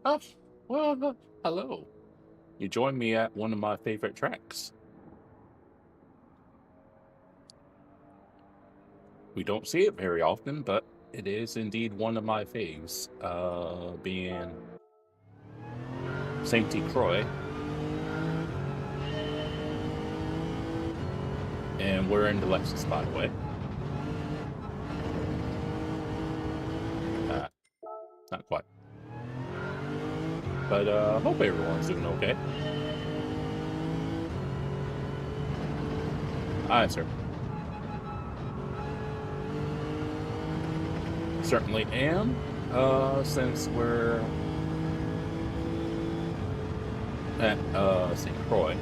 Oh, well, hello. You joined me at one of my favorite tracks. We don't see it very often, but it is indeed one of my faves, being Saint Croix. And we're in the Lexus, by the way. Not quite. But hope everyone's doing okay. Aye, sir. Certainly am, since we're at St. Croix.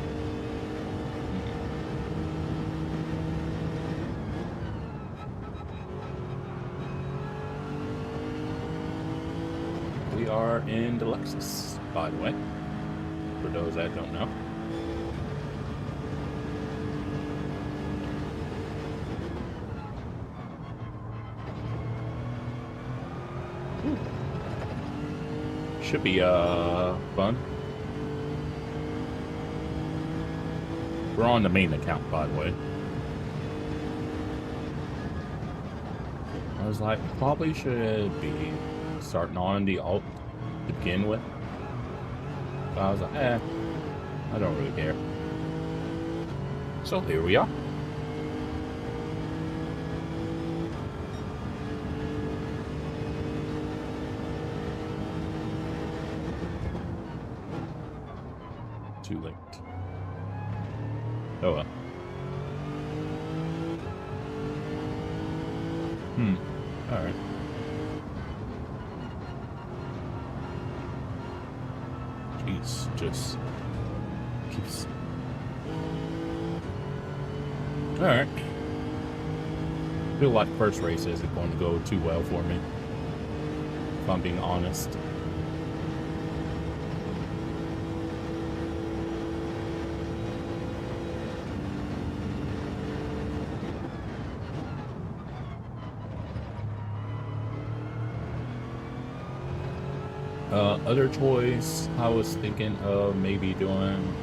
We are in the Lexus, by the way, for those that don't know. Ooh. Should be fun. We're on the main account, by the way. I was like, probably should be starting on the alt to begin with. But I was like, I don't really care. So here we are. Too late. Oh well. Alright. Jeez, just keeps. Alright. Feel like first race isn't going to go too well for me, if I'm being honest. Other choice, I was thinking of maybe doing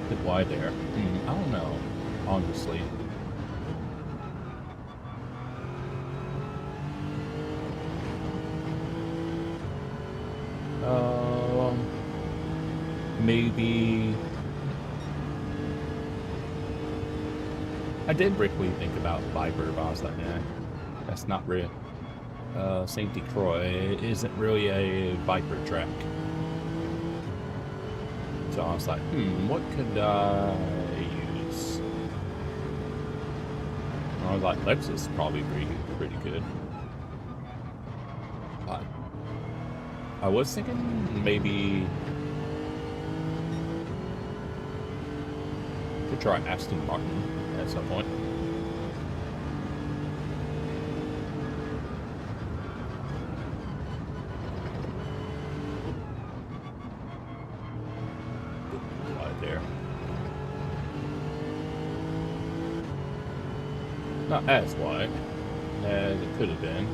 bit wide there. I don't know, honestly. Maybe I did briefly think about Viper, but I was like, that's not real. Saint Croix isn't really a Viper track. So I was like, what could I use? And I was like, Lexus is probably pretty good. I was thinking maybe could try Aston Martin at some point. Right there. Not as wide as it could have been,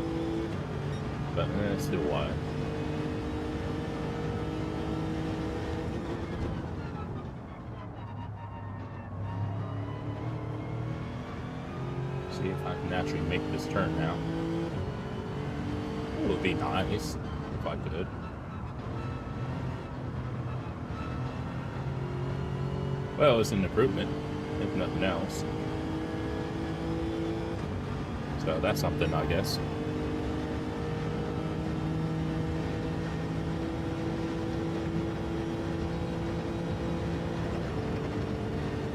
but still wide. See if I can actually make this turn now. It would be nice if I could. Well, it's an improvement, if nothing else. So that's something, I guess.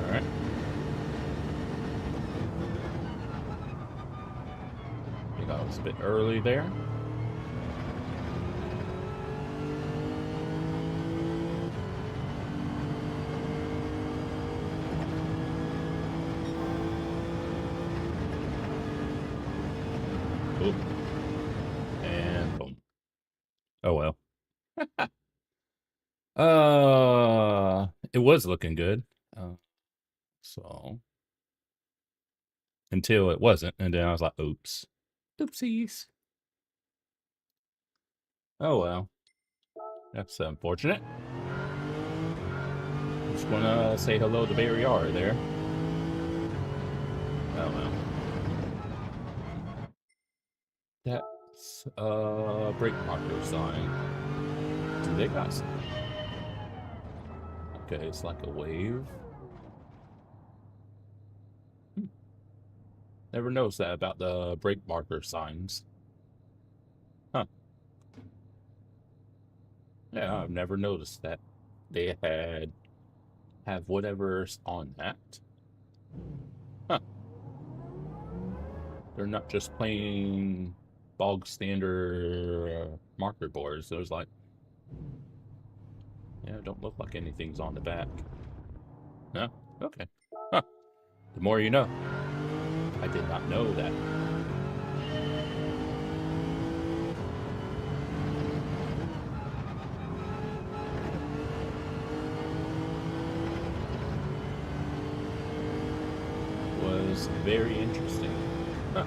Alright. I think I was a bit early there. And boom. Oh well. it was looking good. So until it wasn't, and then I was like, oops. Oopsies. Oh well. That's unfortunate. Just wanna say hello to Barry R there. Oh well. That's brake marker sign. Do they got some? Okay, it's like a wave. Never noticed that about the brake marker signs. Huh. Yeah, I've never noticed that they have whatever's on that. Huh. They're not just plain bog standard marker boards. There's like, yeah, don't look like anything's on the back. No? Okay. Huh. The more you know. I did not know that. Was very interesting. Huh.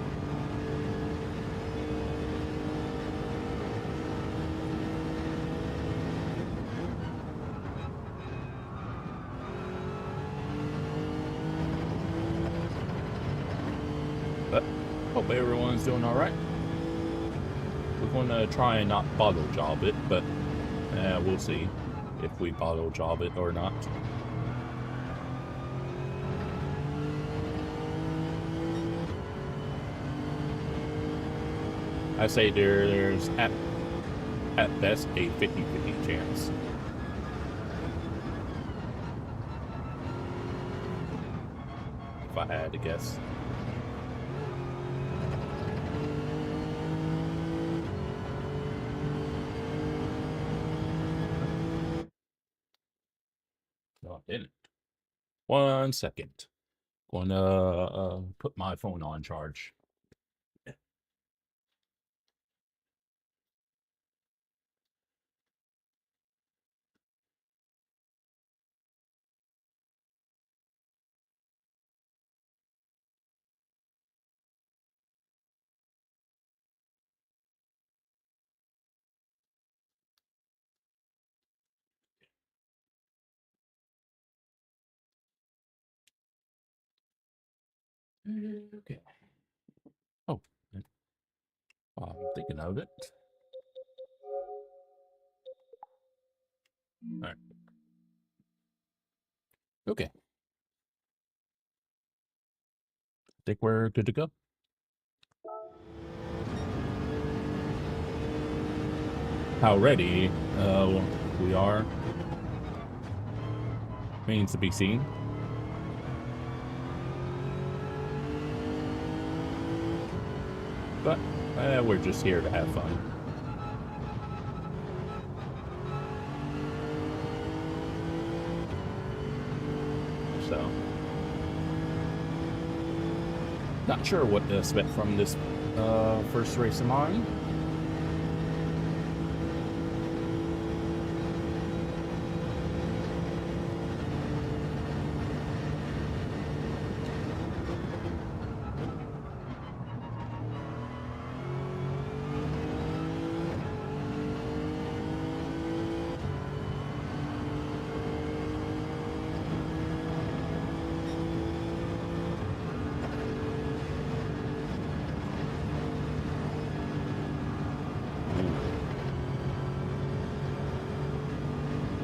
But hope everyone's doing all right. We're going to try and not bottle job it, but we'll see if we bottle job it or not. I say there's at best a 50-50 chance. If I had to guess. No, I didn't. 1 second. Gonna put my phone on charge. Okay. Oh, I'm thinking of it. All right. Okay. Think we're good to go. How ready we are remains to be seen. But we're just here to have fun. So, not sure what to expect from this first race of mine.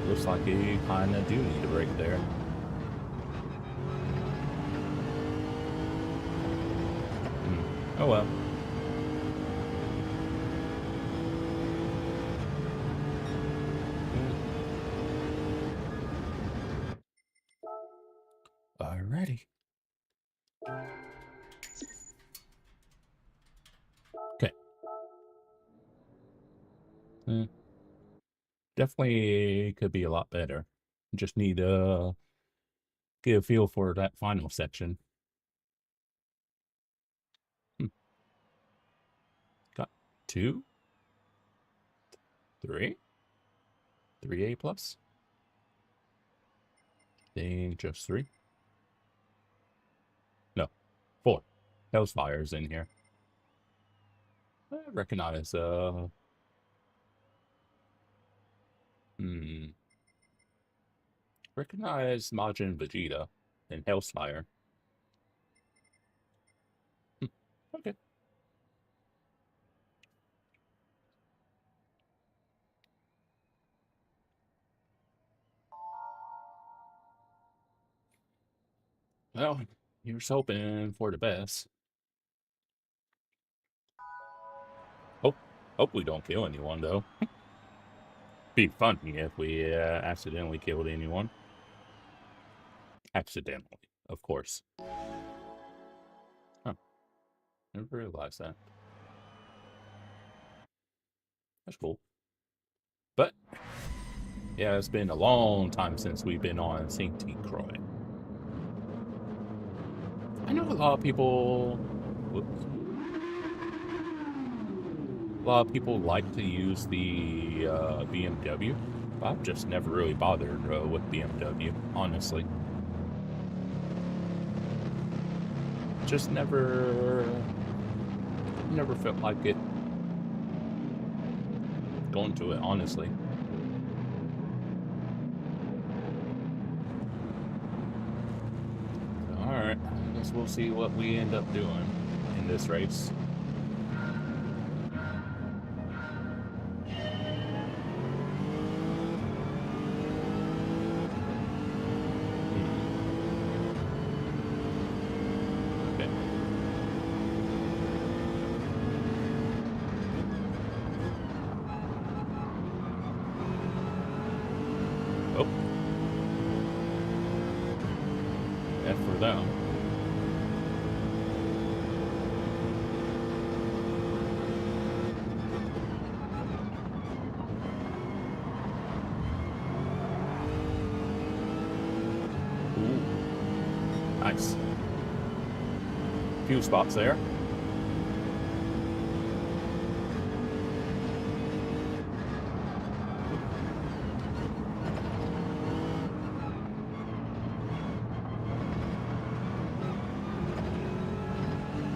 Looks like you kind of do need a break there. Oh well. Alrighty. Okay. Definitely could be a lot better. Just need to get a feel for that final section. Got 2, 3, 3A plus. think just 3. No, 4. Hellfire's in here. I recognize, recognize Majin Vegeta and Hellfire. Okay. Well, here's hoping for the best. Hope we don't kill anyone, though. Be funny if we accidentally killed anyone. Accidentally, of course. Huh. Never realized that. That's cool. But, yeah, it's been a long time since we've been on St. Croix. I know a lot of people... Whoops. A lot of people like to use the BMW. But I've just never really bothered with BMW, honestly. Just never felt like it going to it, honestly. Alright, I guess we'll see what we end up doing in this race. For them. Ooh. Nice. Few spots there.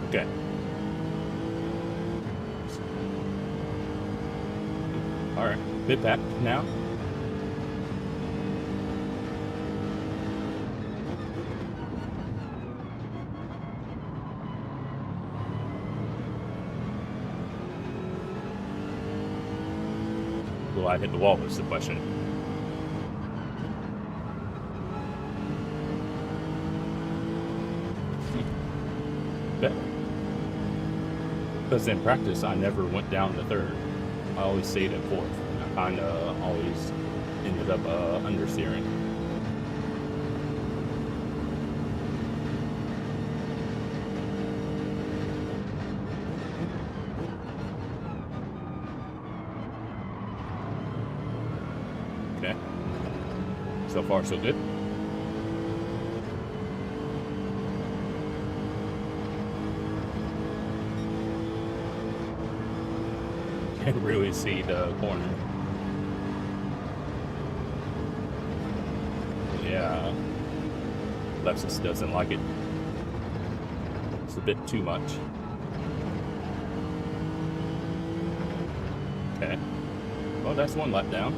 Okay. Alright, bit back now. Will I hit the wall is the question. Bet. Because in practice, I never went down to 3rd. I always stayed at 4th. I kind of always ended up understeering. Okay. So far, so good. Can't really see the corner. Yeah, Lexus doesn't like it. It's a bit too much. Okay. Well, that's one lap down.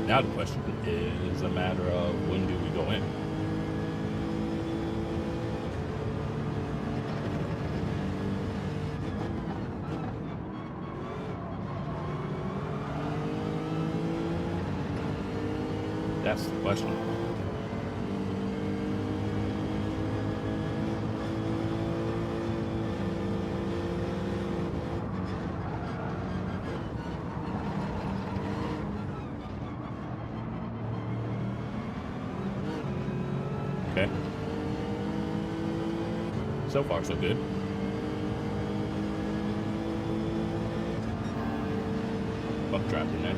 Now the question is a matter of when do we go in? That's the question. Okay. So far, so good. Bump trapped in there.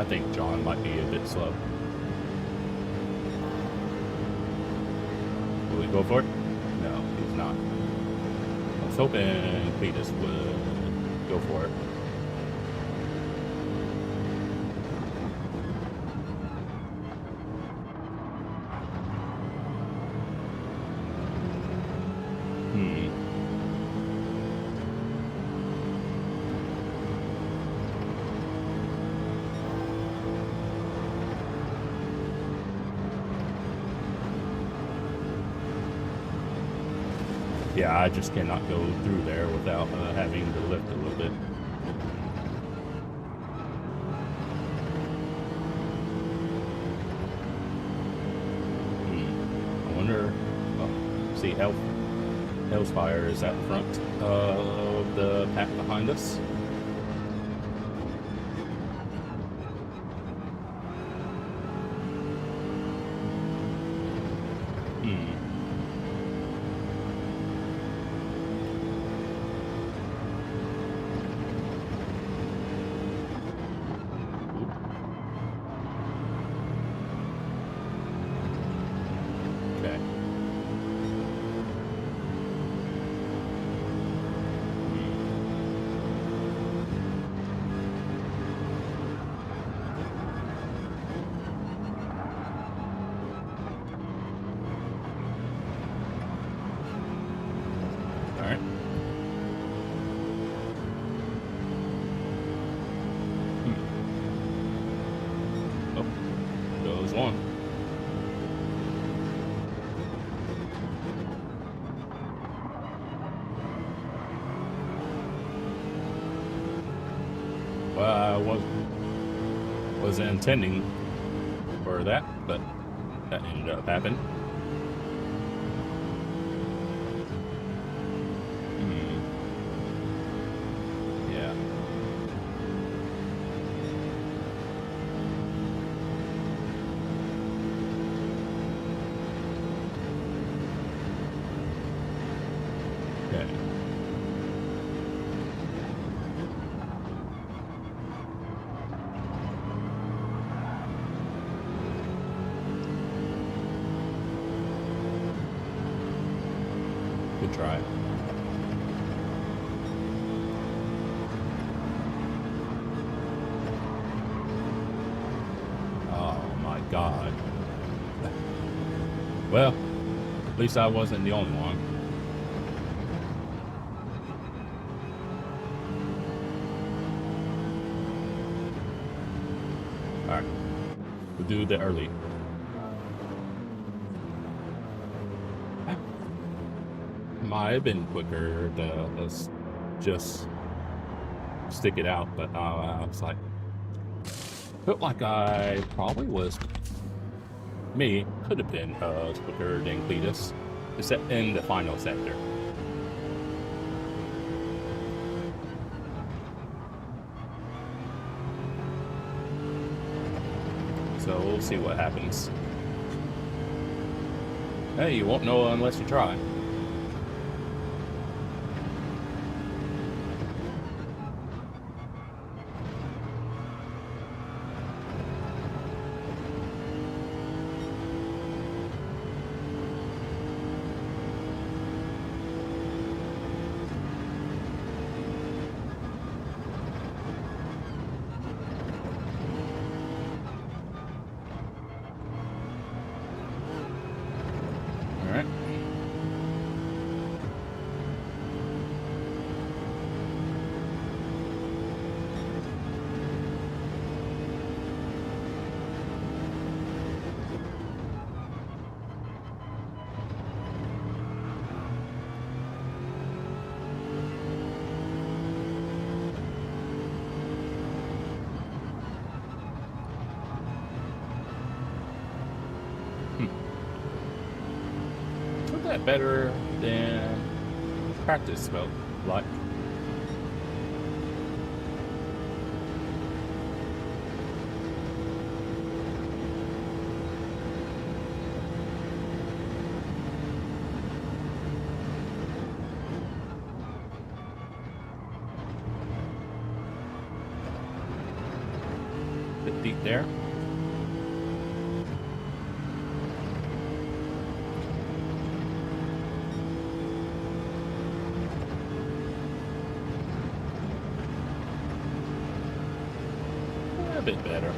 I think John might be a bit slow. Will he go for it? No, he's not. I was hoping Cletus would go for it. Yeah, I just cannot go through there without having to lift a little bit. I wonder. Oh, see, Hell's Fire is at the front of the pack behind us. Well, I wasn't intending for that, but that ended up happening. Yeah. Okay. Good try. Oh my God. Well, at least I wasn't the only one. Alright. We'll do the early. Might have been quicker to just stick it out, but I was like, felt like I probably was, could have been quicker than Cletus, except in the final sector. So we'll see what happens. Hey, you won't know unless you try. That better than practice felt like. seat there. A bit better.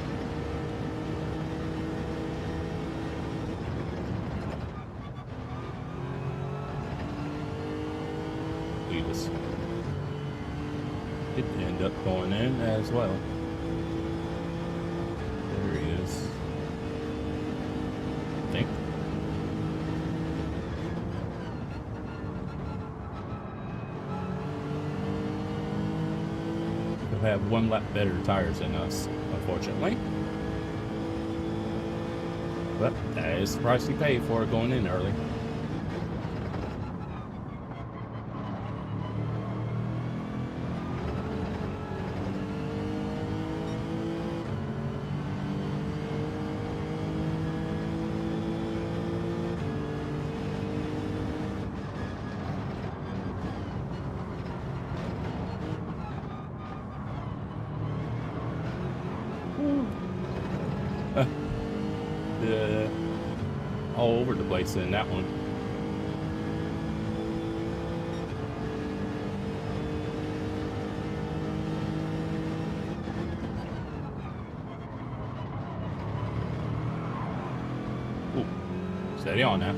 We just did end up going in as well. There he is. I think. He'll have one lap better tires than us, unfortunately. But that is the price you pay for going in early. All over the place in that one. Ooh, steady on now.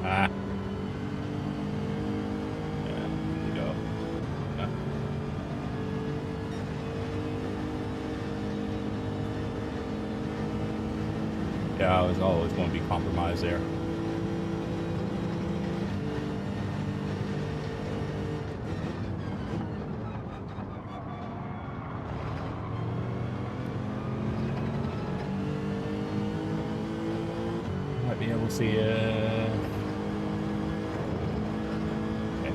Ah. Yeah, I was always going to be compromised there. Might be able to see it. Okay.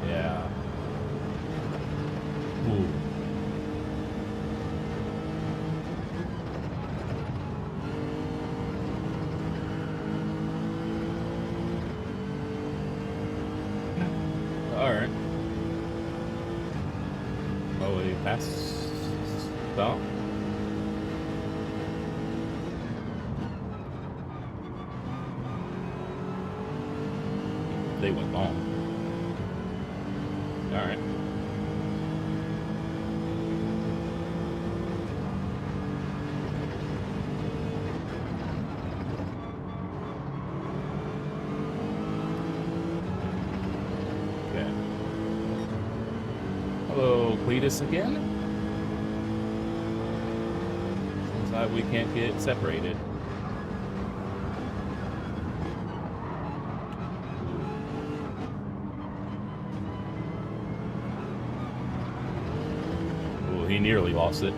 Yeah. Ooh. Alright. Oh, we passed stop. They went long. Alright. Hello, Cletus again. Seems like we can't get separated. Oh, he nearly lost it.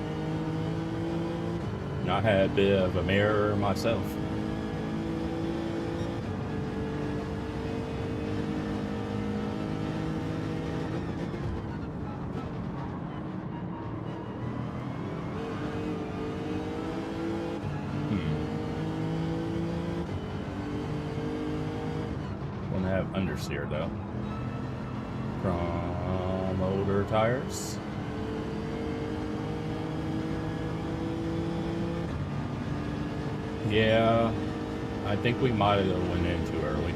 And I had a bit of a mirror myself. Have understeer though from older tires. Yeah, I think we might have went in too early.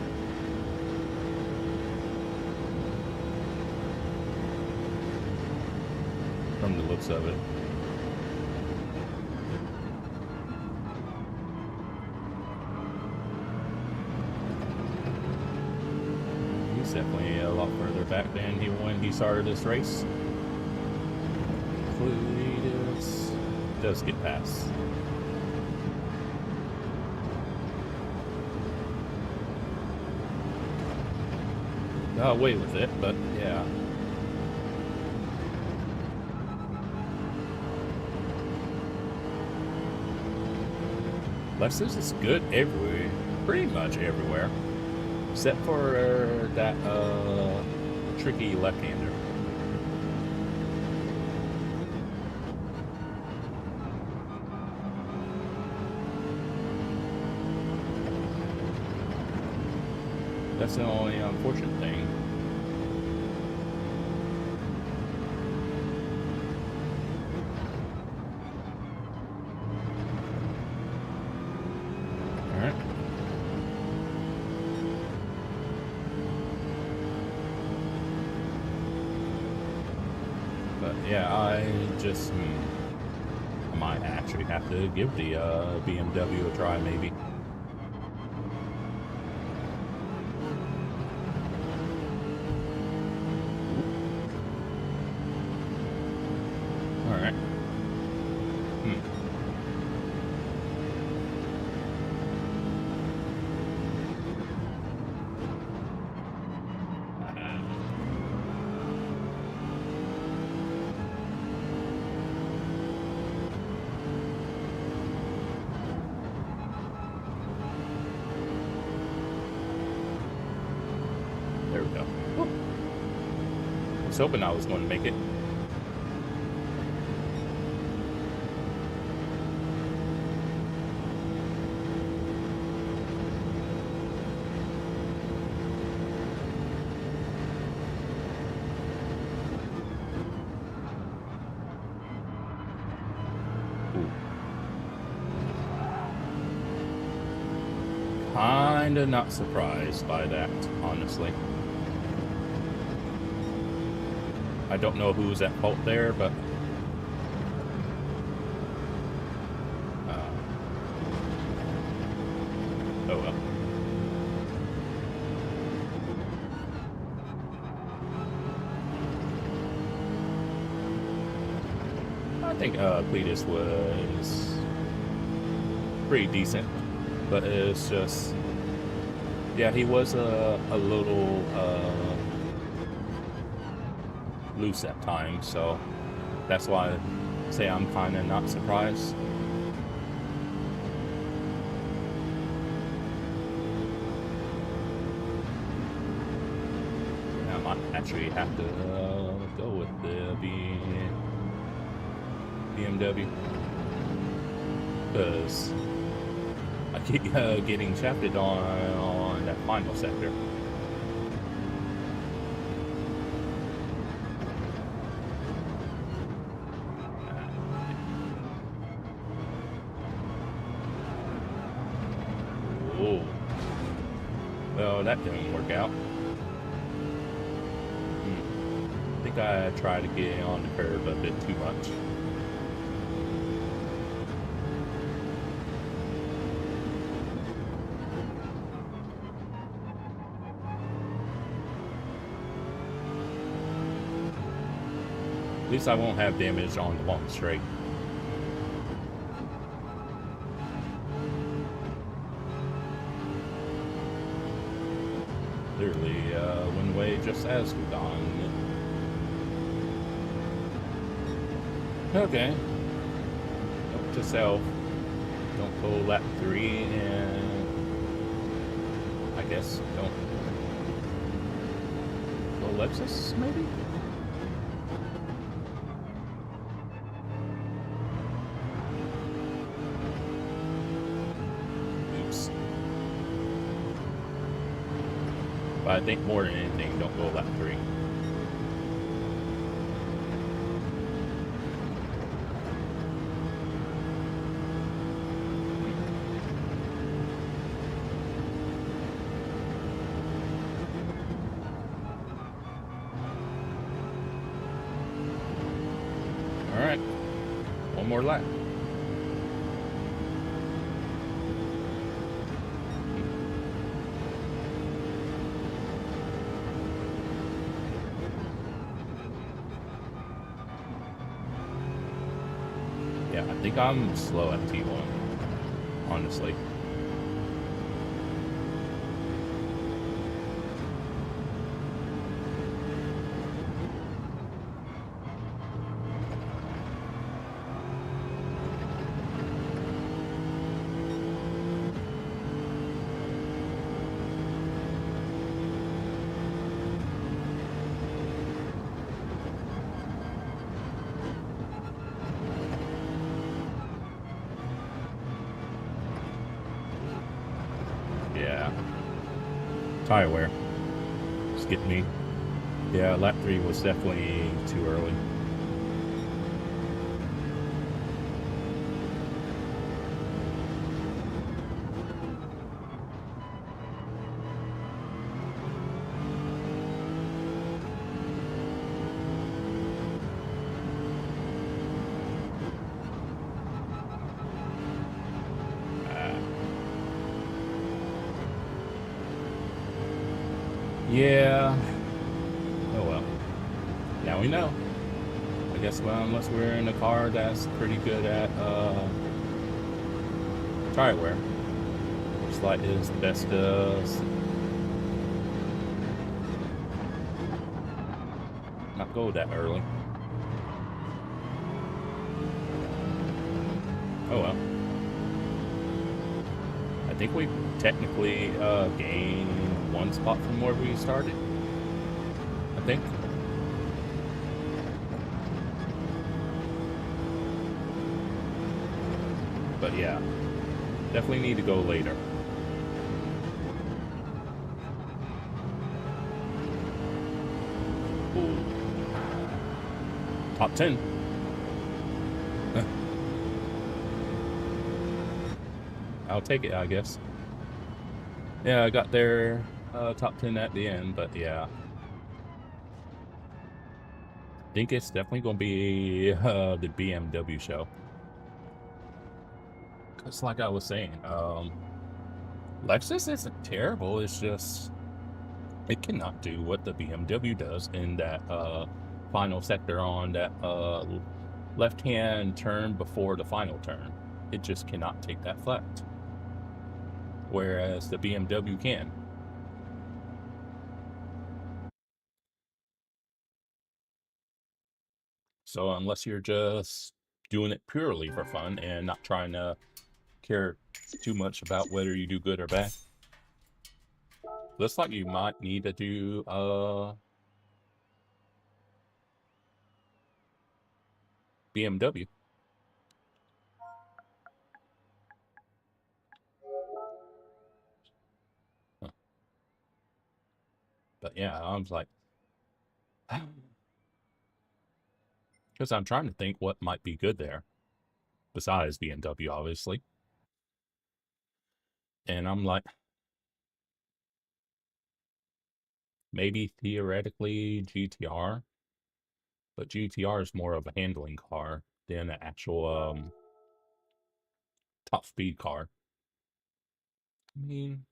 From the looks of it. Definitely a lot further back than when he started this race. Cletus does get past. Got away with it, but yeah. Lexus is good everywhere, pretty much everywhere. Except for that tricky left-hander. That's the only unfortunate thing. Alright. But yeah, I just I might actually have to give the BMW a try, maybe. Alright. There we go. Woo. I was hoping I was going to make it. Kinda not surprised by that, honestly. I don't know who's at fault there, but oh well. I think Cletus was pretty decent, but it's just, yeah, he was a little loose at times, so that's why I say I'm kind of not surprised. I might actually have to go with the BMW, because I keep getting shafted on that final sector. Oh, well, that didn't work out. I think I tried to get on the curve a bit too much. At least I won't have damage on the long straight. Clearly, one way just as we've gone. Okay. Note to self. Don't go lap 3, and I guess don't go Lexus, maybe? But I think more than anything, don't go lap 3. All right, one more lap. Yeah, I think I'm slow at T1, honestly. tire wear. Just getting me. Yeah, lap 3 was definitely too early. Yeah. Oh well. Now we know. I guess, well, unless we're in a car that's pretty good at tire wear. Looks like is the best not go that early. Oh well. I think we technically gained 1 spot from where we started. I think. But yeah, definitely need to go later. Ooh. Top 10. I'll take it, I guess. Yeah, I got there top 10 at the end, but yeah. I think it's definitely going to be the BMW show. It's like I was saying, Lexus isn't terrible. It's just it cannot do what the BMW does in that final sector on that left-hand turn before the final turn. It just cannot take that flat, whereas the BMW can. So unless you're just doing it purely for fun and not trying to care too much about whether you do good or bad, looks like you might need to do BMW. Huh. But yeah, I was like, because I'm trying to think what might be good there besides BMW, obviously. And I'm like, maybe theoretically GTR, but GTR is more of a handling car than an actual top speed car. I mean,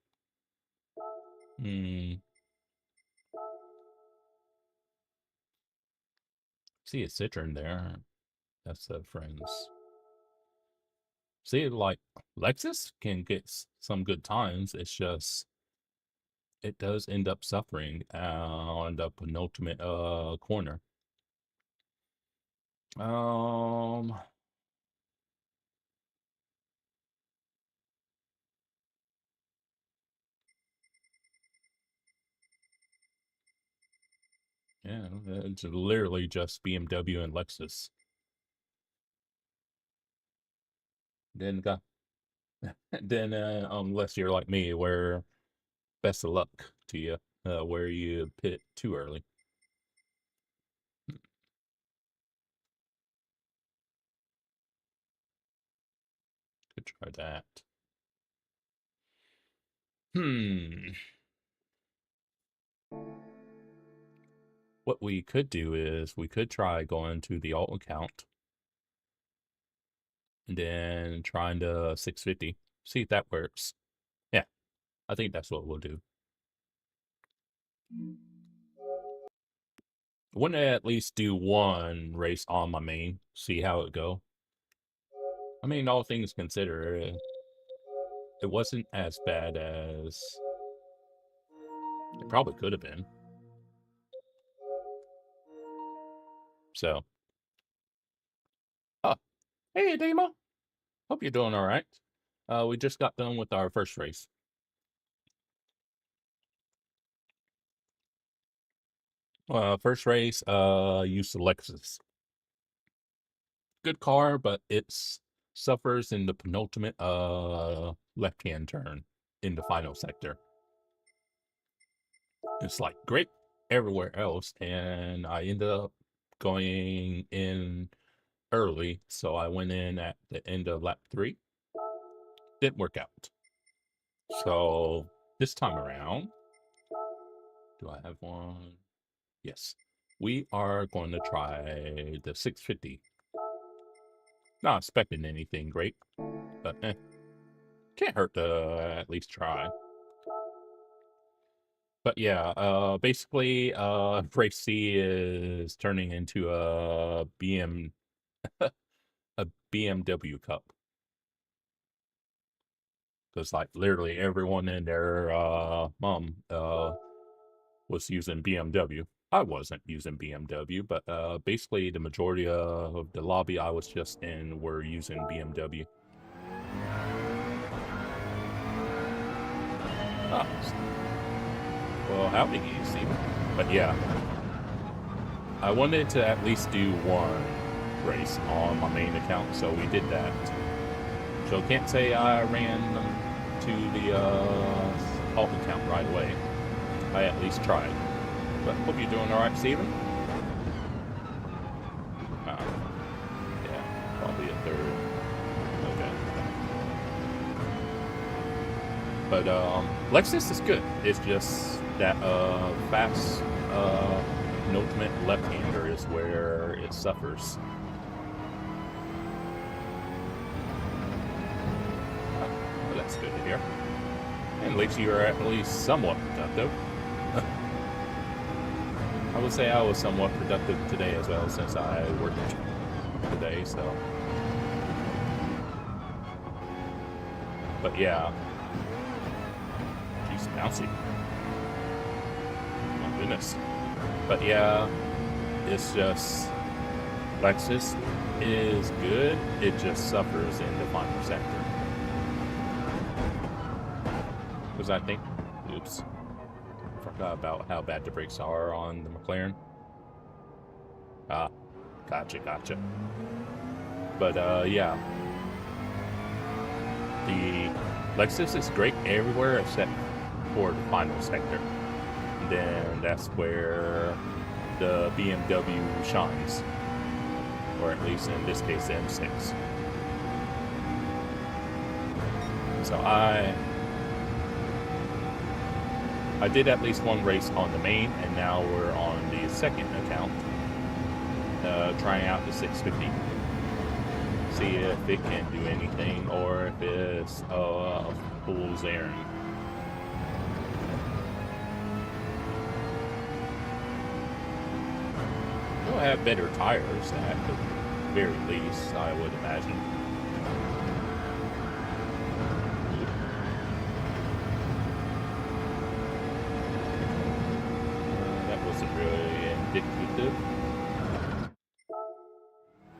see a Citroen there. That's the friends. See, like Lexus can get some good times. It's just it does end up suffering on the penultimate corner. Um, yeah, it's literally just BMW and Lexus. Then got then unless you're like me, where best of luck to you, where you pit too early. Could try that. Hmm. What we could do is we could try going to the alt account and then trying to 650. See if that works. Yeah, I think that's what we'll do. Wouldn't I at least do one race on my main, see how it go? I mean, all things considered, it wasn't as bad as it probably could have been. So, oh, hey, Demo. Hope you're doing all right. We just got done with our first race. First race, used the Lexus. Good car, but it suffers in the penultimate left-hand turn in the final sector. It's like great everywhere else, and I ended up going in early, so I went in at the end of lap 3. Didn't work out. So this time around, do I have one? Yes. We are going to try the 650. Not expecting anything great, but can't hurt to at least try. But yeah, basically, Race C is turning into a a BMW Cup. Because like literally everyone in their mom was using BMW. I wasn't using BMW, but basically the majority of the lobby I was just in were using BMW. Oh, well, howdy, Steve. But yeah, I wanted to at least do one race on my main account, so we did that. So can't say I ran to the alt account right away. I at least tried. But hope you're doing all right, Steven. Yeah, probably a third. Okay. But Lexus is good. It's just that fast penultimate left-hander is where it suffers. Well, that's good to hear. And at least you are at least somewhat productive. I would say I was somewhat productive today as well, since I worked today, so. But yeah. Jeez, bouncy. My goodness. But yeah, it's just, Lexus is good, it just suffers in the final sector. Because I think, oops. Forgot about how bad the brakes are on the McLaren. Gotcha. But yeah, the Lexus is great everywhere except for the final sector. And then that's where the BMW shines, or at least in this case the M6. So I did at least one race on the main, and now we're on the second account, trying out the 650. See if it can do anything, or if it's a fool's errand. You'll have better tires at the very least, I would imagine. Really indicative.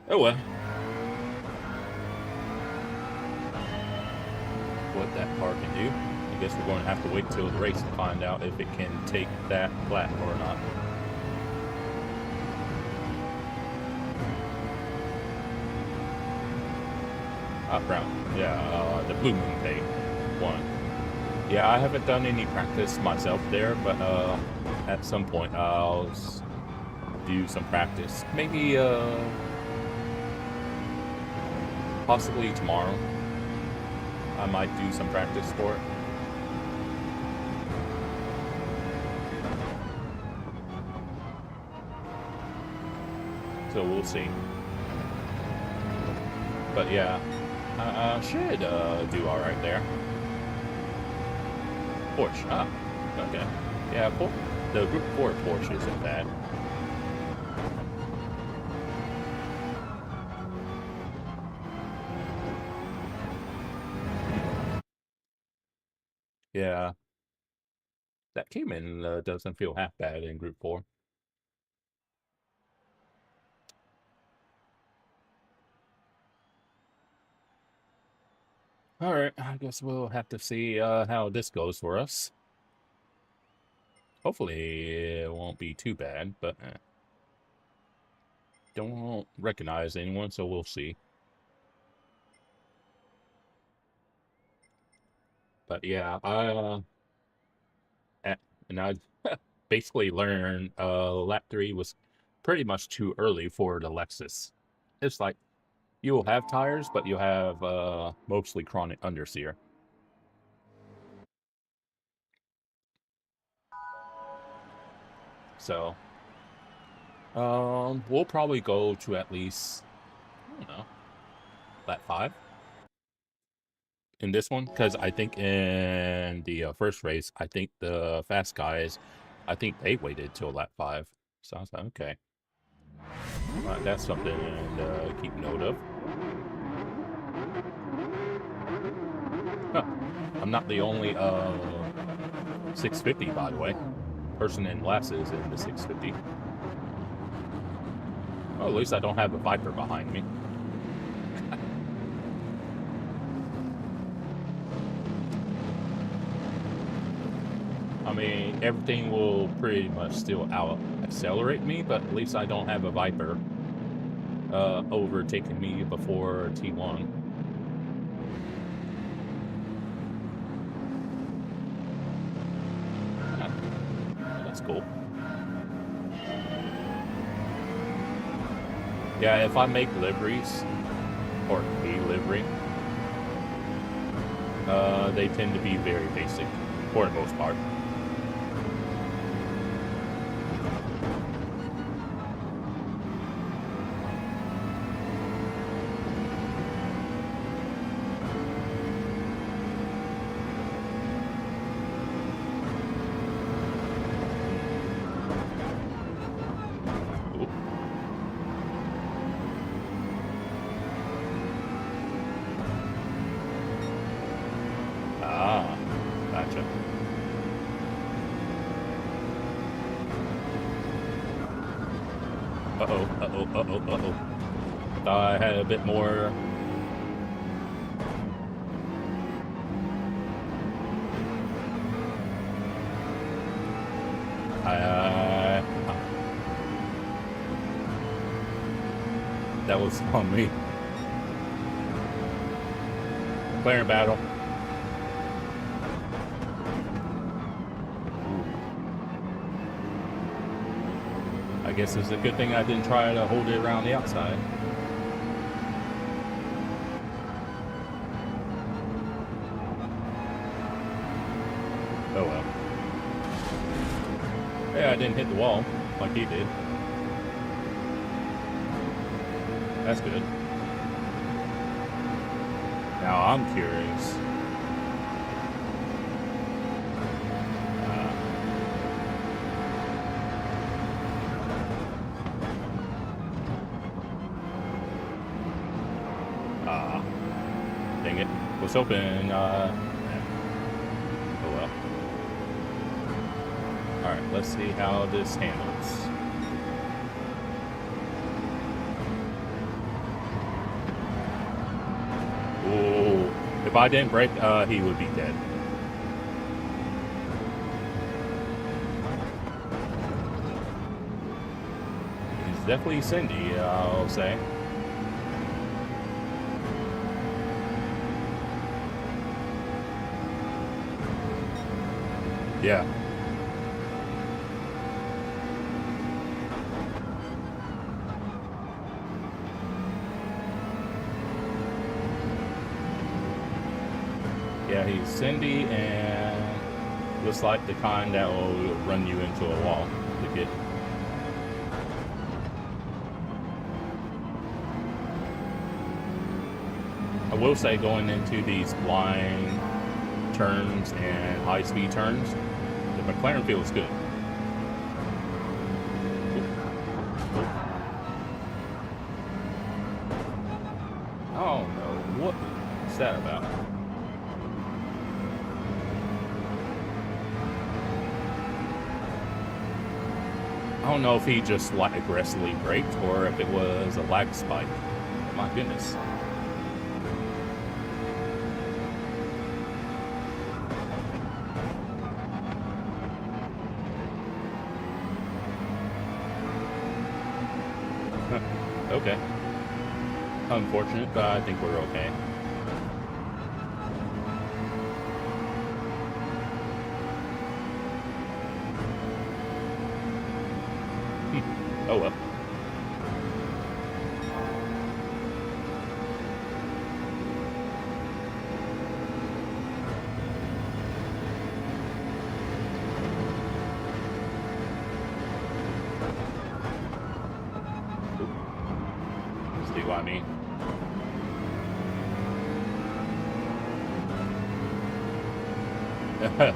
Oh well. What that car can do. I guess we're going to have to wait till the race to find out if it can take that flat or not. Brown. Yeah, the Blue Moon Day one. Yeah, I haven't done any practice myself there, but at some point I'll do some practice. Maybe possibly tomorrow I might do some practice for it. So we'll see. But yeah, I should do alright there. Porsche, okay. Yeah, the Group 4 Porsche isn't bad. Yeah. That Cayman doesn't feel half bad in Group 4. Alright, I guess we'll have to see how this goes for us. Hopefully it won't be too bad, but don't recognize anyone, so we'll see. But yeah, And I basically learned lap 3 was pretty much too early for the Lexus. It's like you will have tires, but you'll have mostly chronic underseer. So, we'll probably go to at least, I don't know, lap 5 in this one, because I think in the first race, I think the fast guys, I think they waited till lap 5. So I was like, okay. That's something to keep note of. Huh. I'm not the only 650, by the way. Person in glasses in the 650. Well, at least I don't have a Viper behind me. I mean, everything will pretty much still out-accelerate me, but at least I don't have a Viper overtaking me before T1. That's cool. Yeah, if I make liveries, or a livery, they tend to be very basic, for the most part. Uh-oh. Thought I had a bit more. That was on me. McLaren battle. I guess it's a good thing I didn't try to hold it around the outside. Oh well. Yeah, I didn't hit the wall like he did. That's good. Now I'm curious. Dang it. Was hoping, oh well. Alright, let's see how this handles. Ooh. If I didn't break, he would be dead. He's definitely Cindy, I'll say. Yeah. Yeah, he's Cindy, and looks like the kind that will run you into a wall to get. I will say, going into these blind turns and high-speed turns, the McLaren feels good. Oh no, what is that about? I don't know if he just like aggressively braked or if it was a lag spike. My goodness. Okay. Unfortunate, but I think we're okay. Oh well. See what I mean?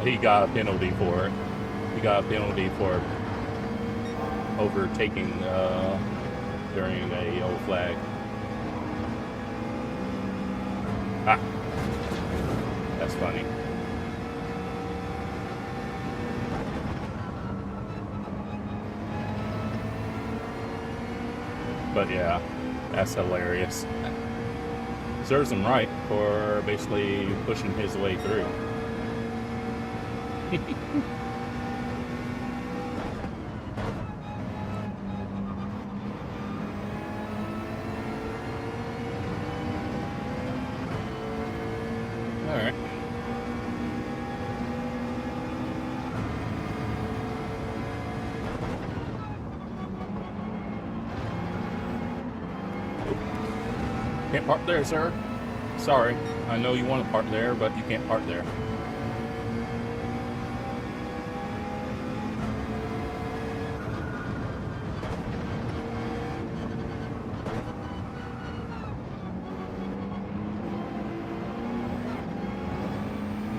He got a penalty for it. He got a penalty for overtaking during a yellow flag. Ah, that's funny. But yeah, that's hilarious. Serves him right for basically pushing his way through. All right. Can't park there, sir. Sorry. I know you want to park there, but you can't park there.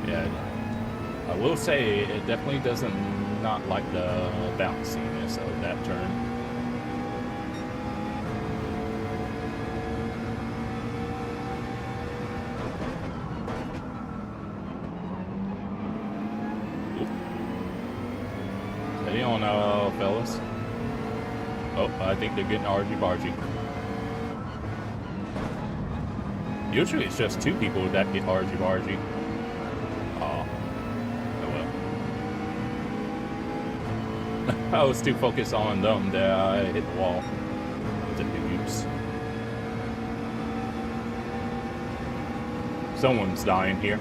Yeah, I will say it definitely doesn't not like the bounciness of that turn. Steady on, fellas. Oh, I think they're getting argy-bargy. Usually it's just two people that get argy-bargy. I was too focused on them that I hit the wall. The noobs. Someone's dying here.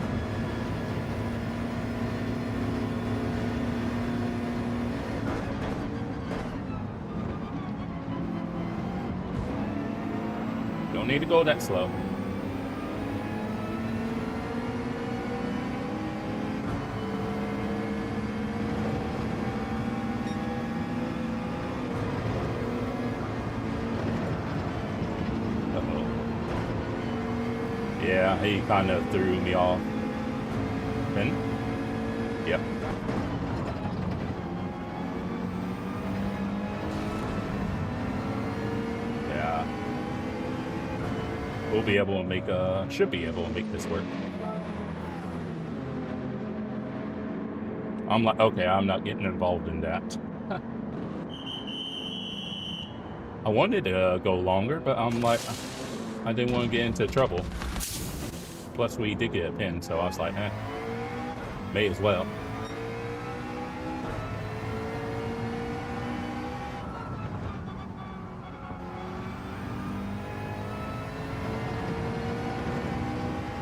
Don't need to go that slow. Yeah, he kind of threw me off. And, yep. Yeah. We'll be able to make, should be able to make this work. I'm like, okay, I'm not getting involved in that. I wanted to go longer, but I'm like, I didn't want to get into trouble. Plus, we did get a pin, so I was like, may as well.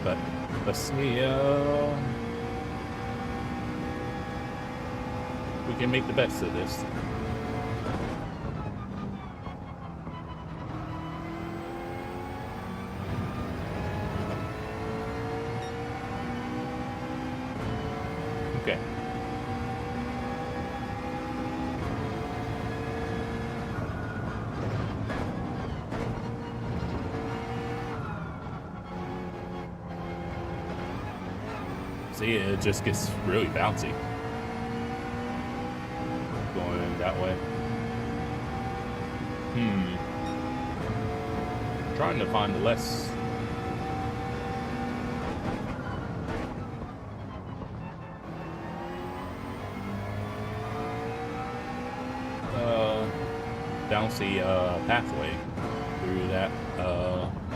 But let's see, we can make the best of this. Okay. See, it just gets really bouncy going that way. Trying to find the less. Bouncy pathway through that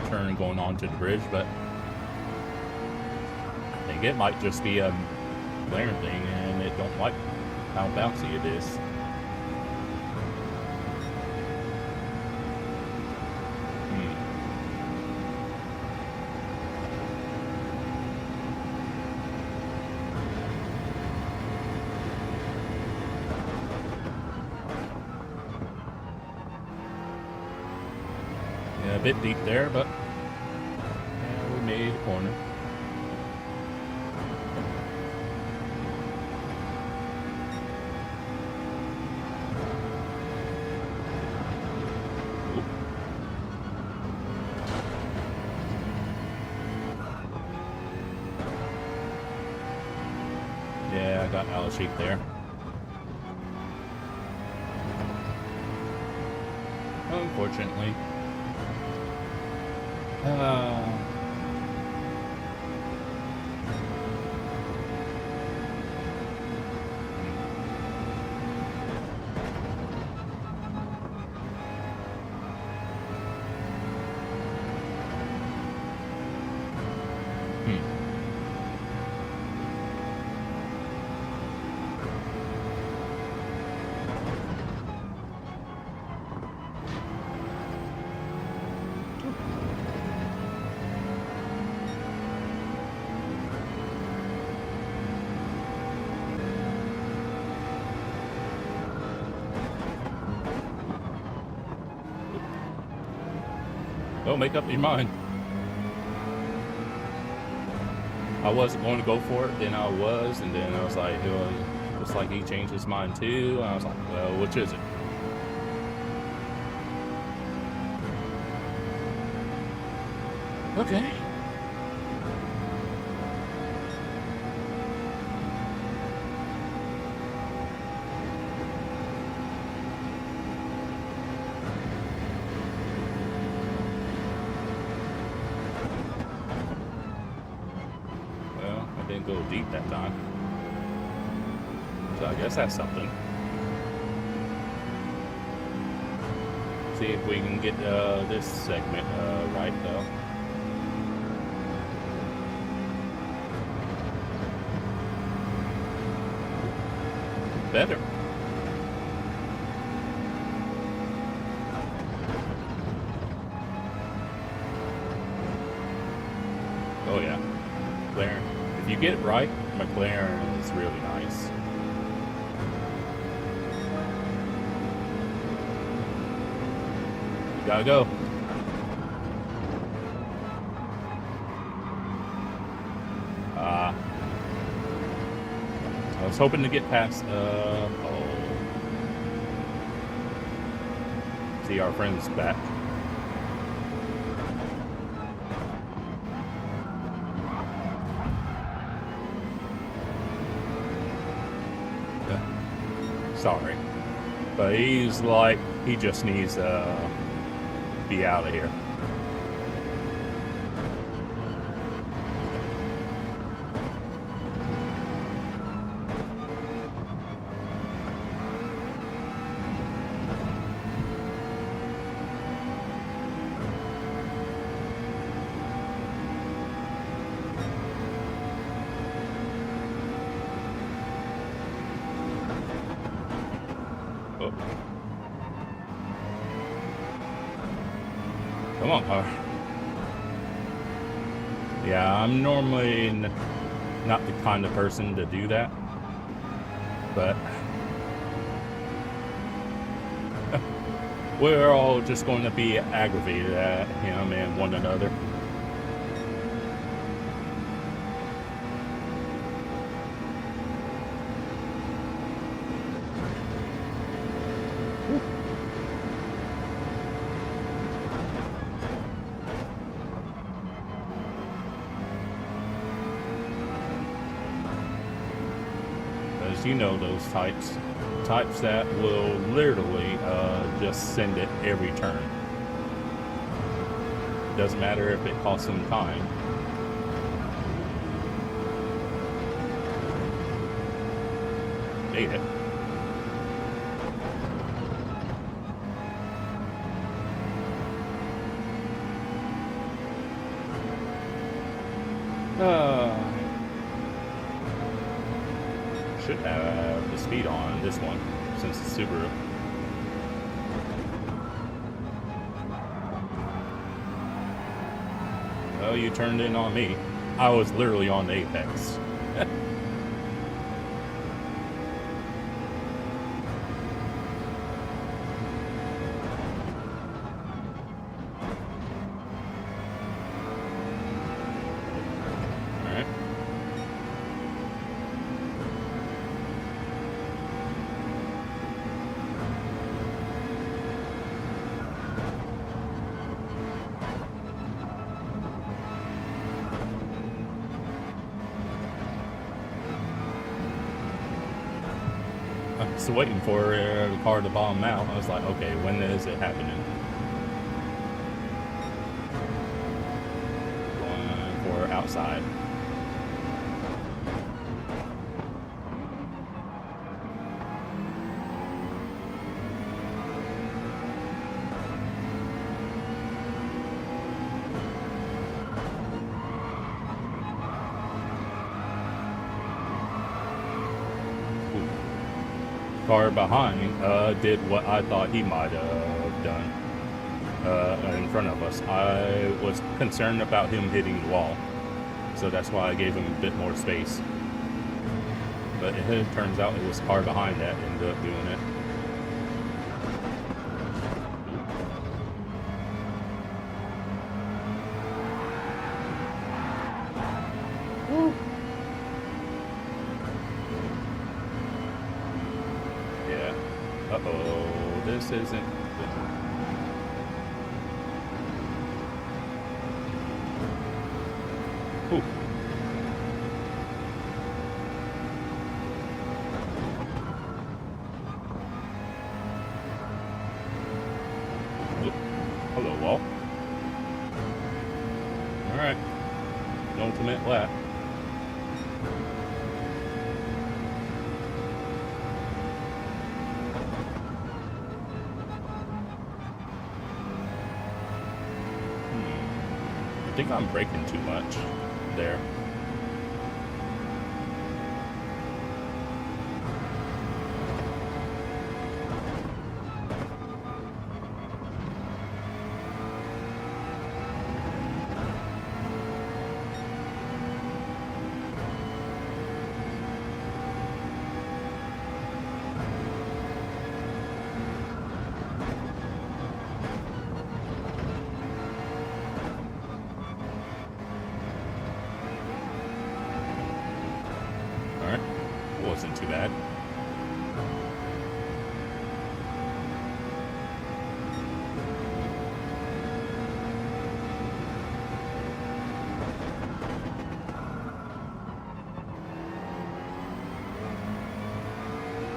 turn going onto the bridge, but I think it might just be a glare thing and it don't like how bouncy it is. bit deep there, but yeah, we made a corner. Yeah, I got out of shape there. Unfortunately. Don't make up your mind. I wasn't going to go for it, then I was, and then I was like, looks like he changed his mind too. And I was like, well, which is it? Okay. Didn't go deep that time, so I guess that's something. See if we can get this segment right though. Better. Oh yeah, McLaren. If you get it right, McLaren is really nice. You gotta go. I was hoping to get past, see our friend's back. Sorry, but he's like, he just needs to be out of here. Come on, car. Yeah, I'm normally not the kind of person to do that, but we're all just going to be aggravated at him and one another. You know those types that will literally just send it every turn. Doesn't matter if it costs them time. Made it. Should have the speed on this one since it's Subaru. Oh, you turned in on me. I was literally on the apex. I was waiting for the car to bomb out. I was like, okay, when is it happening? Going for outside. Car behind did what I thought he might have done in front of us. I was concerned about him hitting the wall, so that's why I gave him a bit more space. But it turns out it was the car behind that ended up doing it. Woo. Uh-oh, this isn't good. Ooh. Oh, hello, wall. Alright. Ultimate lap. I think I'm braking too much there. Wasn't too bad.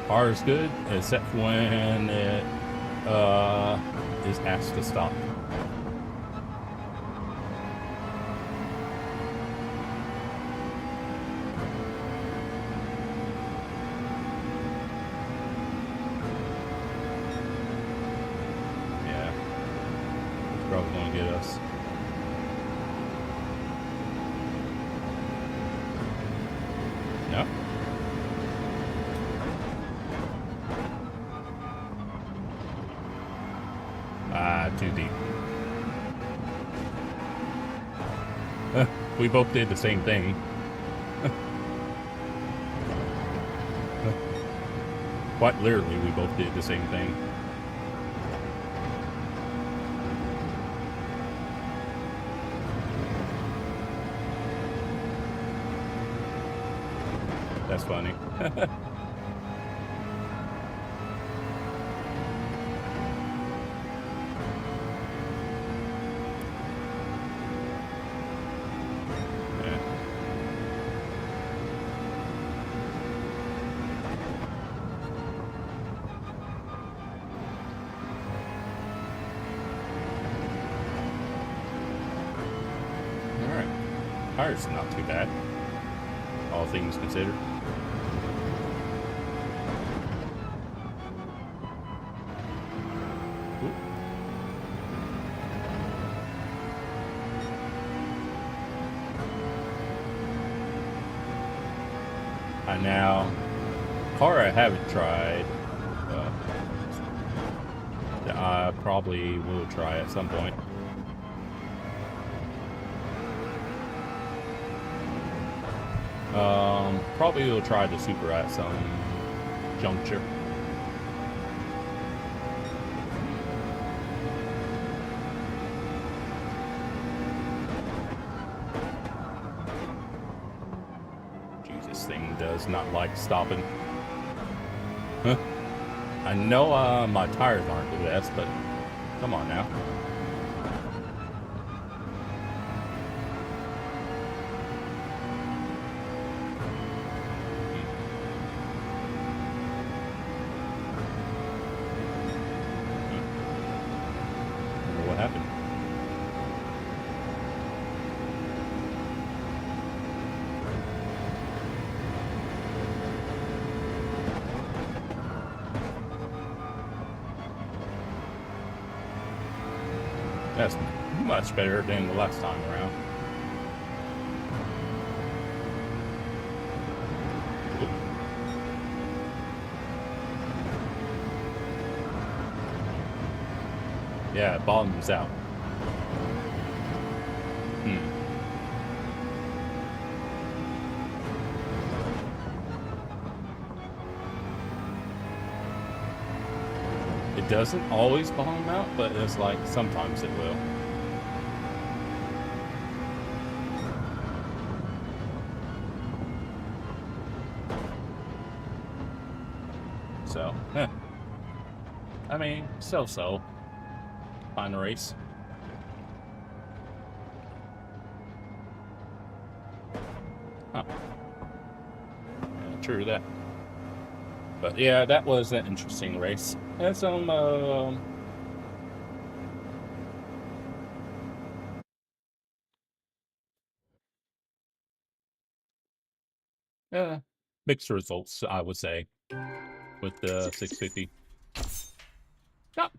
Car is good, except when it is asked to stop. Probably gonna get us. No. Too deep. We both did the same thing. Quite literally, we both did the same thing. That's funny. Tires not too bad, all things considered. Ooh. Now, car I haven't tried, that I probably will try at some point. Probably will try the Super at some juncture. Jeez, this thing does not like stopping. Huh? I know my tires aren't the best, but come on now. That's much better than the last time around. Yeah, it bottoms out. It doesn't always bottom out, but it's like sometimes it will. So, I mean, so-so. Fine race. Huh. Yeah, true that. But yeah, that was an interesting race. And some, mixed results, I would say, with the 650. Not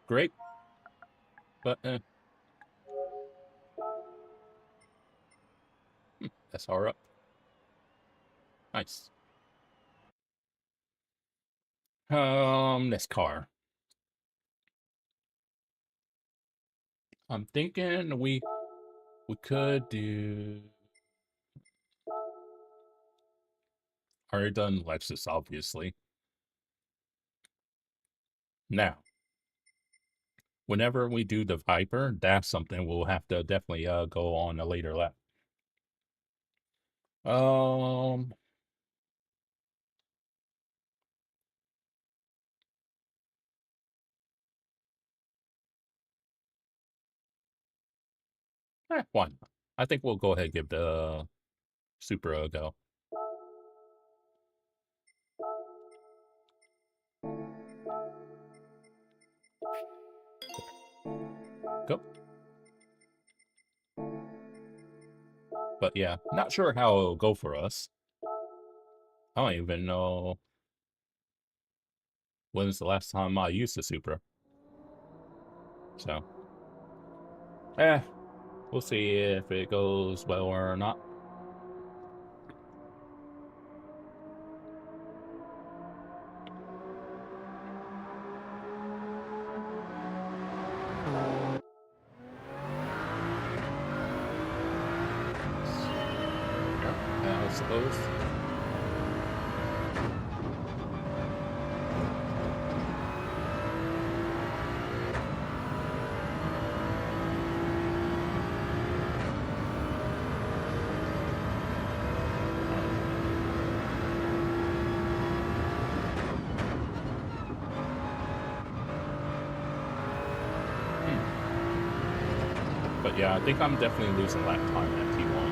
great, but SR up. Nice. This car. I'm thinking we could do. Already done Lexus, obviously. Now, whenever we do the Viper, that's something we'll have to definitely go on a later lap. Why not? I think we'll go ahead and give the Supra a go. Go. But yeah, not sure how it'll go for us. I don't even know when's the last time I used the Supra. So, we'll see if it goes well or not. I suppose. But yeah, I think I'm definitely losing lap time at T1.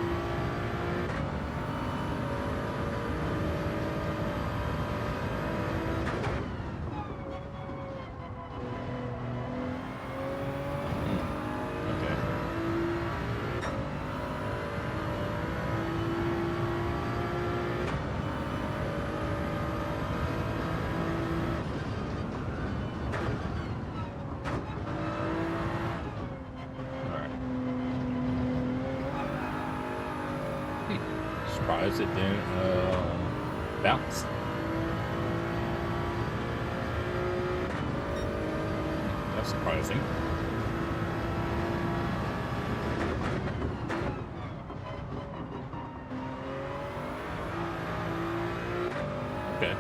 Surprised it didn't bounce. That's surprising. Okay.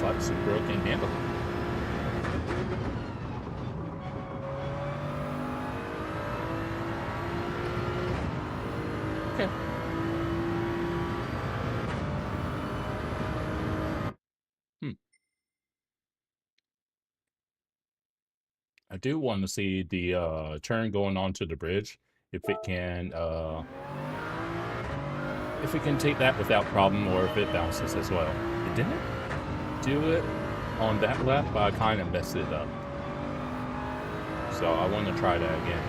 like Supra can handle it. Okay. I do want to see the turn going onto the bridge. If it can take that without problem, or if it bounces as well. It didn't do it on that lap, but I kind of messed it up. So I want to try that again.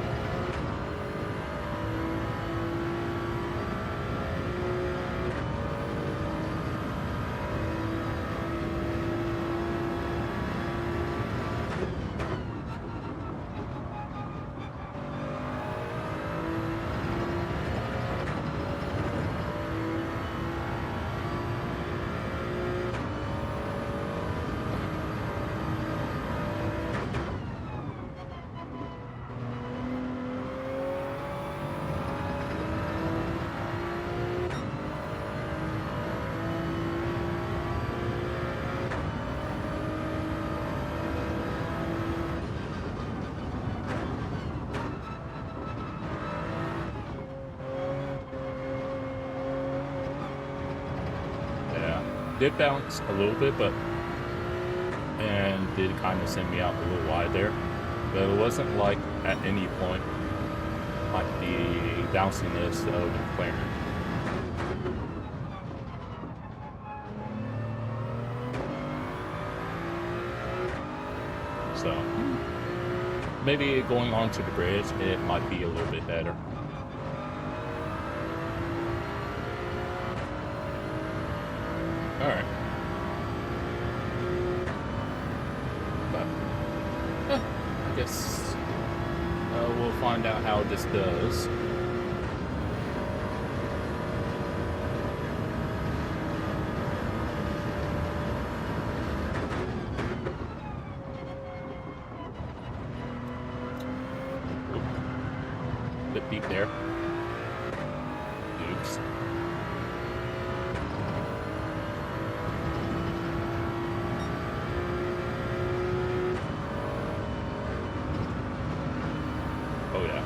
Did bounce a little bit, and did kind of send me out a little wide there, but it wasn't like at any point like the bounciness of the McLaren. So maybe going onto the bridge, it might be a little bit better. Alright. But, I guess we'll find out how this does. Bit deep there. Oops. Oh yeah.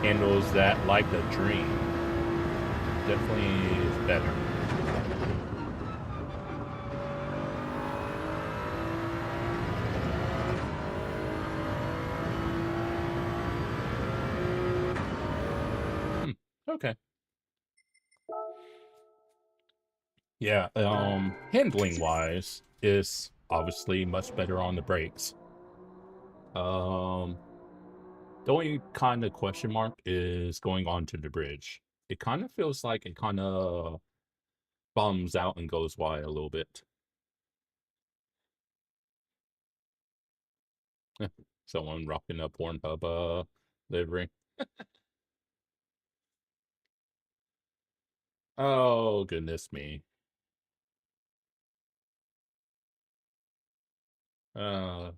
Handles that like a dream. Definitely is better. Okay. Yeah, handling wise is obviously much better on the brakes. The only kind of question mark is going onto the bridge. It kind of feels like it kind of bums out and goes wide a little bit. Someone rocking a Pornhub livery. Oh, goodness me. Uh,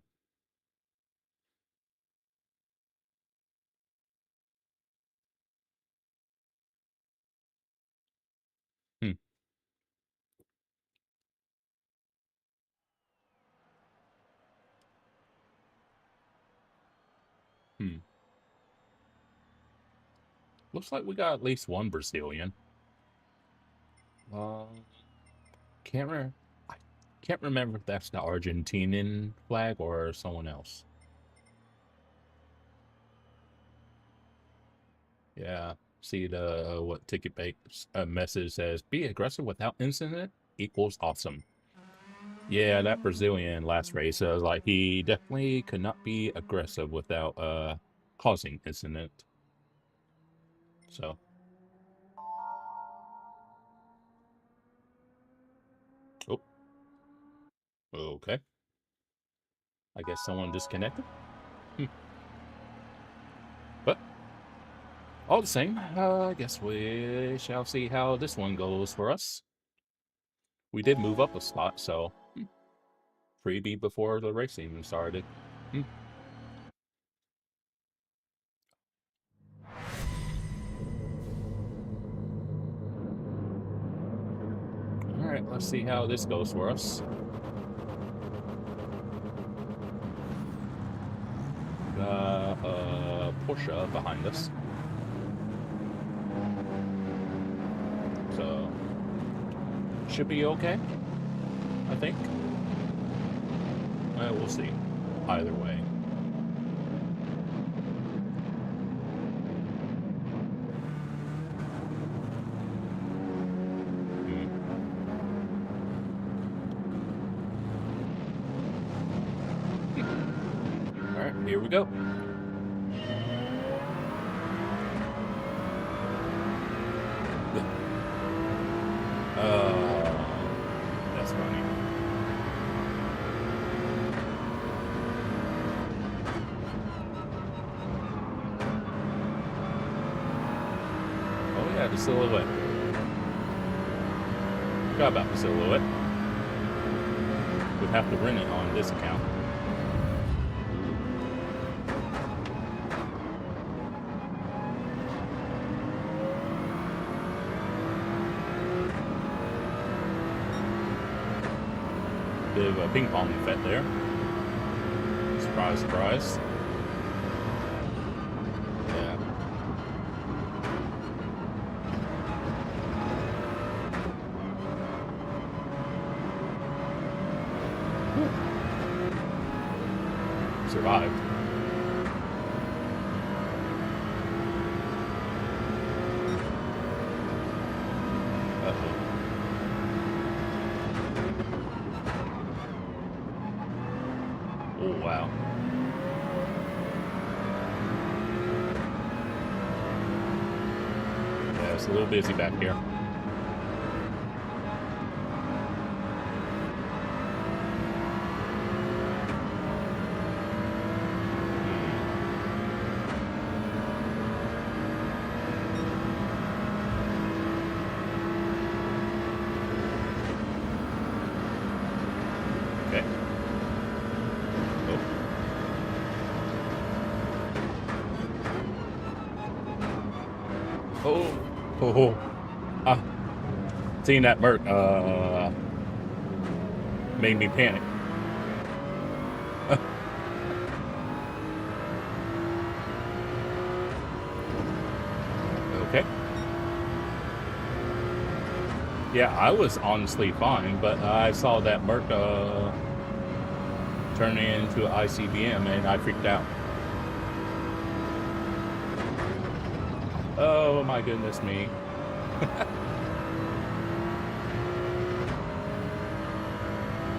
hmm, hmm. Looks like we got at least one Brazilian. Uh, can't remember. I can't remember if that's the Argentinian flag or someone else. Yeah. See the what ticket base message says: "Be aggressive without incident equals awesome." Yeah, that Brazilian last race, was like he definitely could not be aggressive without causing incident. So, oh, okay. I guess someone disconnected. Hmm. But all the same, I guess we shall see how this one goes for us. We did move up a spot, so freebie before the race even started. Hmm. All right, let's see how this goes for us. Porsche behind us. So, should be okay, I think. We'll see. Either way. Alright, here we go. That's funny. Oh yeah, the silhouette. Forgot about the silhouette. Would have to rent it on this account. Bit of a ping pong effect there. Surprise, surprise. Yeah. Survived. Uh-oh. Oh, wow. Yeah, it's a little busy back here. Okay. Seeing that Merc made me panic. Okay. Yeah, I was honestly fine, but I saw that Merc turn into an ICBM and I freaked out. Oh my goodness me.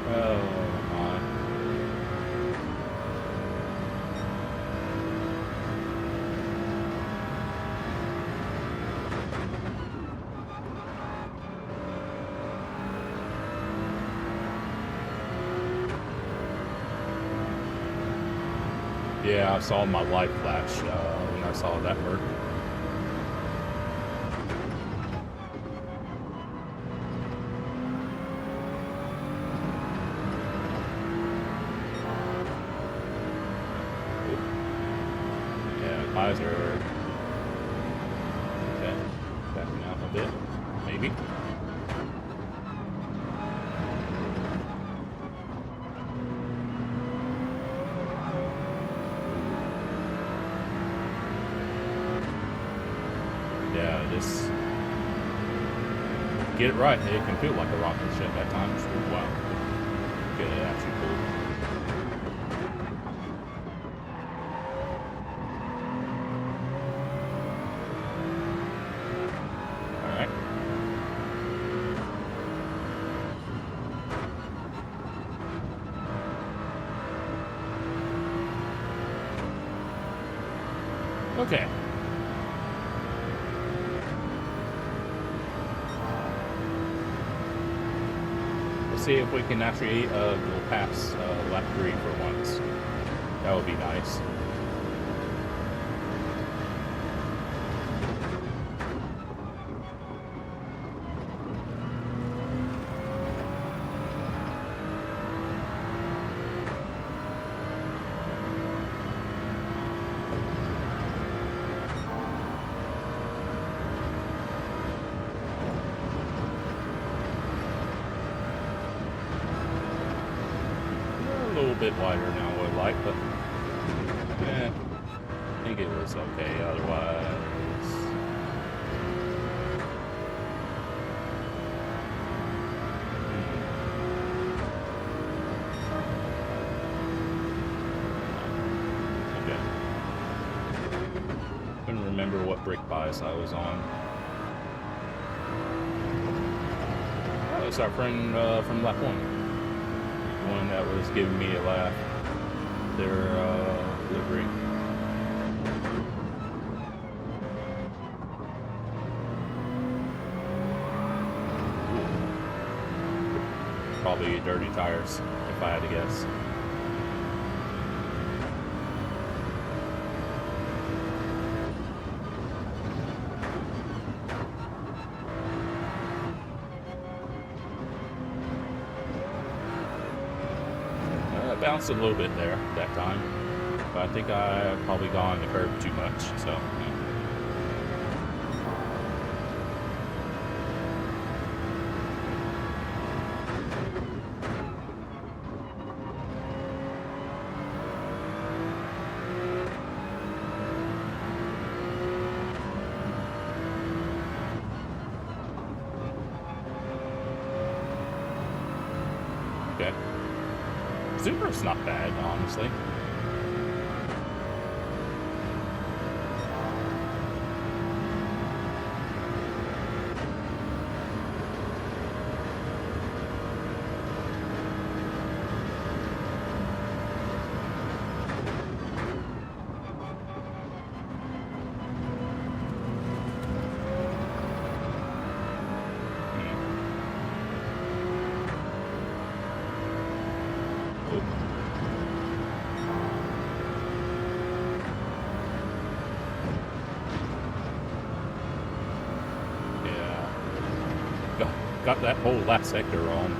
Oh my. Yeah, I saw my light flash when I saw that work. Visor. Okay, backing out a bit, maybe. Yeah, just get it right. It can feel like a rocket ship at times. Wow, get it actually cool. Okay. Let's see if we can actually go past lap 3 for once. That would be nice. bit wider than I would like, but yeah, I think it was okay otherwise. Okay. Couldn't remember what brick bias I was on. Oh, it's our friend from lap 1. One that was giving me a laugh. Their livery. Probably dirty tires, if I had to guess. Bounced a little bit there that time, but I think I probably gone the curb too much, so okay. Super's not bad, honestly. Got that whole last sector wrong.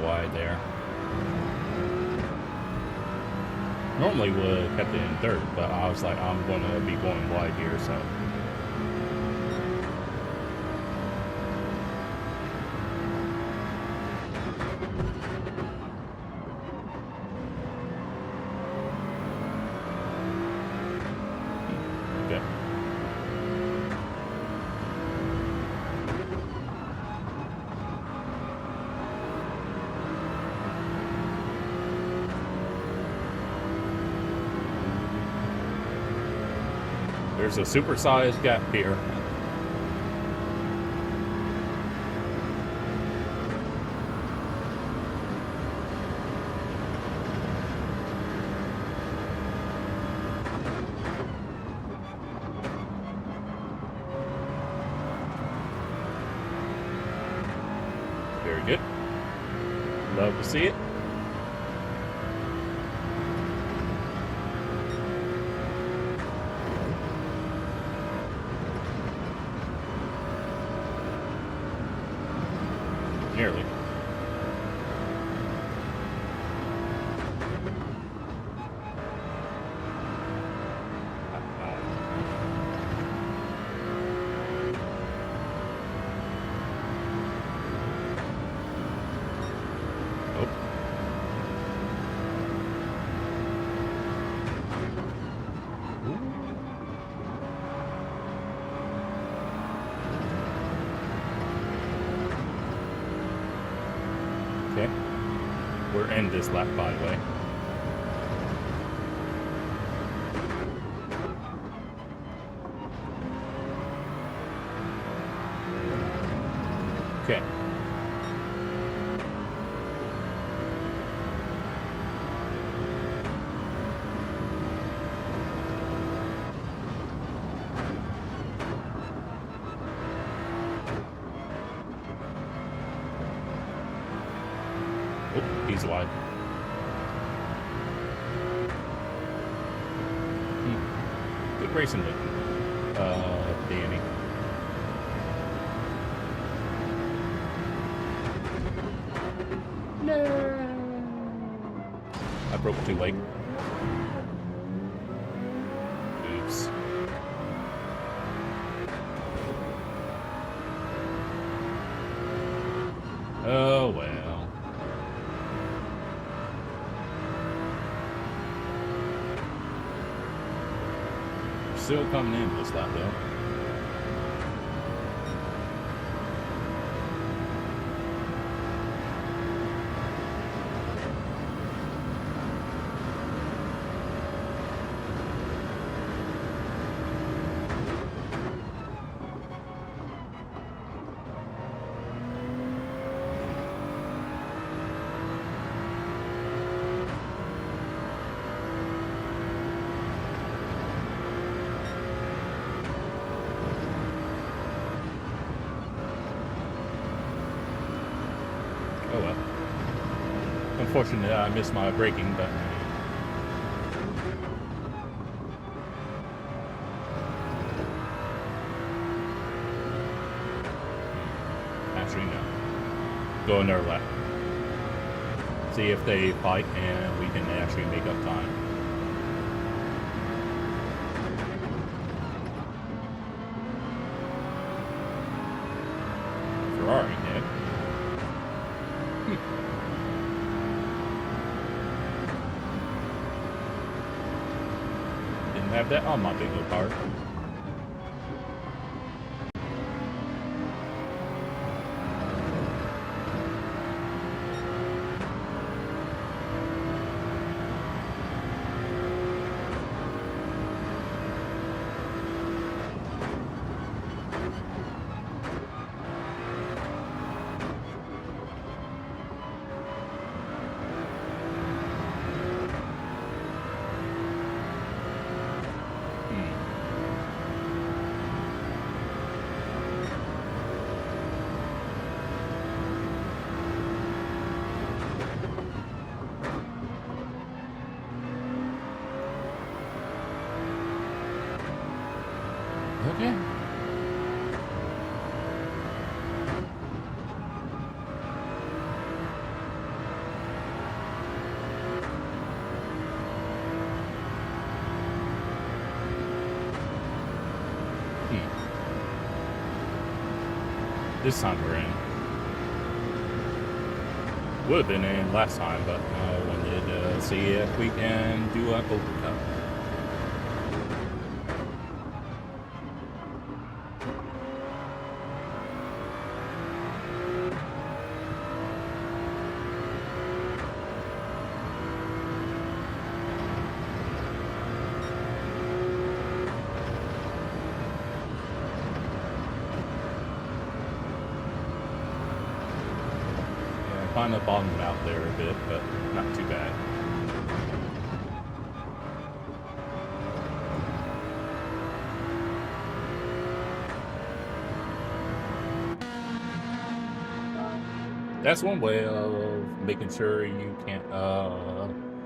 Wide there. Normally would have kept it in third, but I was like, I'm going to be going wide here, so. Okay. There's a supersized gap here. Very good. Love to see it. Nearly. Okay. We're in this lap, by the way. Okay. Oh, he's wide. Good racing with Danny. No. I broke too late. Oops. Oh well. Still coming in this lap though. Oh well. Unfortunately, I missed my braking, but actually no. Go another lap. See if they fight, and we can actually make up time. Ferrari, yeah. Have that on my big old car. Okay. This time we're in. Would have been in last time, but I wanted to see if we can do a overcut. Kind of bottomed out there a bit, but not too bad. That's one way of making sure you can't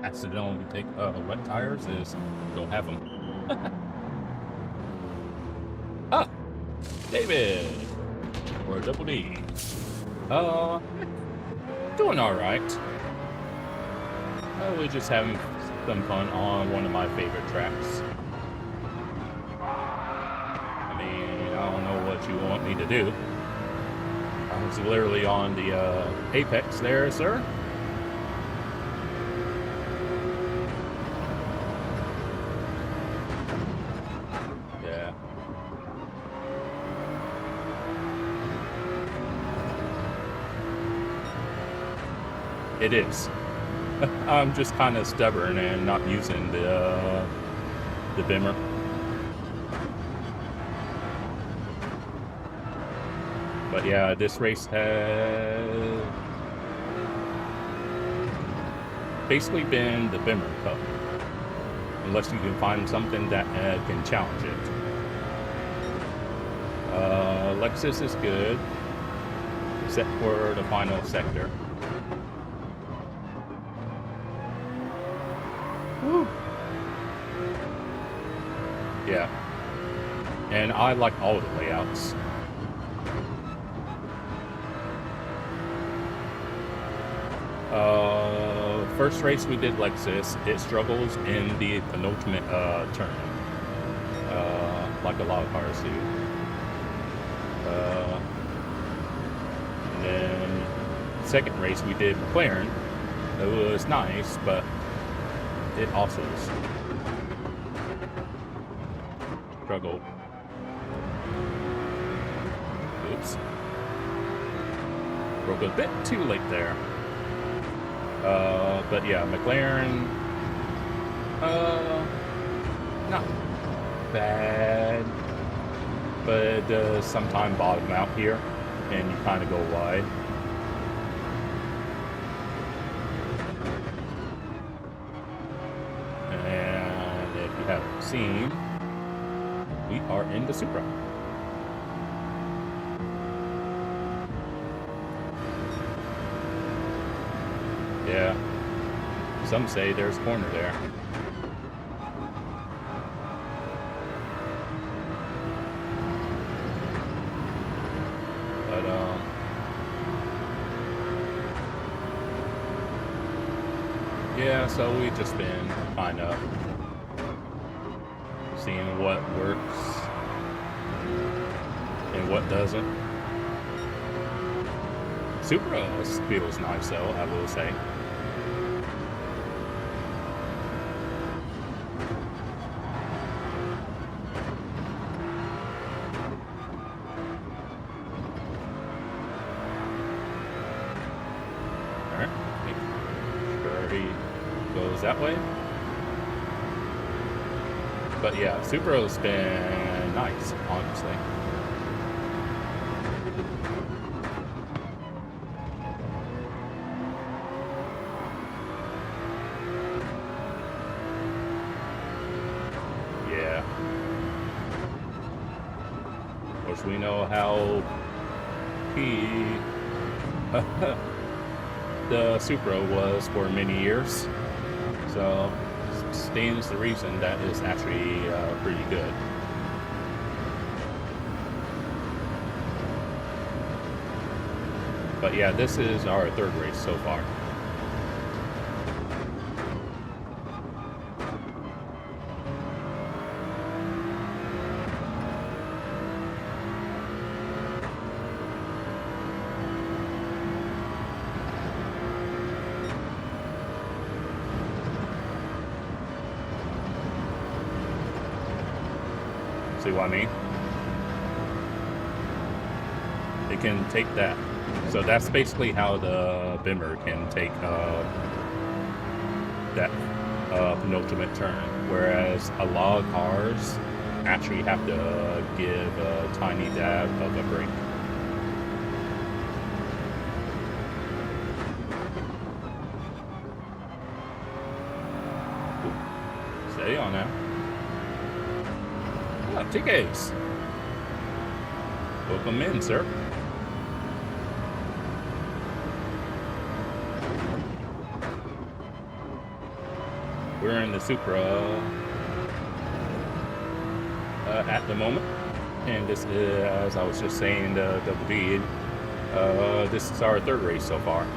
accidentally take wet tires is don't have them. Ah, David, or Double D. Doing all right. We're just having some fun on one of my favorite tracks. I mean, I don't know what you want me to do. I was literally on the apex there, sir. Yeah. It is. I'm just kind of stubborn and not using the dimmer. But yeah, this race has basically been the Bimmer Cup. Unless you can find something that can challenge it. Lexus is good, except for the final sector. Woo. Yeah. And I like all the layouts. First race we did Lexus, it struggles in the penultimate turn. Like a lot of cars do. And then second race we did McLaren. It was nice, but it also struggled. Oops. Broke a bit too late there. But yeah, McLaren, not bad, but it does sometimes bottom out here, and you kind of go wide. And if you haven't seen, we are in the Supra. Yeah, some say there's a corner there. But, yeah, so we've just been kind of seeing what works and what doesn't. Supra feels nice though, I will say. Alright, make sure he goes that way. But yeah, Supra's been nice, honestly. We know how the Supra was for many years, so stands the reason that is actually pretty good. But yeah, this is our third race so far. See what I mean? It can take that. So that's basically how the Bimmer can take that penultimate turn. Whereas a lot of cars actually have to give a tiny dab of a brake. Ooh. Steady on now. TKs. Welcome in, sir. We're in the Supra at the moment, and this is, as I was just saying, the WD. This is our third race so far.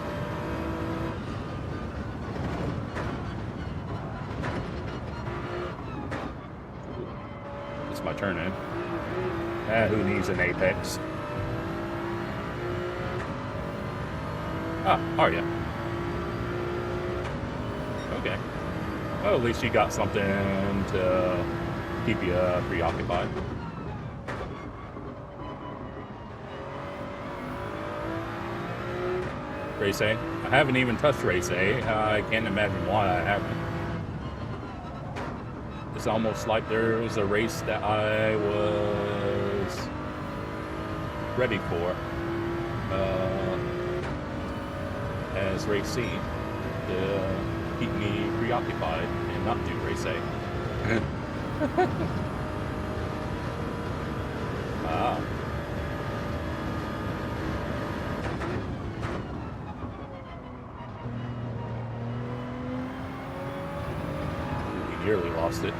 My turn in. Who needs an apex? Ah, are you? Okay. Well, at least you got something to keep you preoccupied. Race A? I haven't even touched Race A. I can't imagine why I haven't. It's almost like there was a race that I was ready for, as race C to keep me preoccupied and not do race A. Ah. We nearly lost it.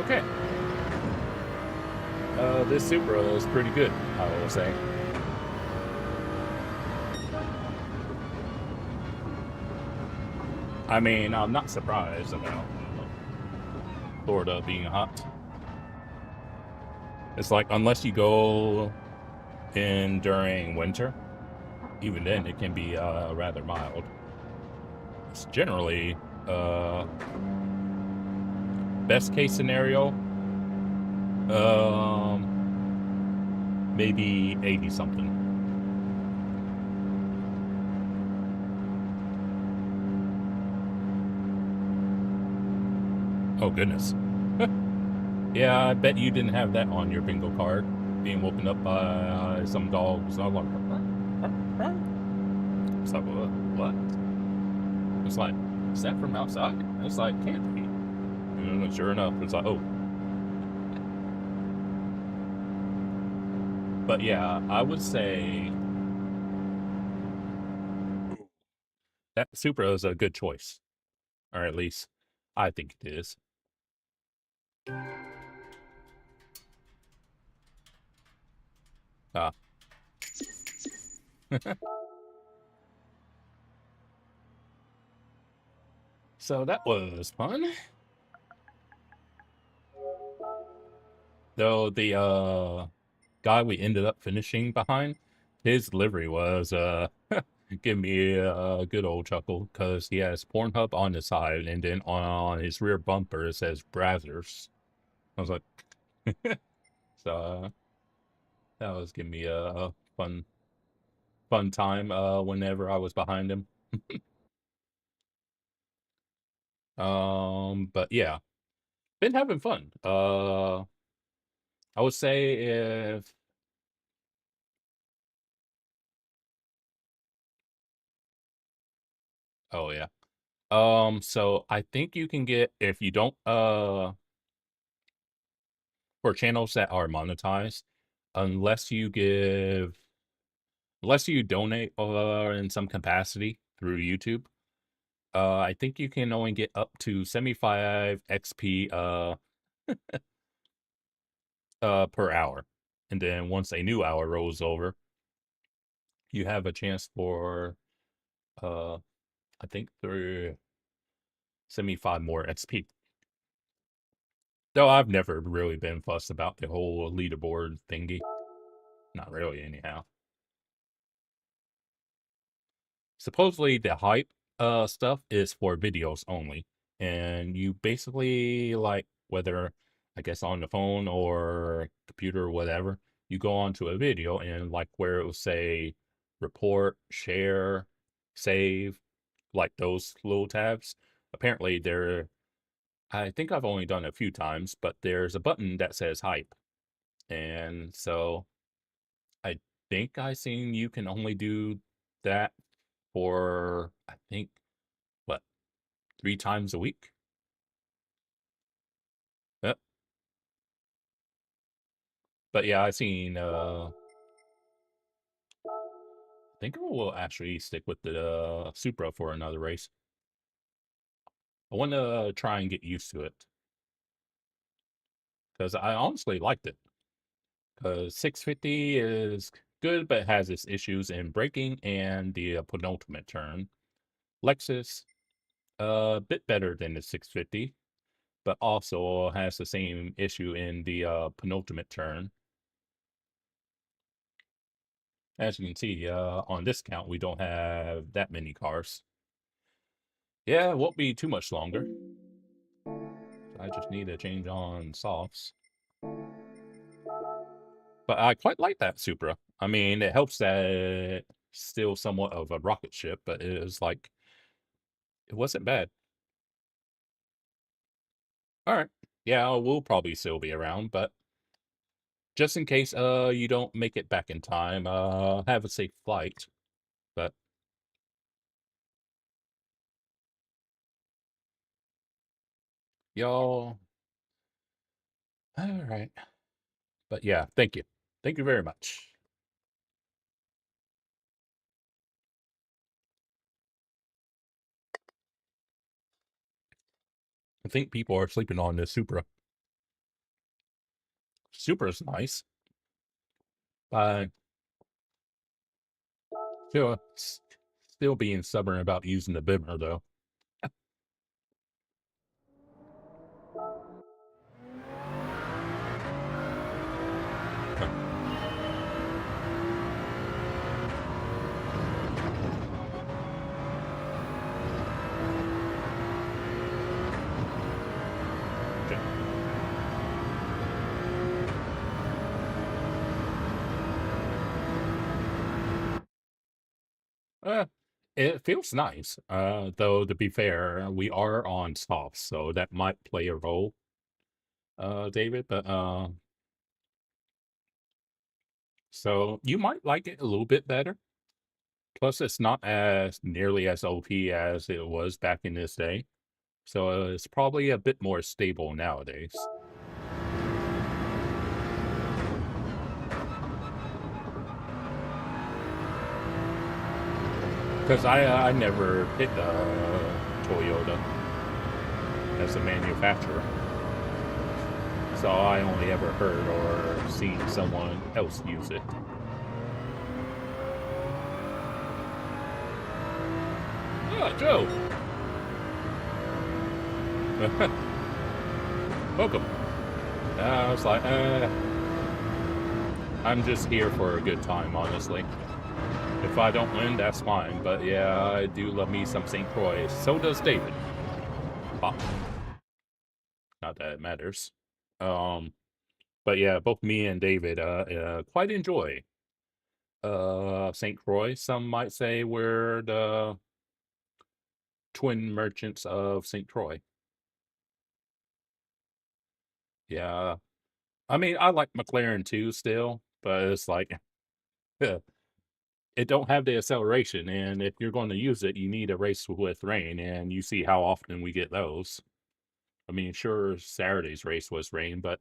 Okay. This Supra is pretty good, I will say. I mean, I'm not surprised about Florida being hot. It's like, unless you go in during winter, even then it can be rather mild. It's generally best case scenario, maybe 80 something. Oh goodness. Yeah, I bet you didn't have that on your bingo card, being woken up by some dogs. I was like, it's like, what? It's like, is that from outside? It's like, can't be. And sure enough, it's like, oh. But yeah, I would say that Supra is a good choice. Or at least, I think it is. Ah. So that was fun. Though the guy we ended up finishing behind, his livery was giving me a good old chuckle because he has Pornhub on the side, and then on his rear bumper it says Brazzers. I was like, so that was giving me a fun time whenever I was behind him. But yeah, been having fun. I would say if oh yeah. So I think you can get, if you don't for channels that are monetized, unless you give unless you donate in some capacity through YouTube, I think you can only get up to 75 XP per hour. And then once a new hour rolls over, you have a chance for I think through 75 more XP. Though I've never really been fussed about the whole leaderboard thingy. Not really, anyhow. Supposedly the hype stuff is for videos only. And you basically, like, whether I guess on the phone or computer or whatever, you go onto a video and like where it will say report, share, save, like those little tabs. Apparently there I think I've only done it a few times, but there's a button that says hype. And so I think I seen you can only do that for, I think, what, 3 times a week? Yep. But yeah, I seen, I think I will actually stick with the Supra for another race. I want to try and get used to it. Because I honestly liked it. Because 650 is good, but has its issues in braking and the penultimate turn. Lexus, a bit better than the 650, but also has the same issue in the penultimate turn. As you can see, on this count, we don't have that many cars. Yeah, it won't be too much longer. I just need to change on softs. But I quite like that Supra. I mean, it helps that it's still somewhat of a rocket ship, but it was like, it wasn't bad. All right. Yeah, we'll probably still be around, but just in case you don't make it back in time, have a safe flight. But y'all, all right. But yeah, thank you. Thank you very much. I think people are sleeping on this Supra. Supra's nice. Still being stubborn about using the Bimmer, though. It feels nice. Though to be fair, we are on soft, so that might play a role, David. But so you might like it a little bit better. Plus, it's not as nearly as OP as it was back in this day, so it's probably a bit more stable nowadays. Because I never picked Toyota as a manufacturer, so I only ever heard or seen someone else use it. Ah, Joe! Welcome. I was like, I'm just here for a good time, honestly. If I don't win, that's fine. But yeah, I do love me some St. Croix. So does David. Pop. Not that it matters. But yeah, both me and David quite enjoy St. Croix. Some might say we're the twin merchants of St. Croix. Yeah. I mean, I like McLaren too still, but it's like it don't have the acceleration, and if you're going to use it, you need a race with rain, and you see how often we get those. I mean, sure, Saturday's race was rain, but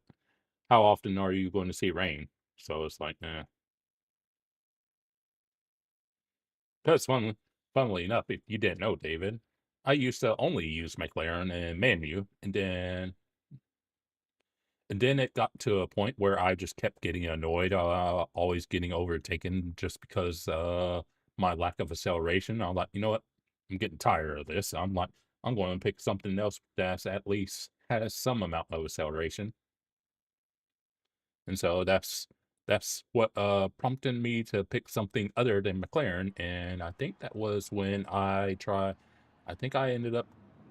how often are you going to see rain? So it's like, Because funnily enough, if you didn't know, David, I used to only use McLaren and Manu, and then it got to a point where I just kept getting annoyed, always getting overtaken just because my lack of acceleration. I'm like, you know what? I'm getting tired of this. I'm like, I'm going to pick something else that's at least has some amount of acceleration. And so that's what prompted me to pick something other than McLaren. And I think that was when I think I ended up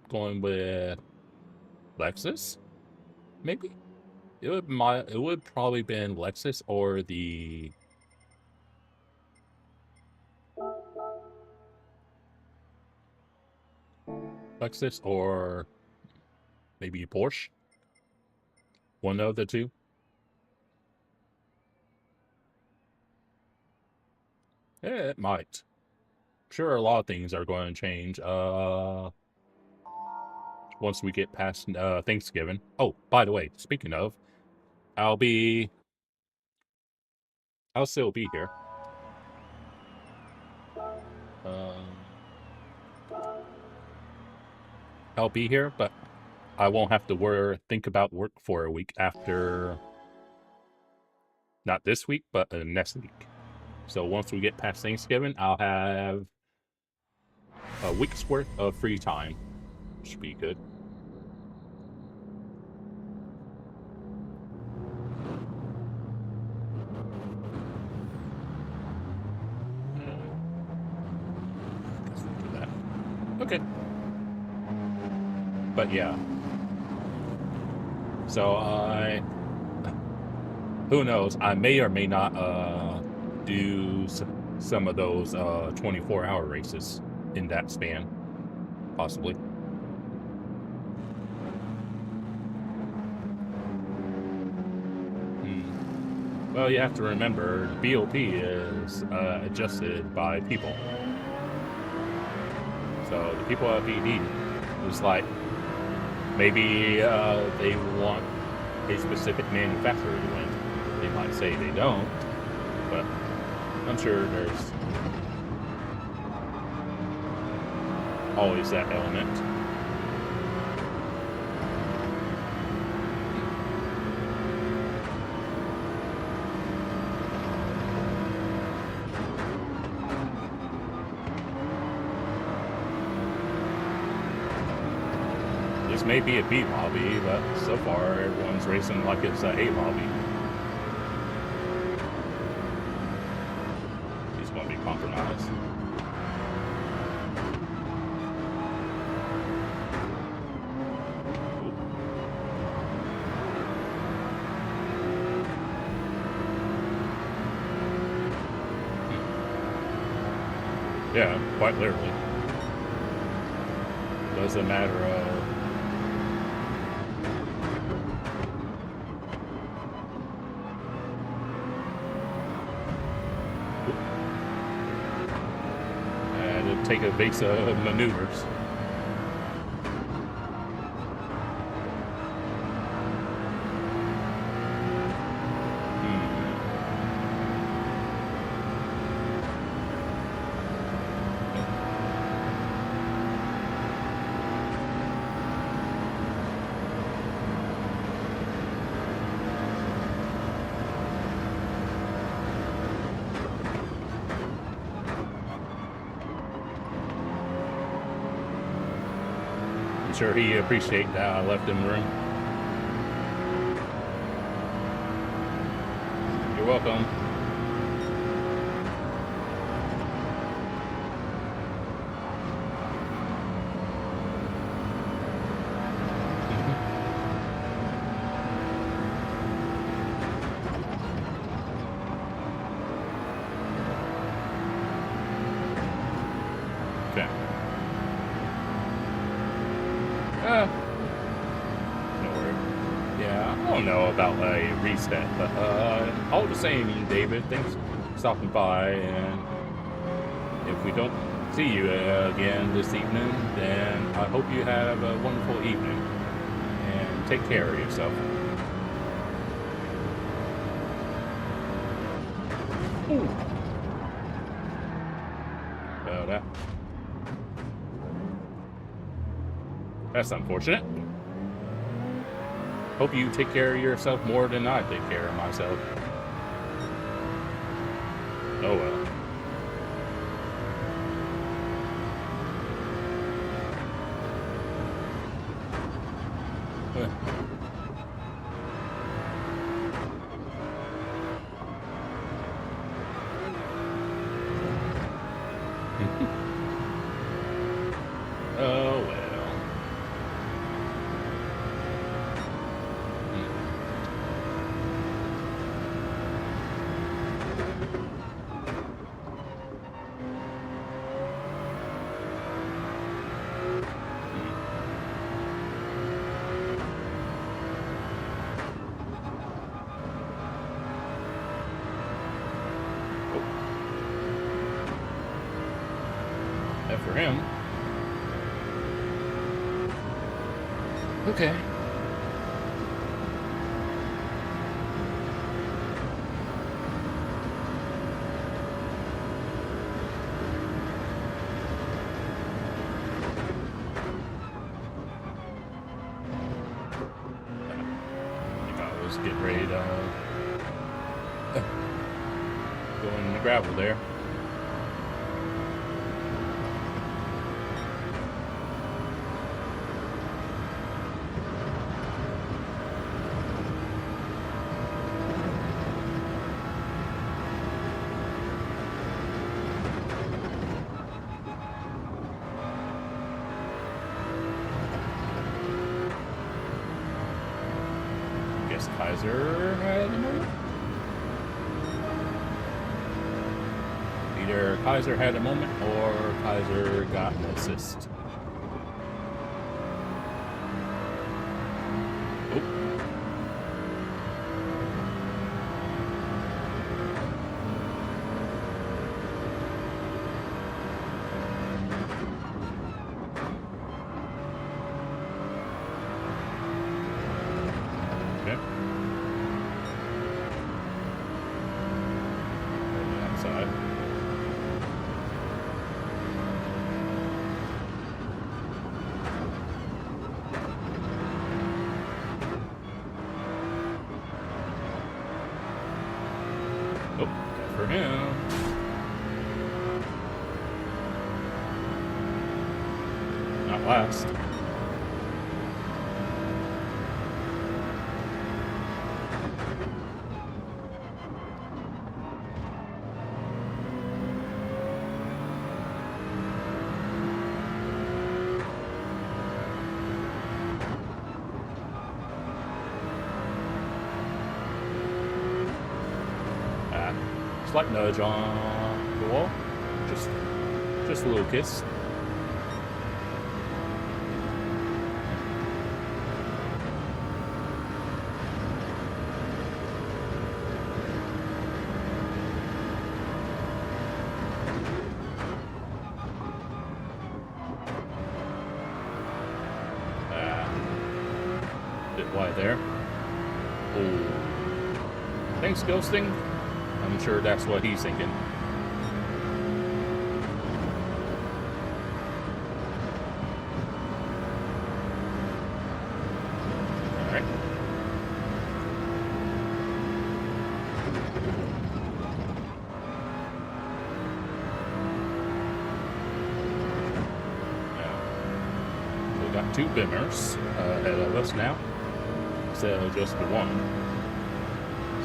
going with Lexus, maybe. It would probably been Lexus or the Lexus or maybe Porsche. One of the two. Yeah, it might. Sure, a lot of things are going to change. Once we get past Thanksgiving. Oh, by the way, speaking of, I'll still be here. I'll be here, but I won't have to think about work for a week after, not this week, but next week. So once we get past Thanksgiving, I'll have a week's worth of free time. Should be good. Okay. But yeah. So who knows? I may or may not do some of those 24-hour races in that span, possibly. Well, you have to remember, BOP is adjusted by people. So the people at PD, it's like maybe they want a specific manufacturer to win. They might say they don't, but I'm sure there's always that element. This may be a B lobby, but so far everyone's racing like it's a A lobby. He's going to be compromised. Yeah, quite literally. Doesn't matter take a VESA maneuvers. Sure he appreciate that I left him room. You're welcome. Okay. Yeah, I don't know about a reset, but all the same, David, thanks for stopping by, and if we don't see you again this evening, then I hope you have a wonderful evening, and take care of yourself. Ooh. Well, that's unfortunate. Hope you take care of yourself more than I take care of myself. Oh well. Oh well. That for him. Okay. I was getting ready to go in the gravel there. Kaiser had a move. either Kaiser had a moment or Kaiser got an assist. For him. Not last. Slight nudge on the wall. Just a little kiss. Bit wide there. Oh. Thanks, Ghosting. I'm sure that's what he's thinking. Alright. Now, we got two bimmers ahead of us now, instead of just the one.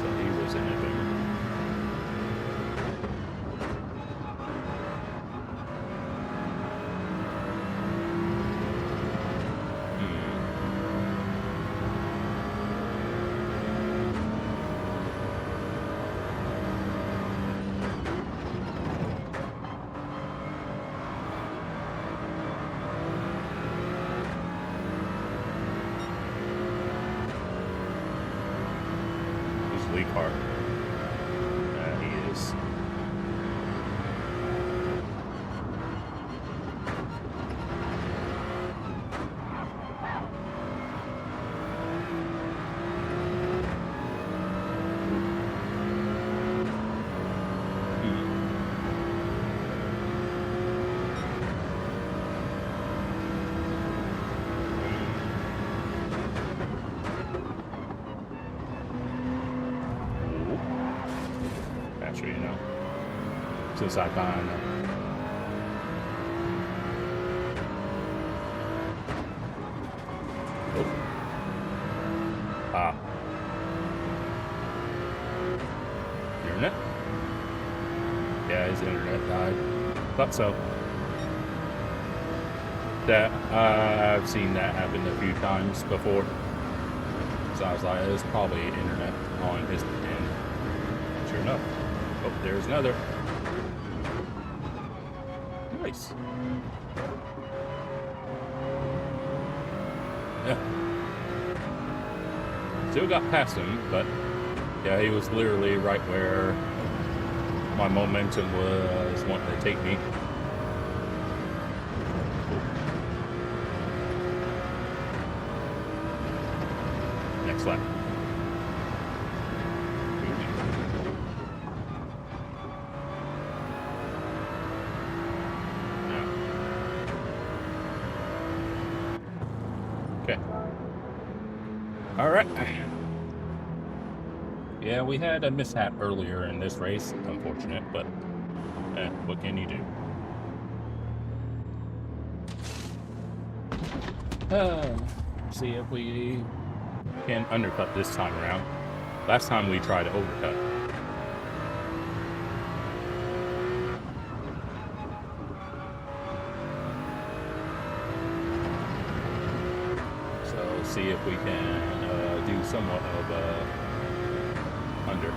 So he was in a bimmer. Part. He is. You know, since I kind of internet. Yeah, his internet died. Thought so. That I've seen that happen a few times before. So I was like, it's probably internet on his end. Sure enough. Oh, there's another. Nice. Yeah. Still got past him, but yeah, he was literally right where my momentum was wanting to take me. Next lap. Okay. All right. Yeah, we had a mishap earlier in this race. Unfortunate, but what can you do? See if we can undercut this time around. Last time we tried to overcut. See if we can do somewhat of under.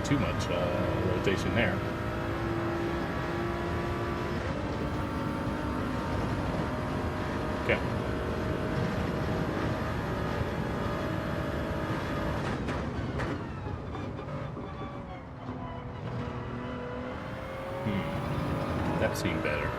too much rotation there. Okay. That seemed better.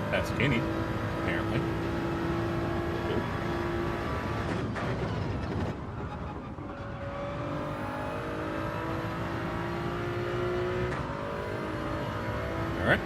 That's skinny, apparently. Cool. All right.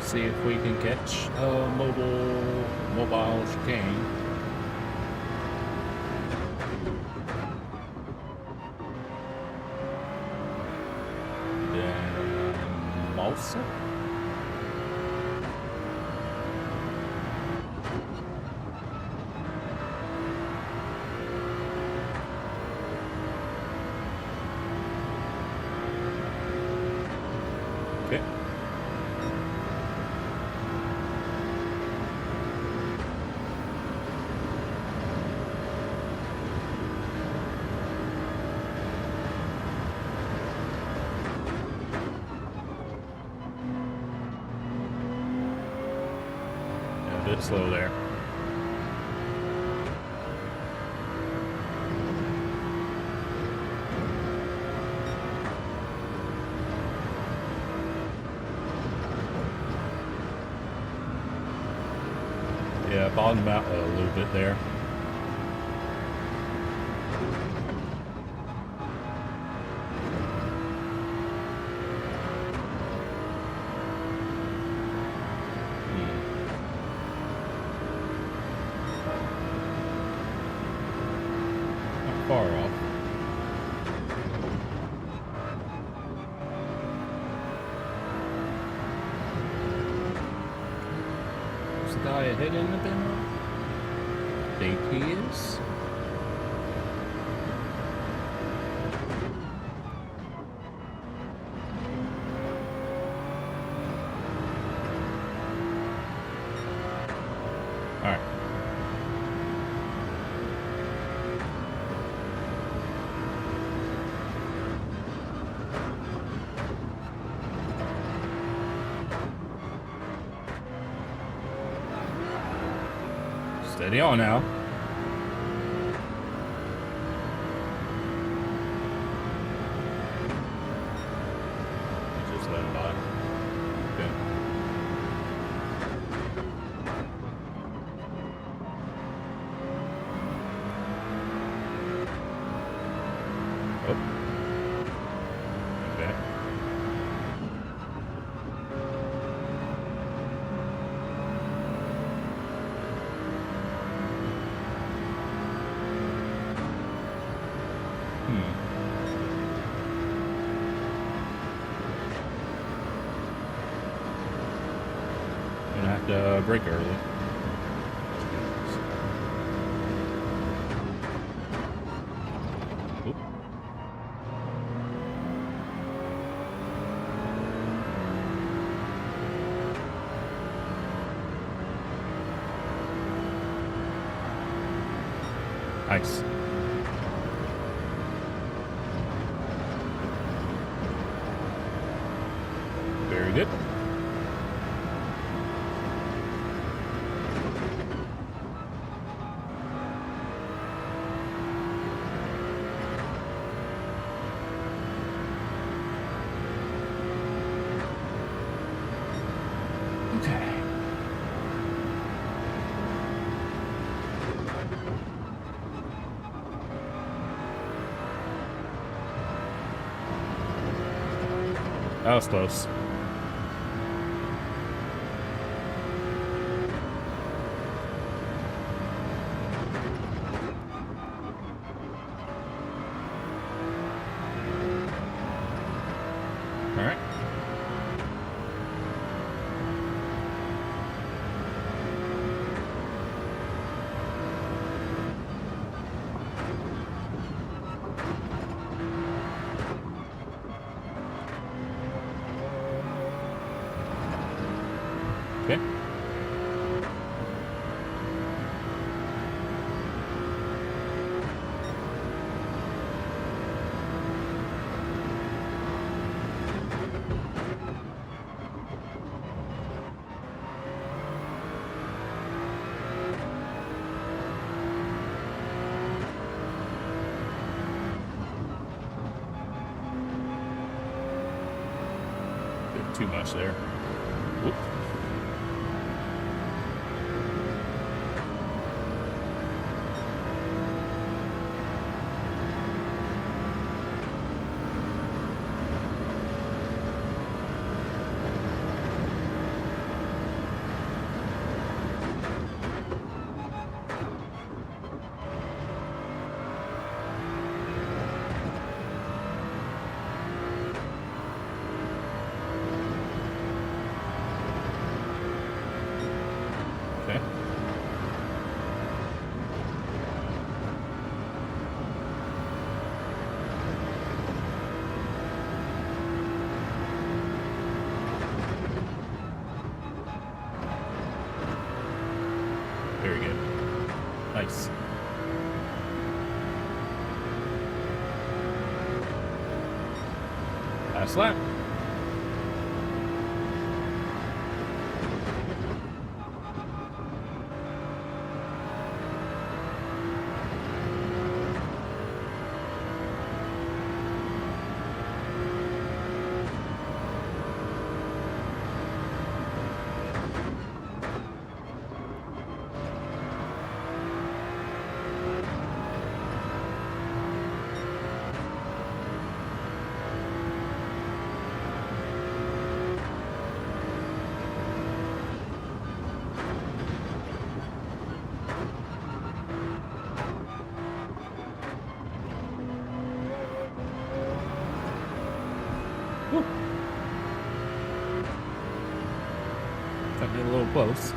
See if we can catch a mobile chicane. Then Malsa. Okay. A bit slow there. Yeah, bottomed out a little bit there. Not far off. Is the guy ahead in the demo? Think he is? Alright. Steady on now. Just let him by. Okay. Oh. Okay. Gonna have to break early. Oop. Nice. Very good. That was close. All right. Okay. Bit too much there. Whoop. Okay. Very good. Nice. Last lap. Woo. Got me a little close.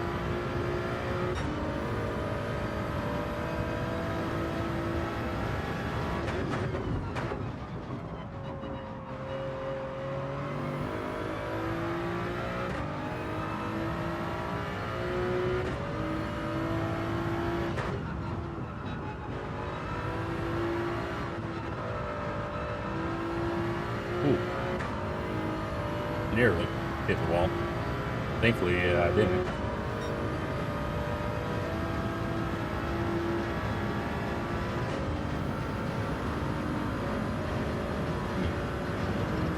Ooh. Nearly hit the wall. Thankfully, I didn't.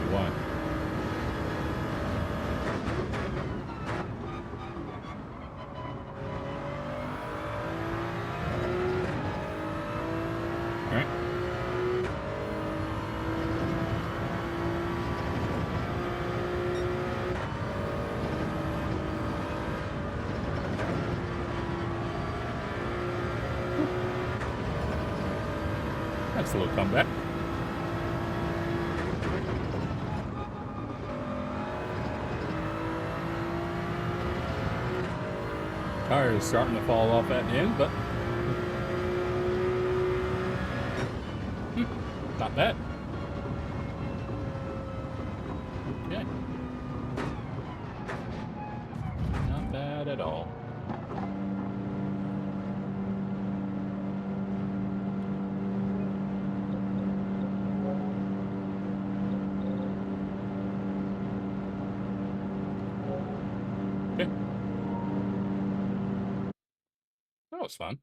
Why? All right. That's a little comeback. Tire is starting to fall off at the end, but not bad. Okay. Not bad at all. Okay. That was fun.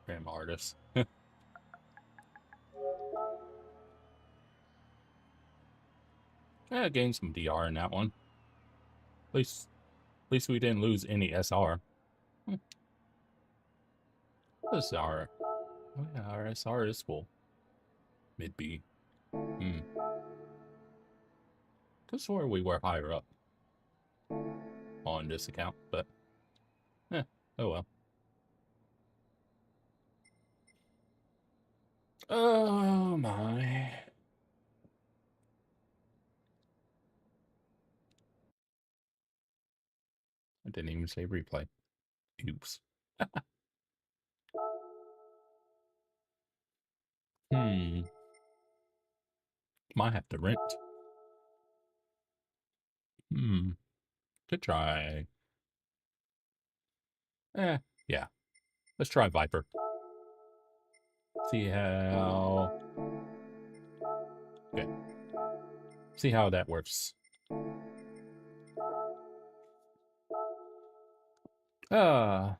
Damn artist. Yeah, gained some DR in that one. At least least we didn't lose any SR. SR. Oh yeah, our SR is full. Mid B. Could swear we were higher up on this account, but oh well. Oh my. I didn't even say replay. Oops. Might have to rent. Could try. Yeah. Let's try Viper. See how... Okay. See how that works. Oh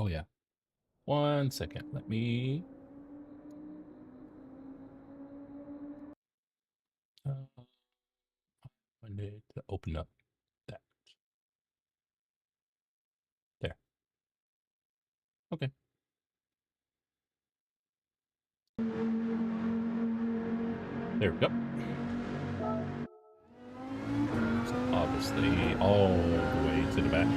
yeah. 1 second. Let me... I need to open up that. There. Okay. There we go. So obviously all the way to the back.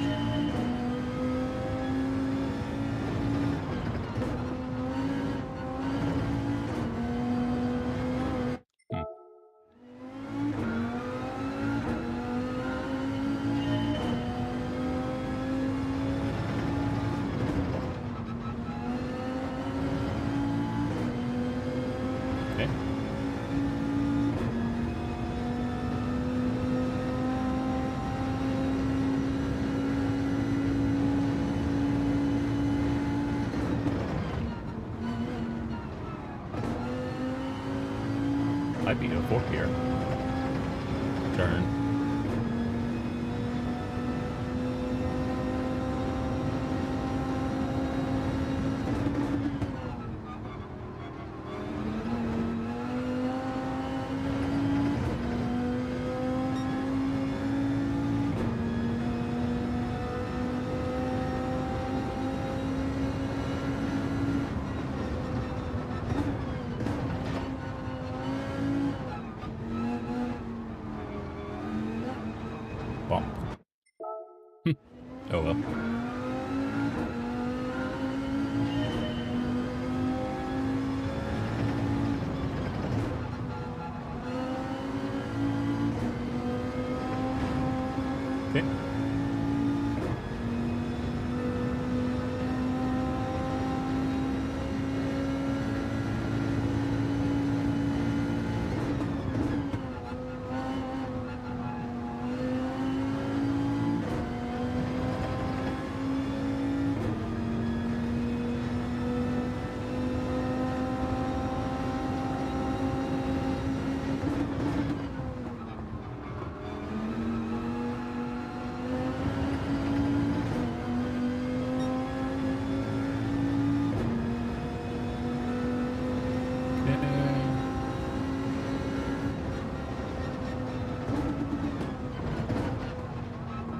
Might be a 4th gear. Turn. Oh well. Okay.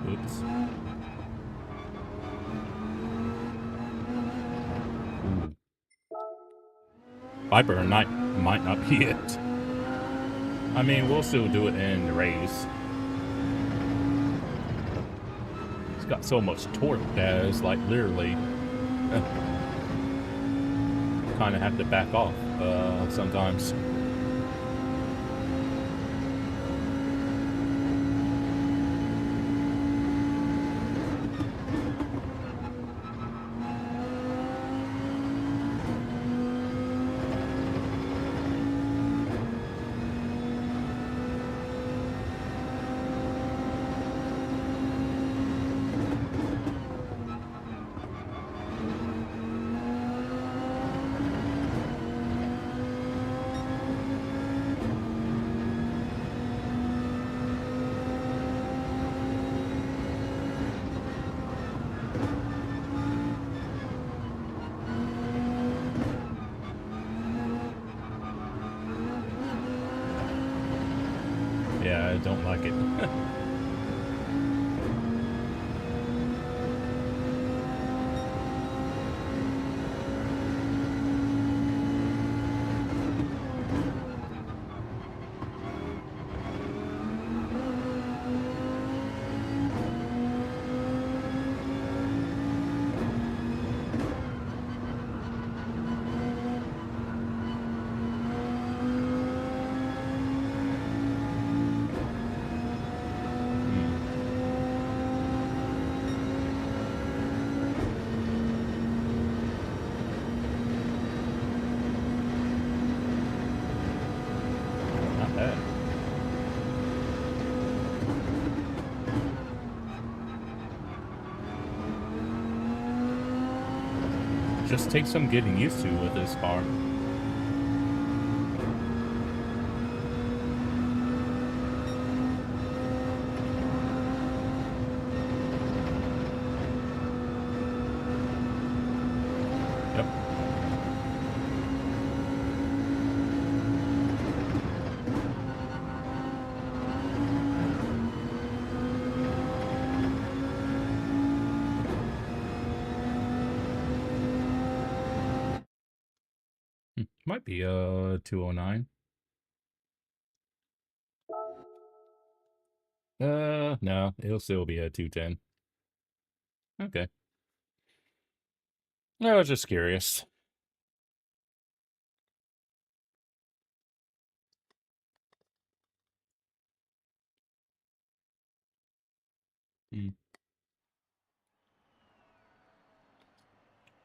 Oops. Ooh. Viper might not be it. I mean, we'll still do it in the race. It's got so much torque that it's like literally kind of have to back off sometimes. Yeah, I don't like it. just takes some getting used to with this car. Yep. Might be 209. No, it'll still be a 210. Okay. I was just curious. Hmm.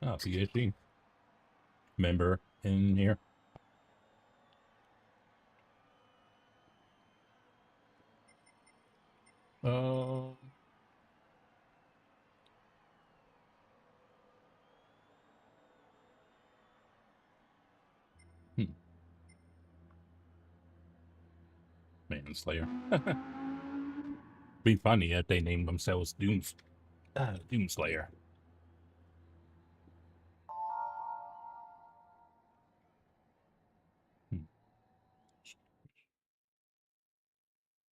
Oh, PhD member in here. Um. Manslayer. Be funny if they named themselves Doomslayer.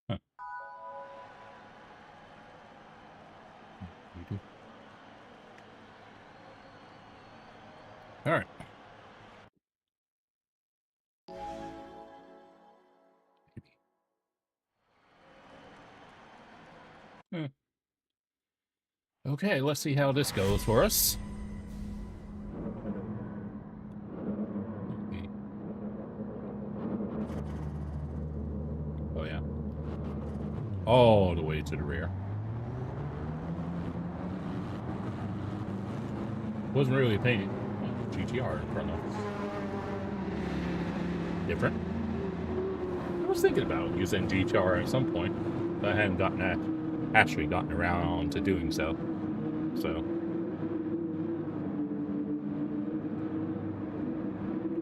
Huh. All right. Okay, let's see how this goes for us. Okay. Oh, yeah. All the way to the rear. Wasn't really painted. GTR in front of us. Different. I was thinking about using GTR at some point, but I hadn't actually gotten around to doing so.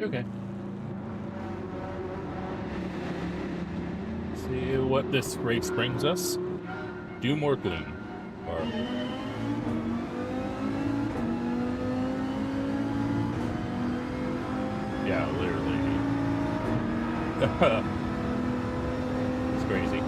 Okay. See what this race brings us. Doom or gloom. Or yeah, literally. It's crazy.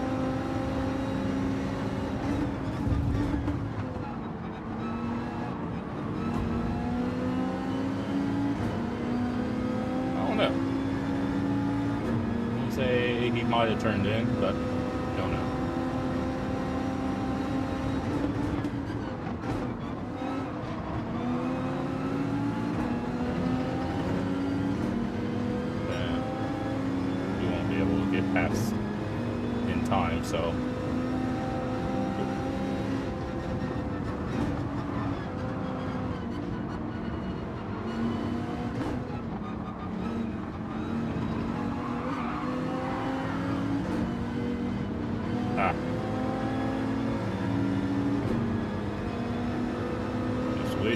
Say he might have turned in, but don't know. We won't be able to get past in time, so.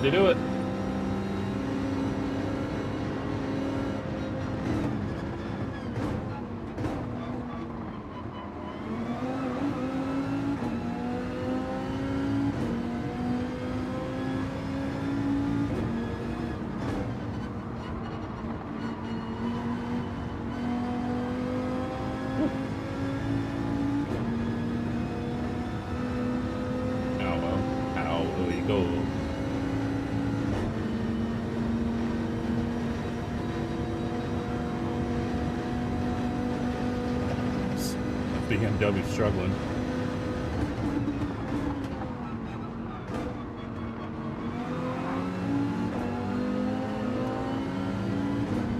To do it. How will we go? BMW struggling.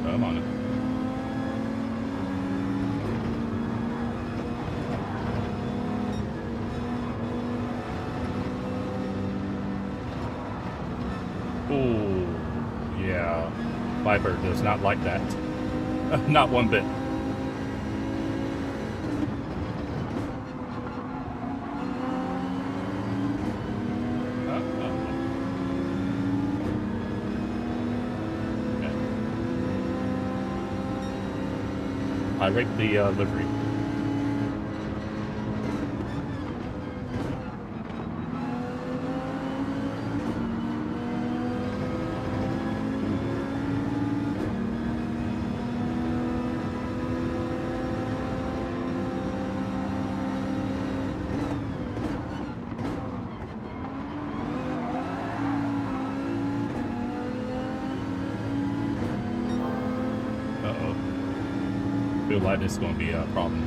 I'm on it. Oh, yeah. Viper does not like that. Not one bit. I rate the livery. I feel like this is going to be a problem.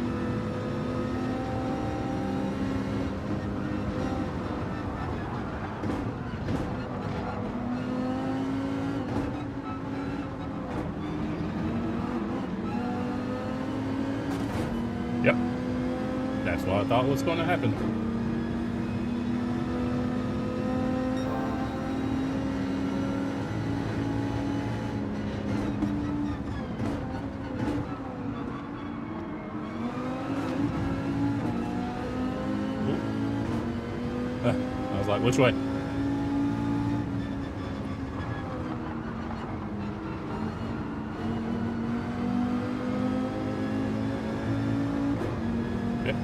Yep. That's what I thought was going to happen. I was like, which way? Okay.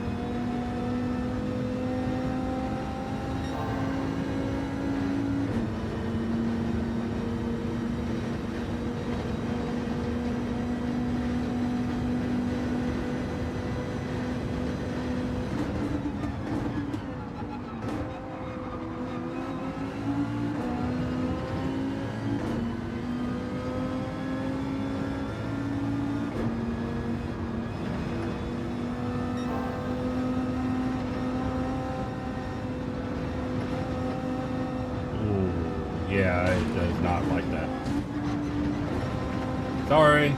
Yeah, it does not like that. Sorry.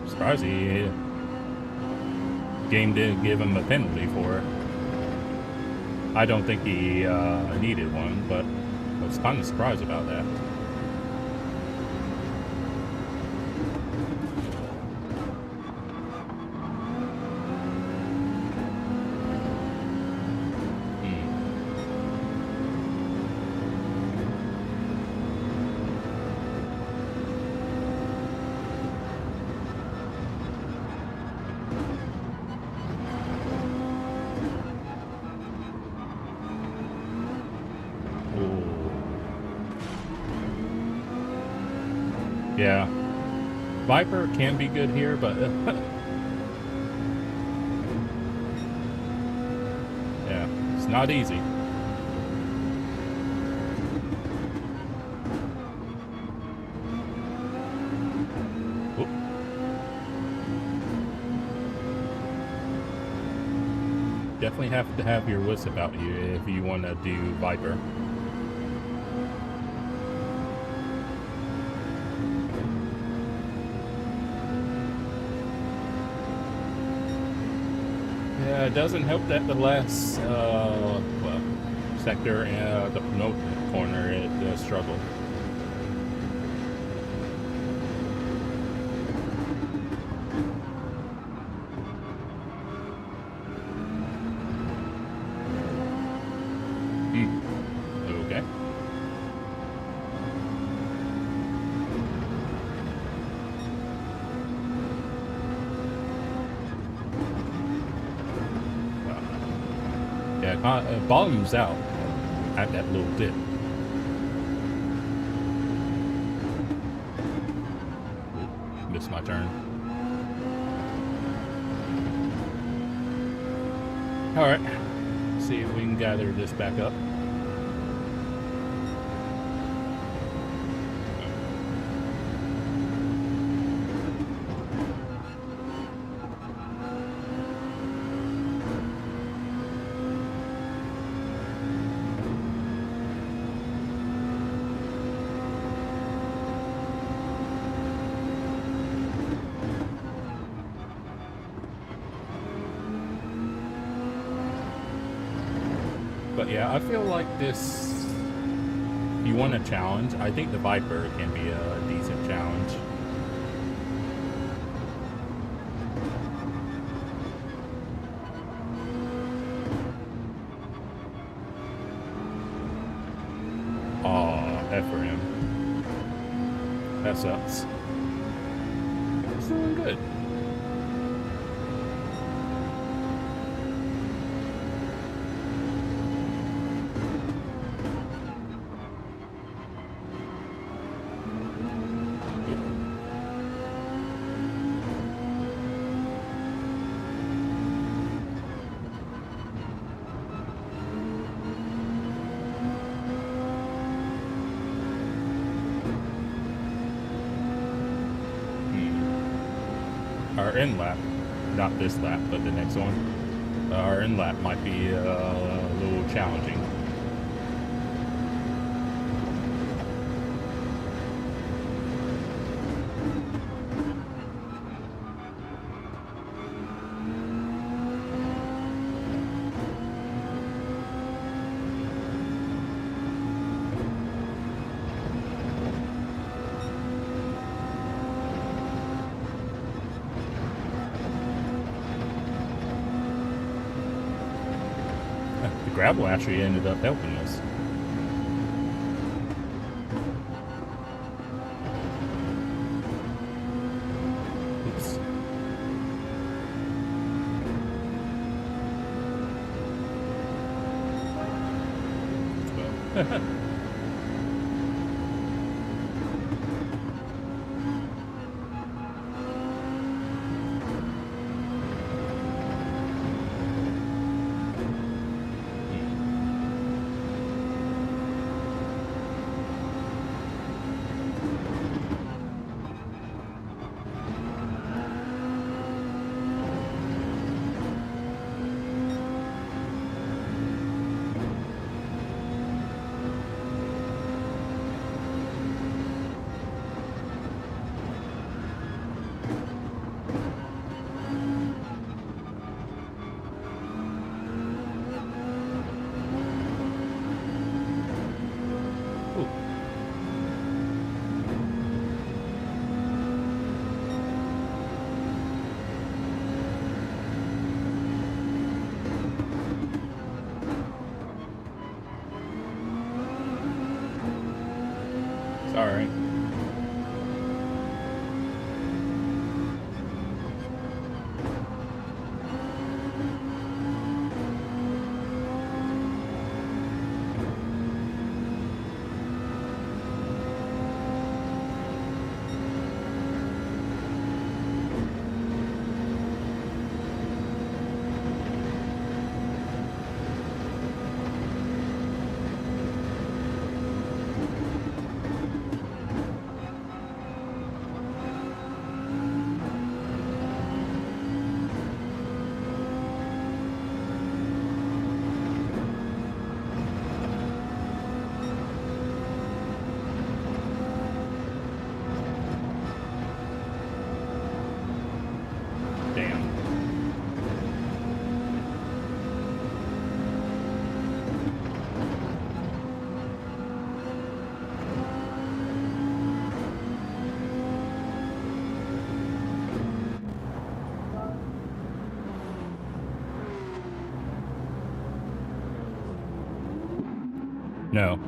Surprised the game didn't give him a penalty for it. I don't think he needed one, but I was kind of surprised about that. Yeah, Viper can be good here, but yeah, it's not easy. Oop. Definitely have to have your wits about you if you want to do Viper. Yeah, it doesn't help that the last sector, the promote corner, it does struggle. Okay. Yeah, bottoms out at that little dip. Ooh, missed my turn. All right, see if we can gather this back up. But yeah, I feel like this If you want a challenge, I think the Viper can be a decent challenge. Aw, F for him. That sucks. It's doing good. Our end lap, not this lap, but the next one, our end lap might be a little challenging. Gravel actually ended up helping us. Oops. Sorry. No.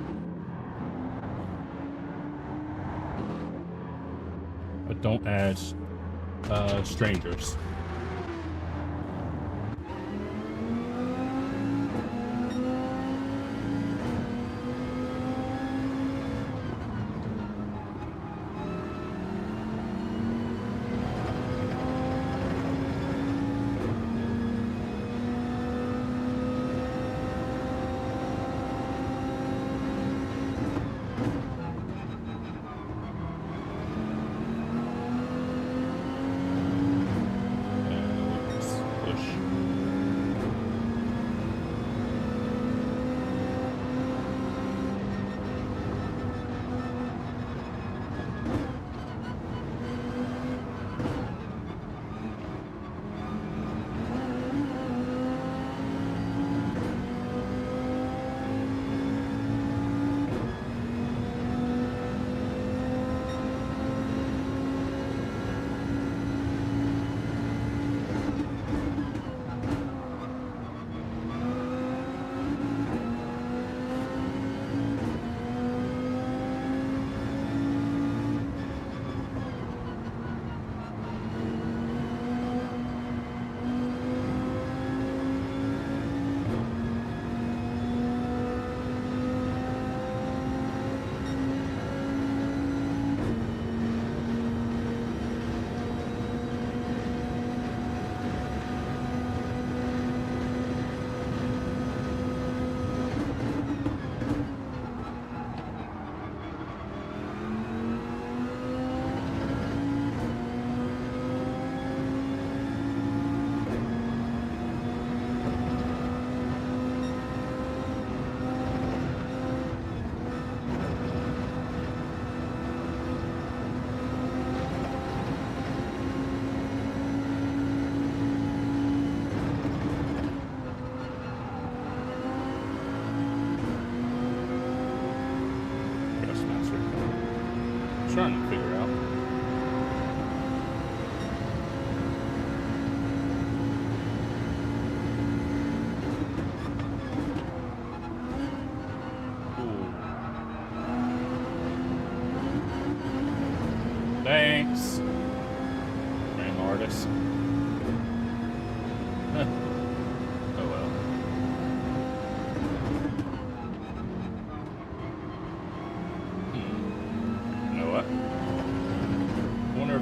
But don't add strangers.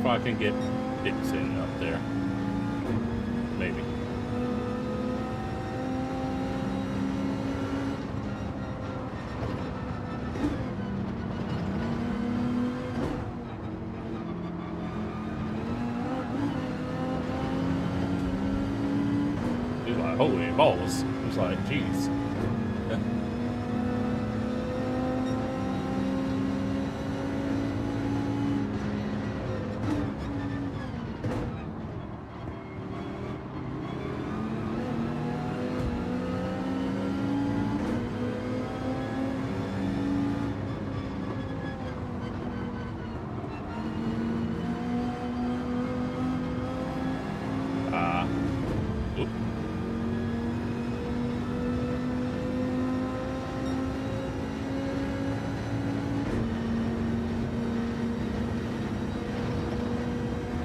I can get Heatsink up there. Maybe. He's like, holy balls. He's like, jeez.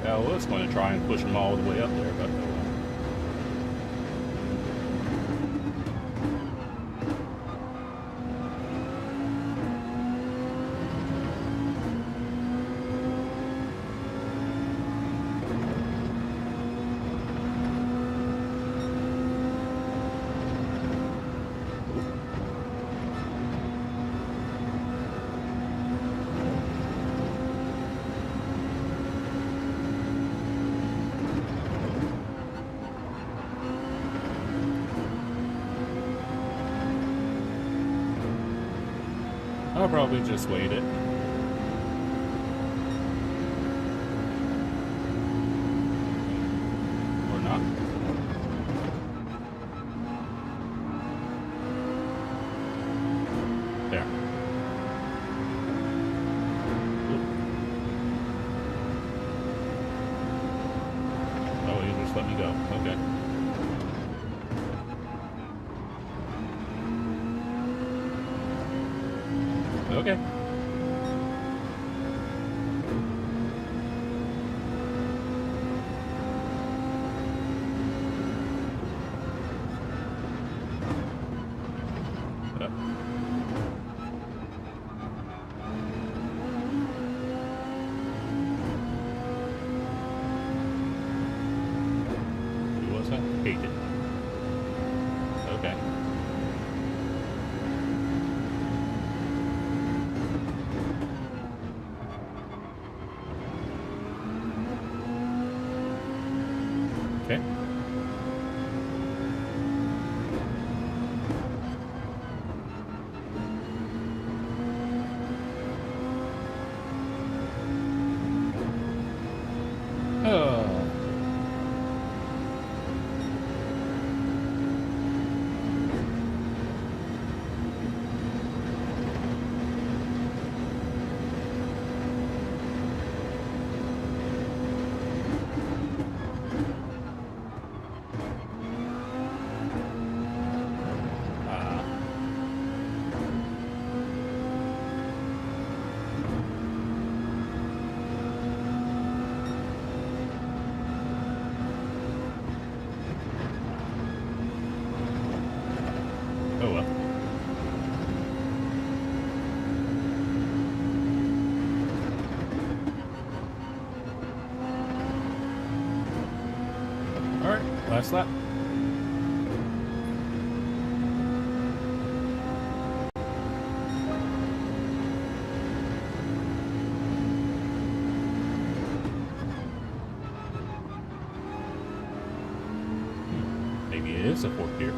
I was going to try and push them all the way up there, but no. I'll probably just wait it. Or not. There. Oop. Oh, you just let me go. Okay. Okay. Who was that? Hated. Okay. Okay. Oh well. Alright, last lap. Maybe it is a fourth gear.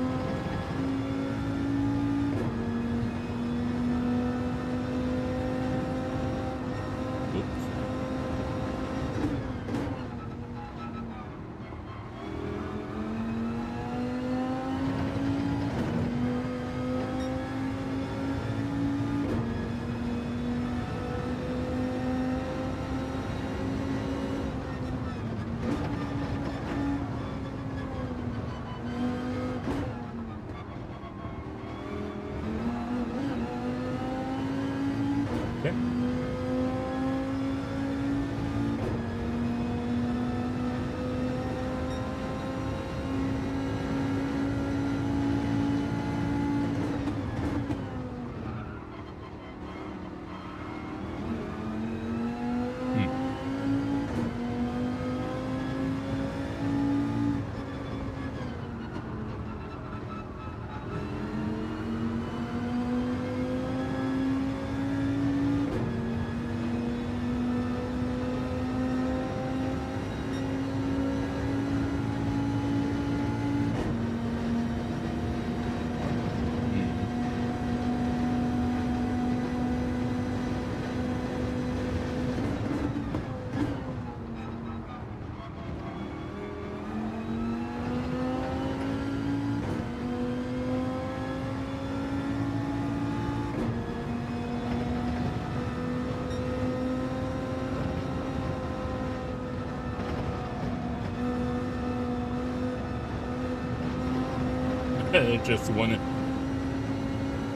Okay. Just wanna.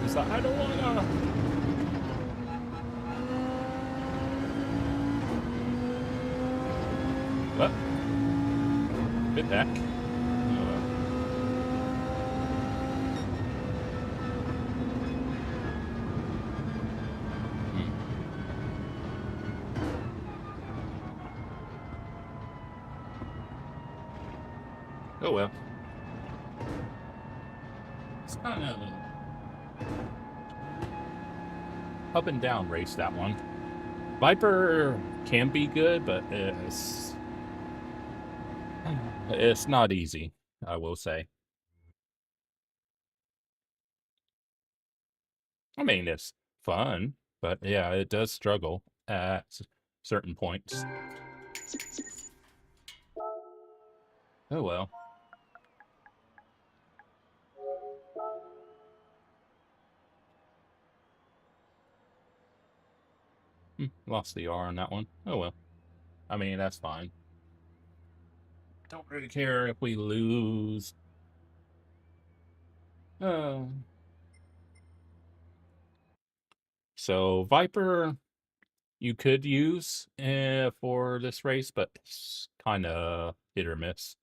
It's like, I don't wanna. What? Bit back. Oh well. Oh well. It's kind of an up and down race, that one. Viper can be good, but it's not easy, I will say. I mean, it's fun, but yeah, it does struggle at certain points. Oh well. Lost the R on that one. Oh well. I mean, that's fine. Don't really care if we lose. So Viper, you could use for this race, but it's kind of hit or miss.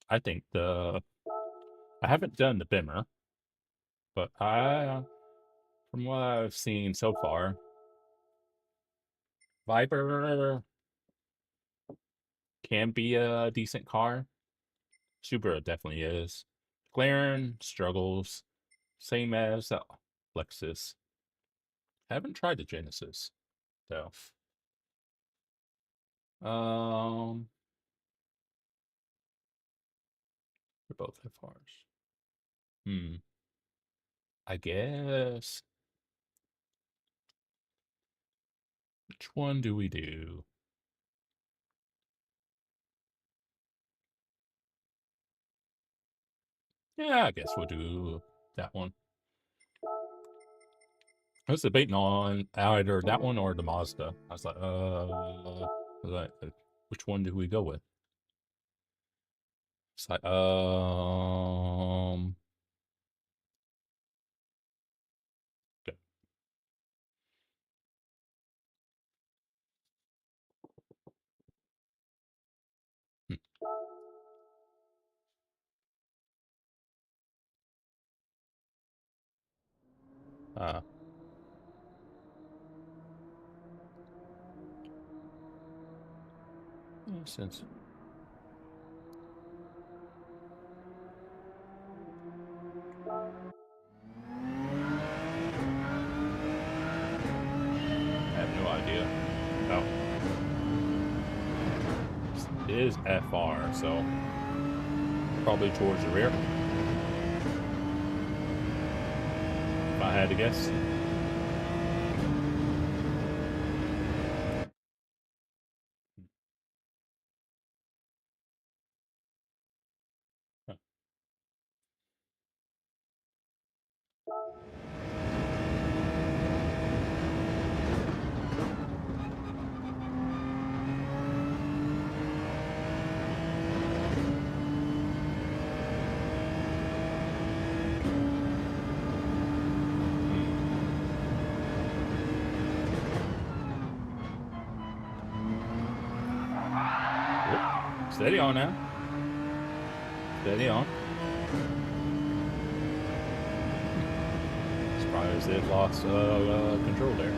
I think I haven't done the Bimmer, but from what I've seen so far, Viper can be a decent car. Supra definitely is. McLaren struggles, same as the Lexus. Haven't tried the Genesis, though. They're both FRs. I guess. Which one do we do? Yeah, I guess we'll do that one. I was debating on either that one or the Mazda. I was like, which one do we go with? It's like, okay. Makes sense. I have no idea. Oh. It is FR, so probably towards the rear. If I had to guess. Steady on now. Steady on. Surprised it lost control there.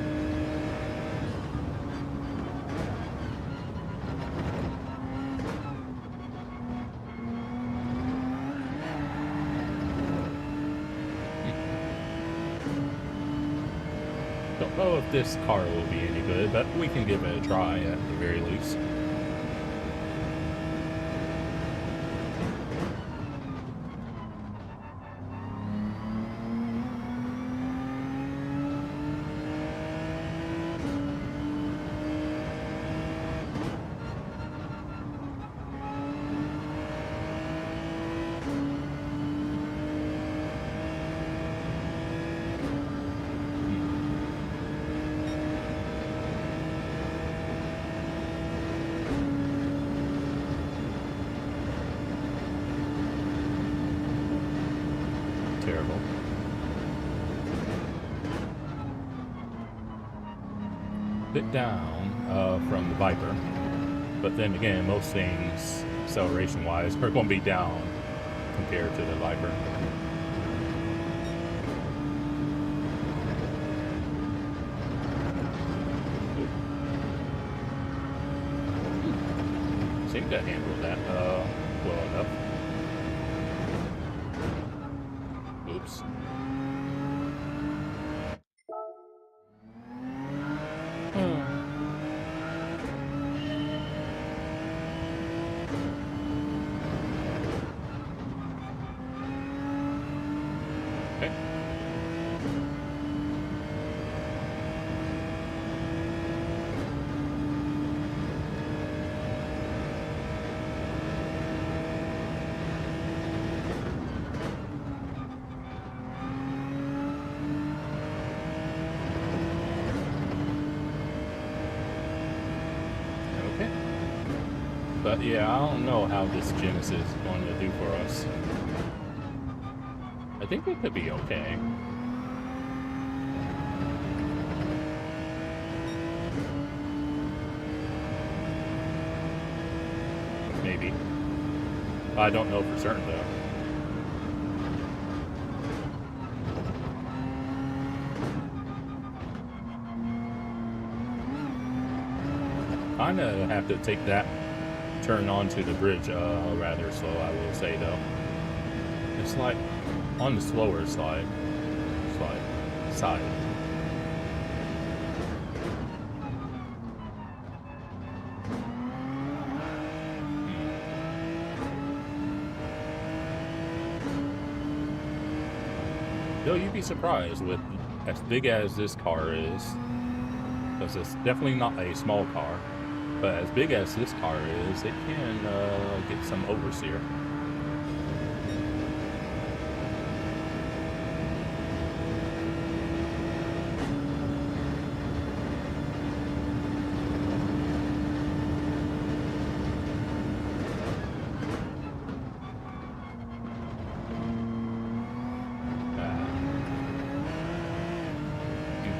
Don't know if this car will be any good, but we can give it a try at the very least. bit down from the Viper. But then again, most things, acceleration-wise, are going to be down compared to the Viper. Seem to handle that well enough. Oops. Okay. But yeah, I don't know how this Genesis is going to do for us. I think it could be okay. Maybe. I don't know for certain though. Kinda have to take that turn onto the bridge rather slow, I will say though. It's like on the slower side. Though you'd be surprised with as big as this car is, because it's definitely not a small car. But as big as this car is, it can get some oversteer.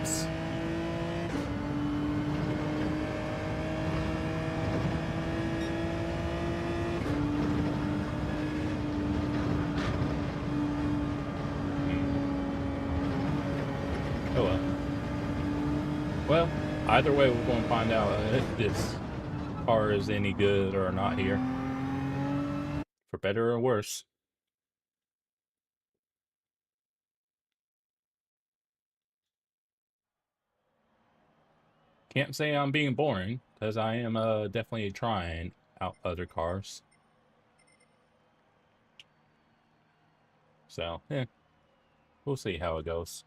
Oops. Oh well. Well, either way, we're going to find out if this car is any good or not here. For better or worse. Can't say I'm being boring, because I am definitely trying out other cars. So, yeah. We'll see how it goes.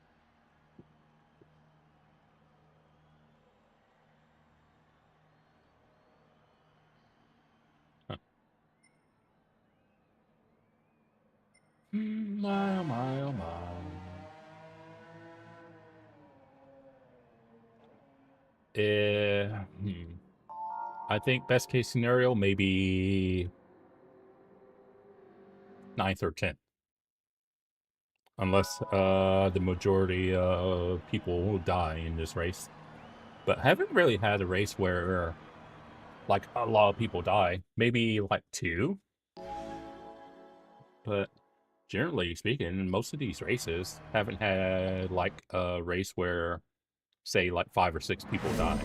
Huh. Mile, mile, mile. I think best case scenario, maybe 9th or 10th. Unless the majority of people will die in this race. But I haven't really had a race where like a lot of people die. Maybe like 2. But generally speaking, most of these races haven't had like a race where, say, like 5 or 6 people die.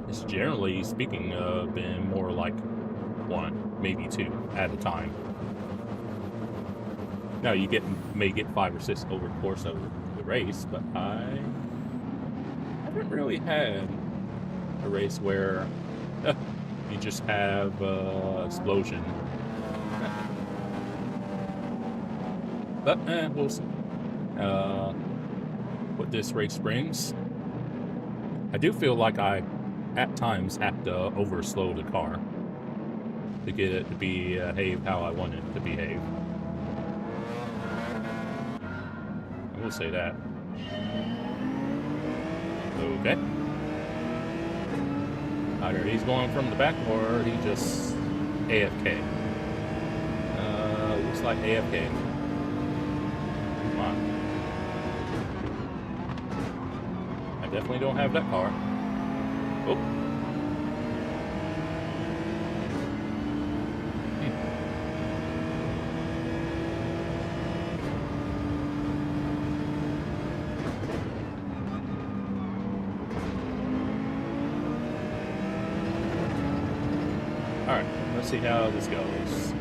It's generally speaking been more like 1, maybe 2 at a time. Now you may get 5 or 6 over the course of the race, but I haven't really had a race where you just have explosion. But we'll see what this race brings. I do feel like I, at times, have to overslow the car to get it to behave how I want it to behave. I will say that. Okay. Either he's going from the back or he just AFK. Looks like AFK. Come on. I Definitely don't have that car. Oh. Alright, let's see how this goes.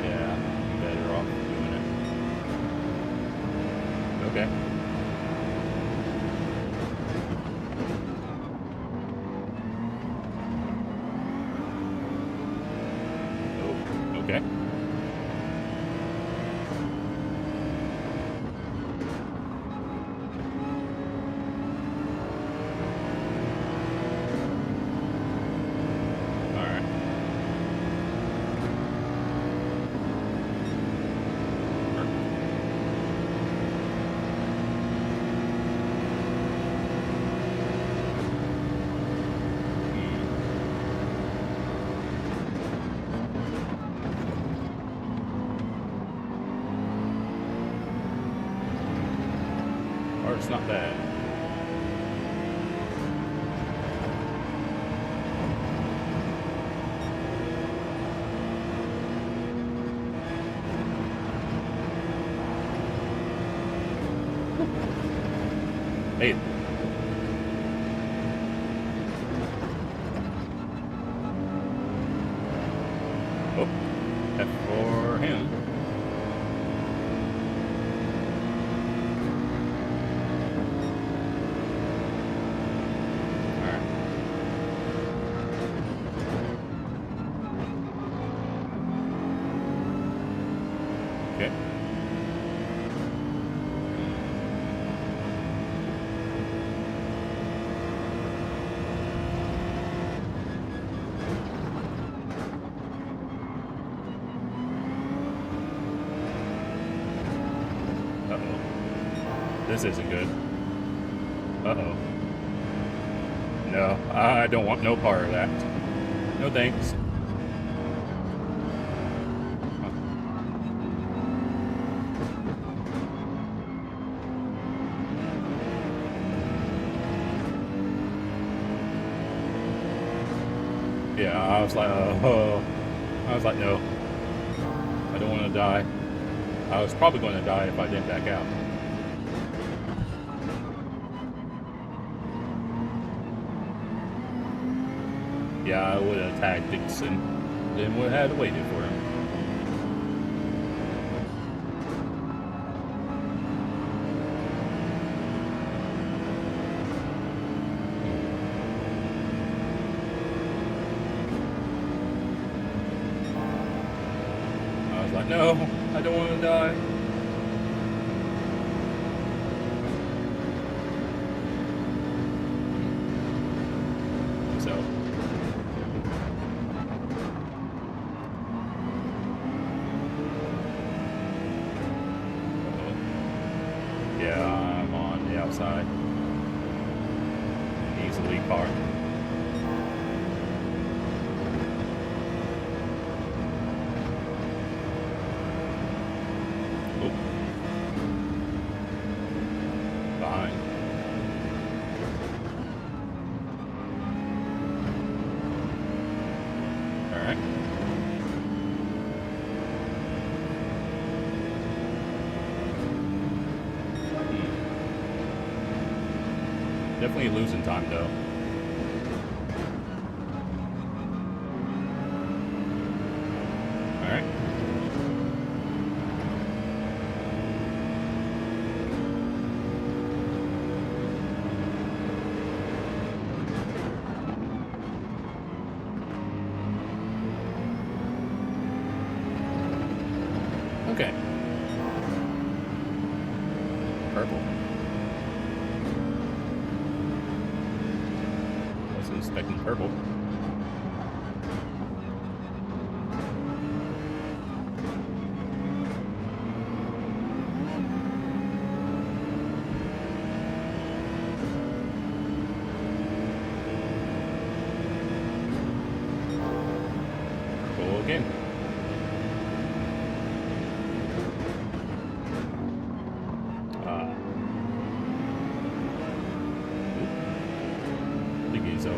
Yeah, I'm better off doing it. Okay. Oh, okay. It's not bad. Hey. Oh, F for him. Okay. Uh-oh. This isn't good. Uh-oh. No, I don't want no part of that. No thanks. Yeah, I was like, oh. I was like, no. I don't want to die. I was probably going to die if I didn't back out. Yeah, I would have attacked Dixon. Then would have had to wait for him. I was like, no, I don't want to die. So. Yeah, I'm on the outside. Easily parked. Behind. Alright. Definitely losing time though. Alright. Okay. Purple. Wasn't expecting purple.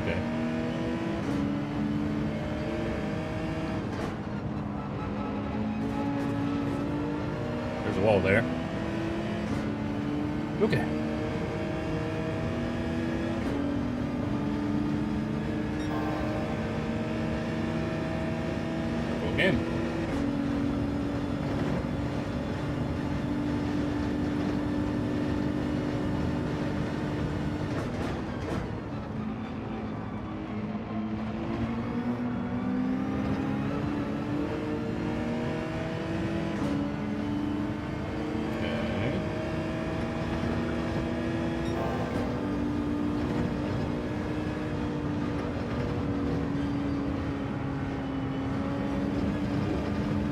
Okay. There's a wall there. Okay. Go again.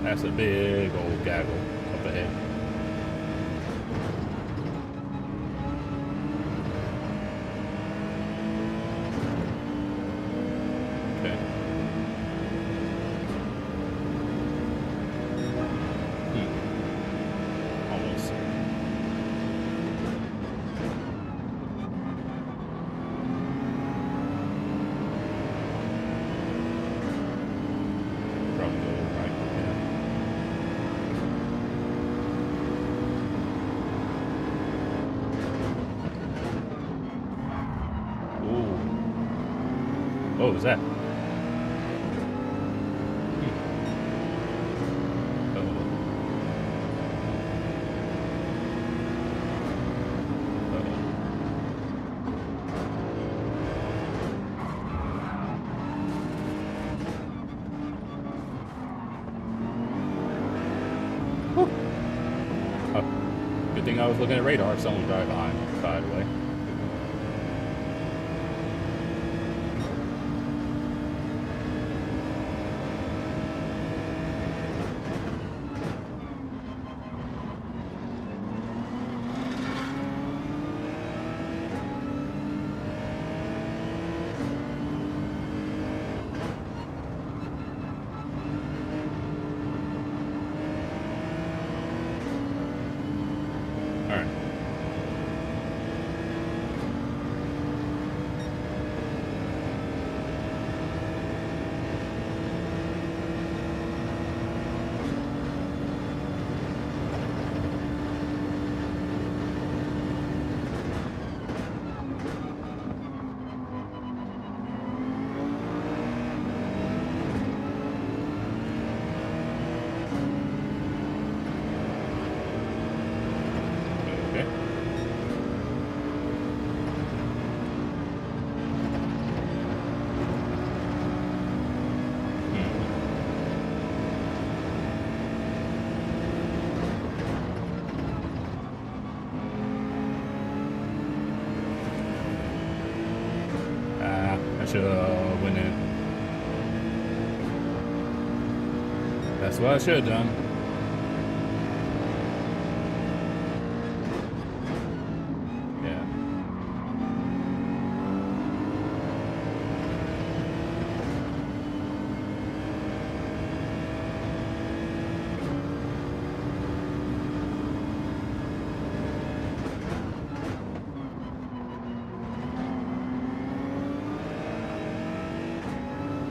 That's a big old gaggle up ahead. Okay. Almost. Probably go right. Yeah. What was that? Good thing I was looking at radar. Someone drive behind, by the way. Should went in. That's what I should have done. Yeah.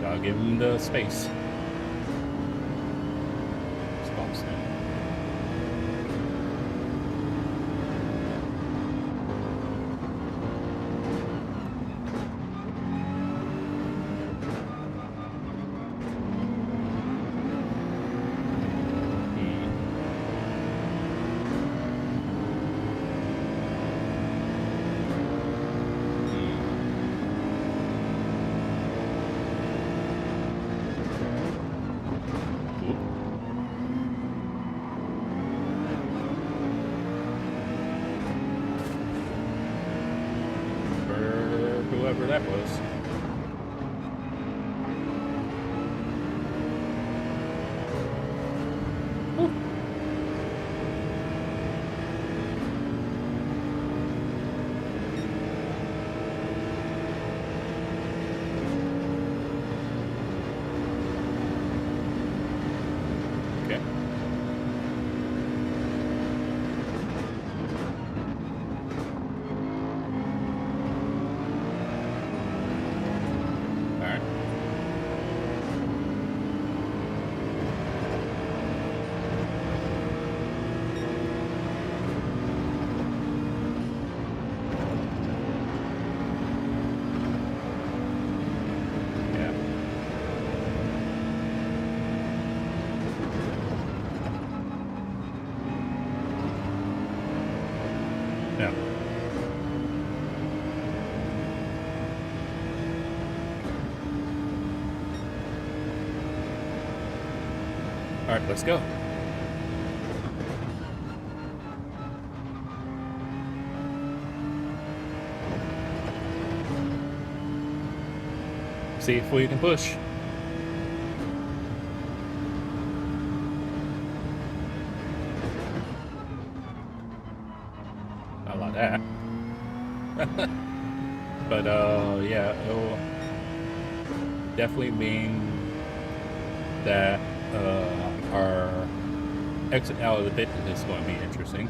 Gotta give him the space. Spots there. Whoever that was. Whew. Okay. Yeah. All right, let's go. See if we can push. Not like that. But yeah, it'll definitely mean that our exit out of the pit is going to be interesting.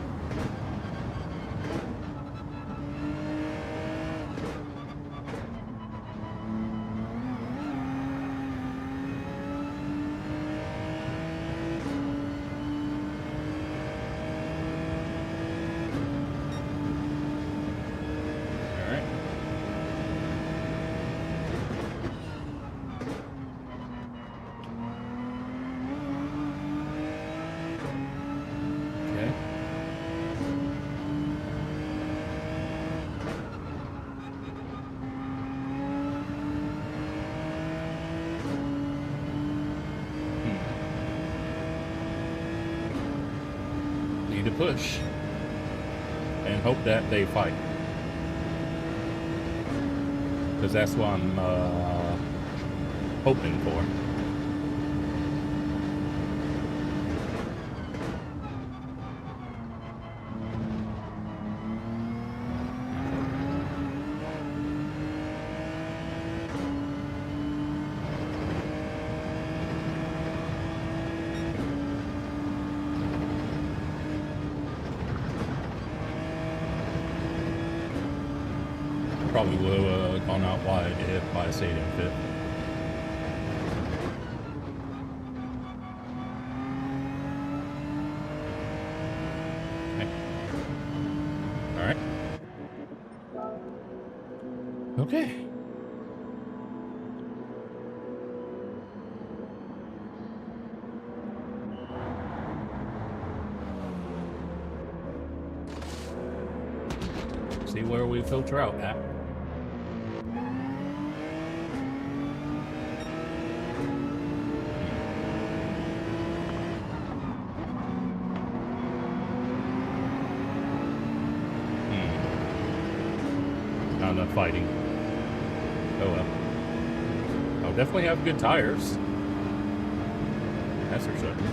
To push and hope that they fight, because that's what I'm hoping for. Probably would have gone out wide if I stayed in fifth. Okay. All right. Okay. See where we filter out at. Not enough fighting. Oh well. I'll definitely have good tires. That's for certain.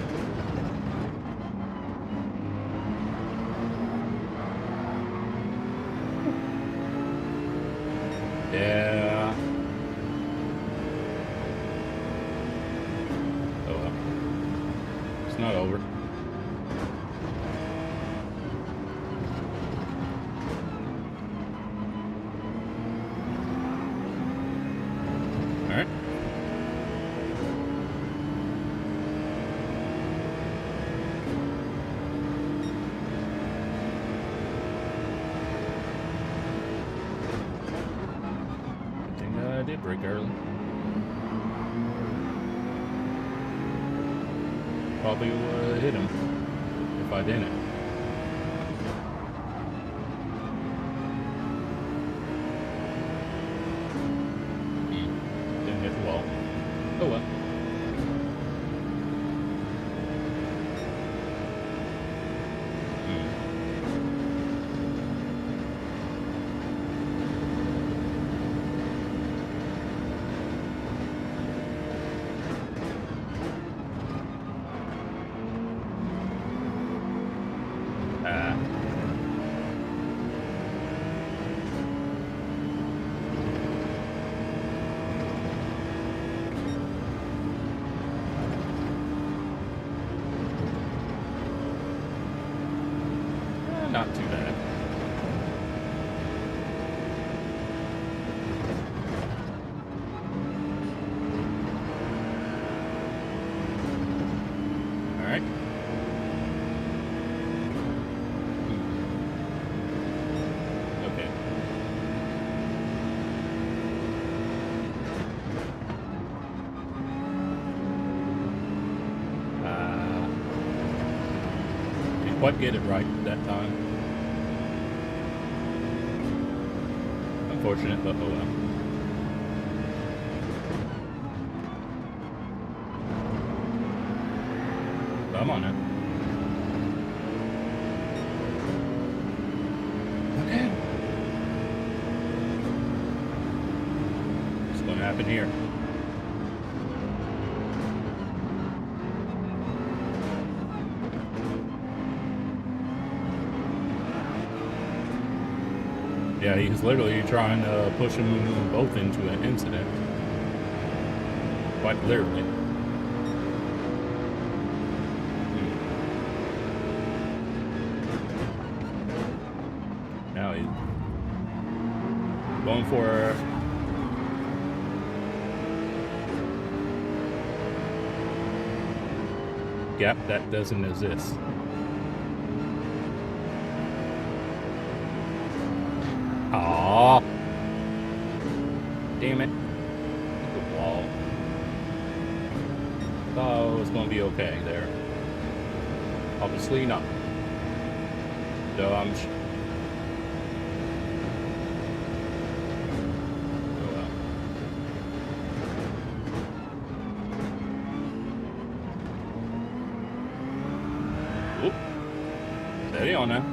Yeah. Oh well. It's not over. Alright. I did break early. Probably would have hit him if I didn't. Didn't hit the wall. Oh well. Not too bad. All right. Okay. Didn't quite get it right that time. unfortunate, but oh well. Come on now. Okay. What's going to happen here? Yeah, he's literally trying to push them both into an incident. Quite literally. Now he's going for a gap that doesn't exist. Aww. Damn it. The wall. Thought it was going to be okay there. Obviously not. So I'm... Oh well. Oop. Steady on now.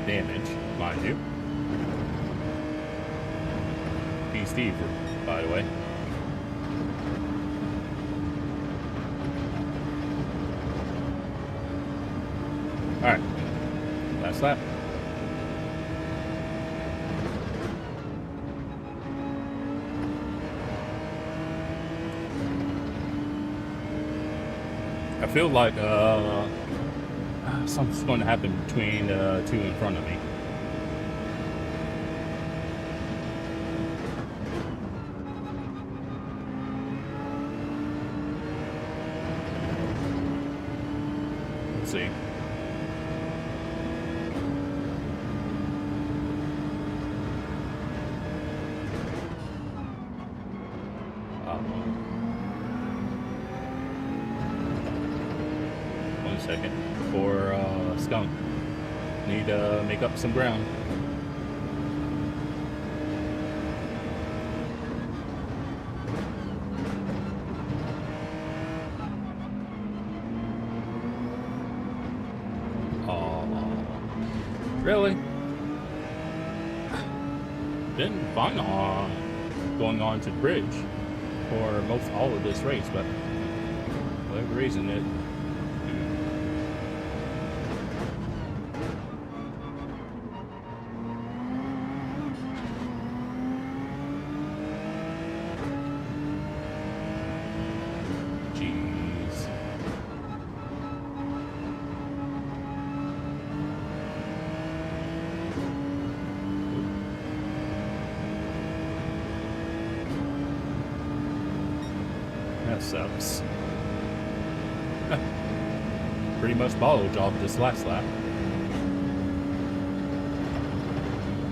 Damage, mind you. Steve, by the way. Alright. Last lap. I feel like something's going to happen between two in front of me. See. One second for skunk. Need to make up some ground. Really? Been fun on going on to the bridge for most all of this race, but for whatever reason it. Sucks. Pretty much bottle job this last lap.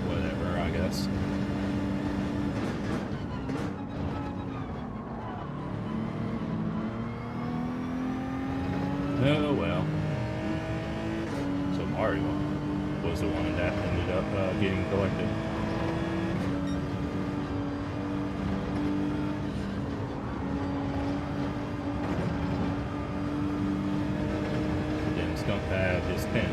Whatever, I guess. Oh well. So Mario was the one that ended up getting collected. Skunk had his pin.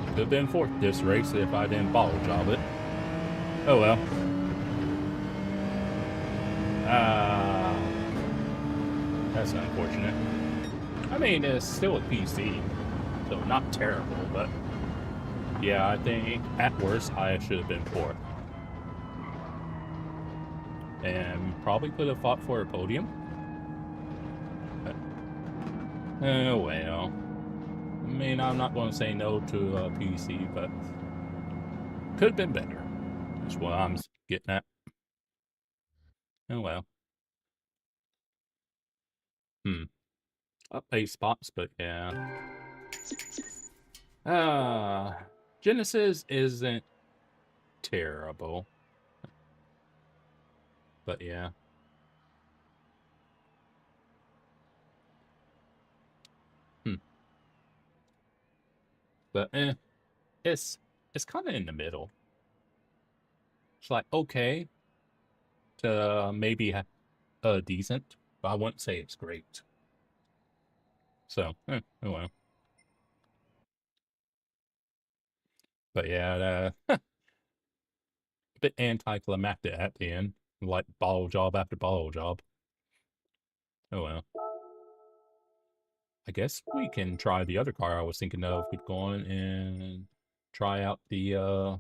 Could have been fourth this race if I didn't bottle job it. Oh well. That's unfortunate. I mean, it's still a PC, so not terrible, but yeah, I think at worst I should have been fourth. And probably could have fought for a podium. Oh well. I mean, I'm not going to say no to a PC, but could have been better. That's what I'm getting at. Oh well. Up 8 spots, but yeah. Genesis isn't terrible. But yeah. But it's it's kind of in the middle. It's like okay to maybe decent, but I wouldn't say it's great. So, oh well. But yeah, a bit anticlimactic at the end, like bottle job after bottle job. Oh well. I guess we can try the other car I was thinking of. We'd go on and try out the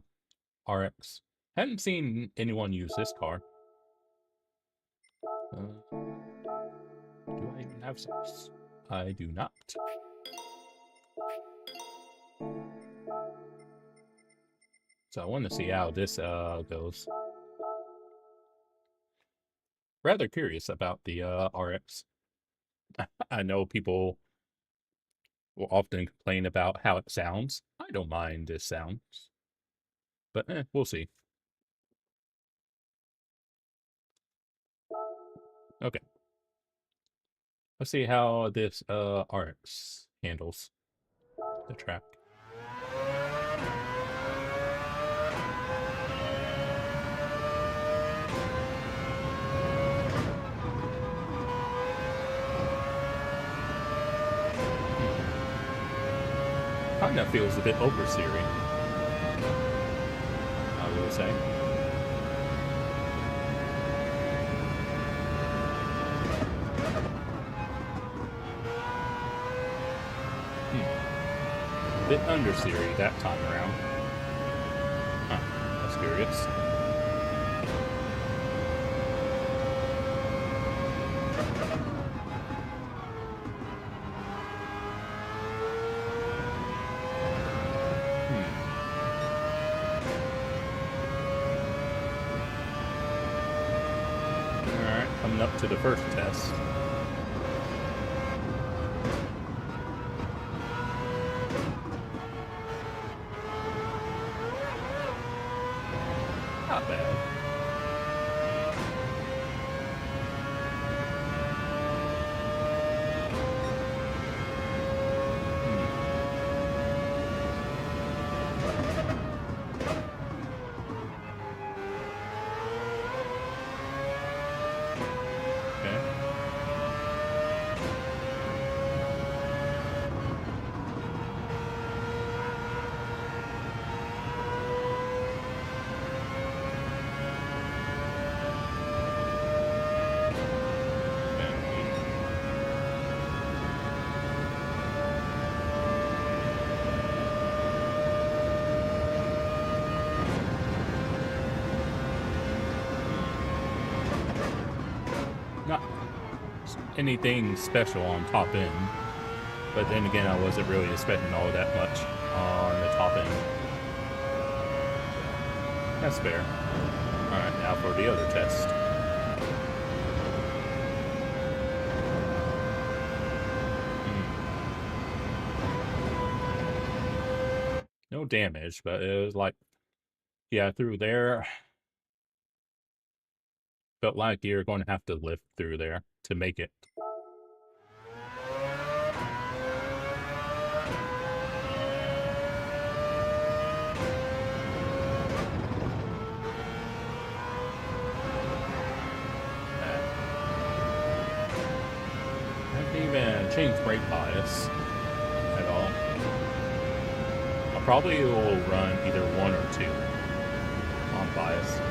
RX. Hadn't seen anyone use this car. Do I even have some? I do not. So I want to see how this goes. Rather curious about the RX. I know people will often complain about how it sounds. I don't mind this sounds. But we'll see. Okay. Let's see how this RX handles the track. Kinda feels a bit oversteering, I will say. A bit understeery that time around. Huh, that's curious. Coming up to the first test. Not bad. Not anything special on top end, but then again, I wasn't really expecting all that much on the top end. That's fair. Alright, now for the other test. No damage, but it was like, yeah, through there. Felt like you're going to have to lift through there to make it. I haven't even changed brake bias at all. I probably will run either 1 or 2 on bias.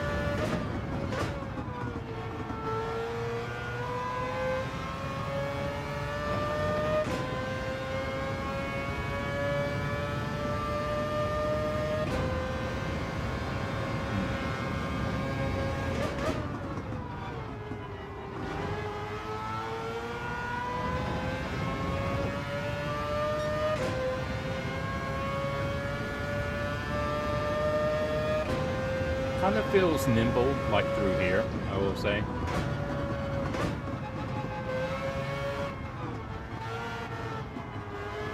Kind of feels nimble, like through here, I will say.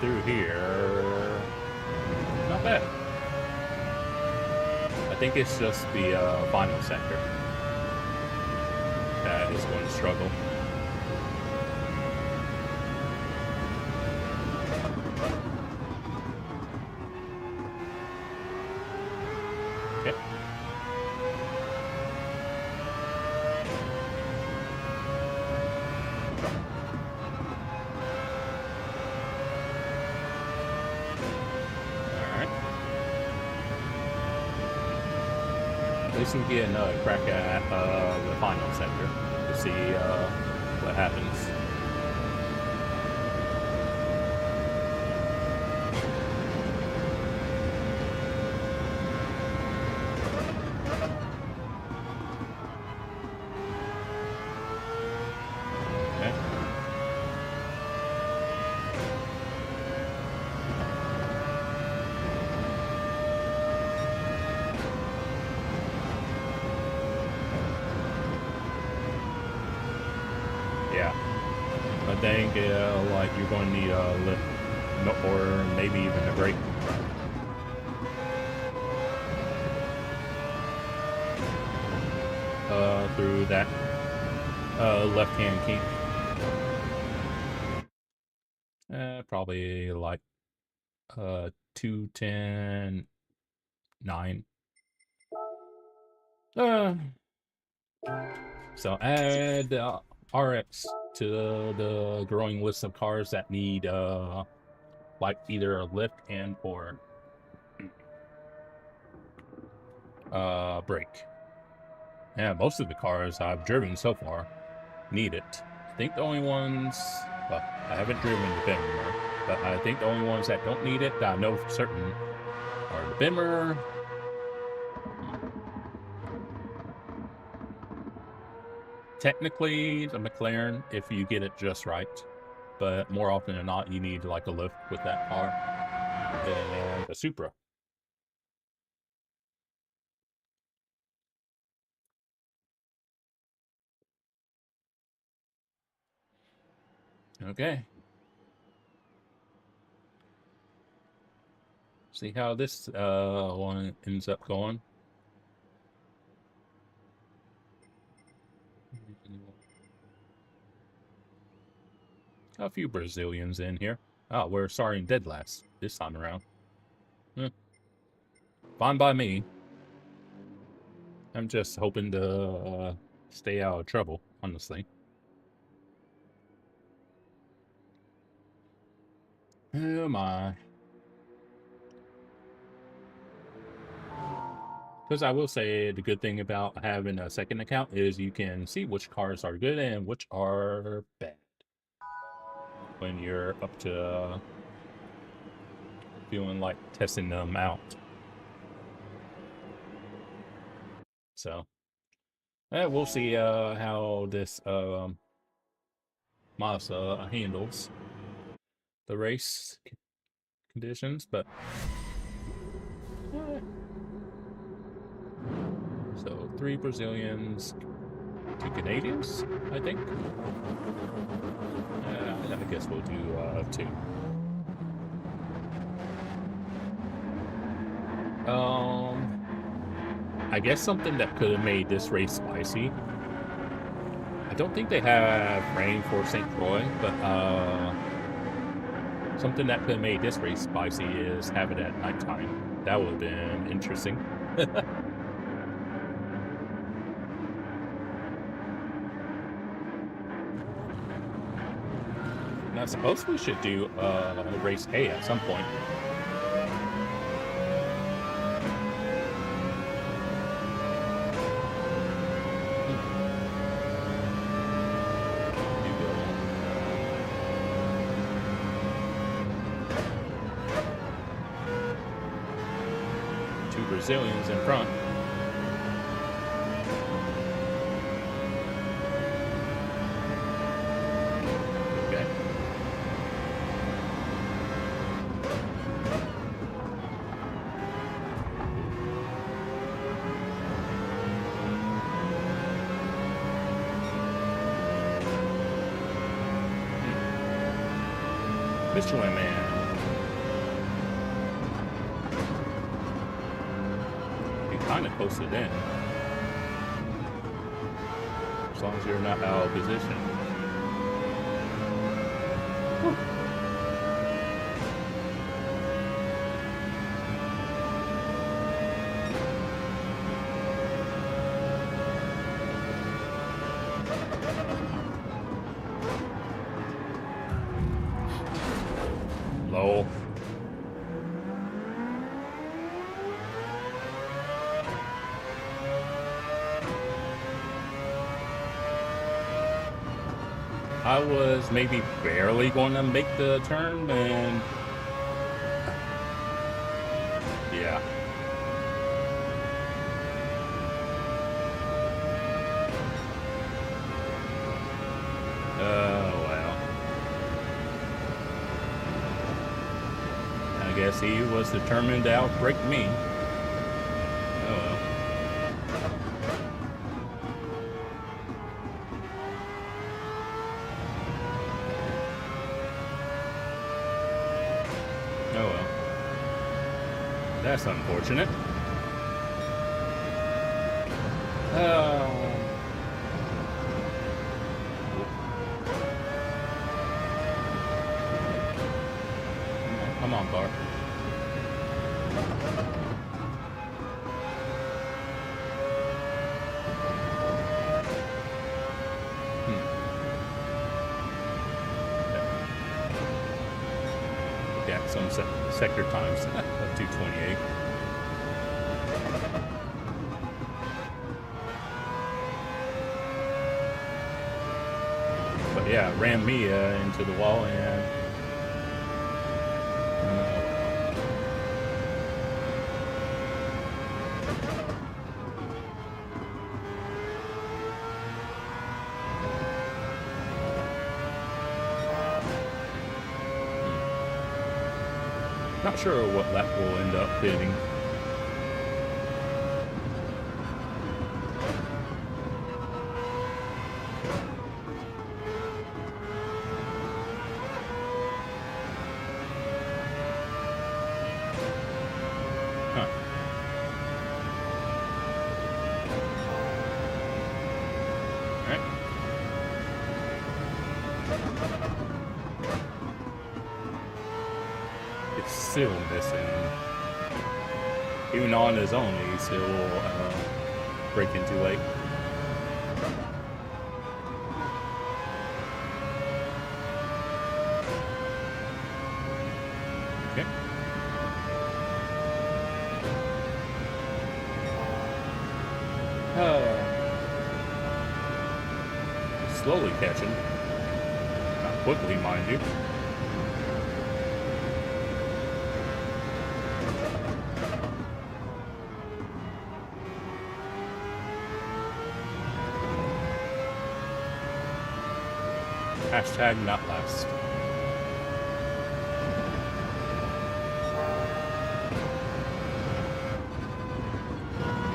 Through here, not bad. I think it's just the final sector that is going to struggle. At least we can get another crack at the final sector to see what happens. I think like you're going to need a lift or maybe even a brake. Through that left-hand key. Probably like 210 9. So add RX to the growing list of cars that need like either a lift and or brake. Yeah, most of the cars I've driven so far need it. I think the only ones, well, I haven't driven the Beamer, but I think the only ones that don't need it that I know for certain are the Beamer, technically the McLaren if you get it just right, but more often than not you need like a lift with that car, and a Supra. Okay. See how this one ends up going. A few Brazilians in here. Oh, we're starting dead last this time around. Fine by me. I'm just hoping to stay out of trouble, honestly. Oh my. Because I will say the good thing about having a second account is you can see which cars are good and which are bad when you're up to feeling like testing them out. So we'll see how this Mazda handles the race conditions, but so 3 Brazilians, 2 Canadians, I think. I guess we'll do 2. I guess something that could have made this race spicy. I don't think they have rain for St. Croix, but something that could have made this race spicy is have it at nighttime. That would have been interesting. And I suppose we should do race A at some point. Brazilians in front. Okay. Michelin Man. Kind of posted in, as long as you're not out of position. Whew. Low. I was maybe barely going to make the turn, and yeah. Oh, well. I guess he was determined to outbrake me. Oh, well. Oh, well. That's unfortunate. Oh. Come on, car. Yeah, some sector times of 228. But yeah, it ran me into the wall, and not sure what lap will end up hitting. Huh. All right. It's still missing. Even on his own, he's still braking too late. Okay. Slowly catching. Not quickly, mind you. Hashtag not last.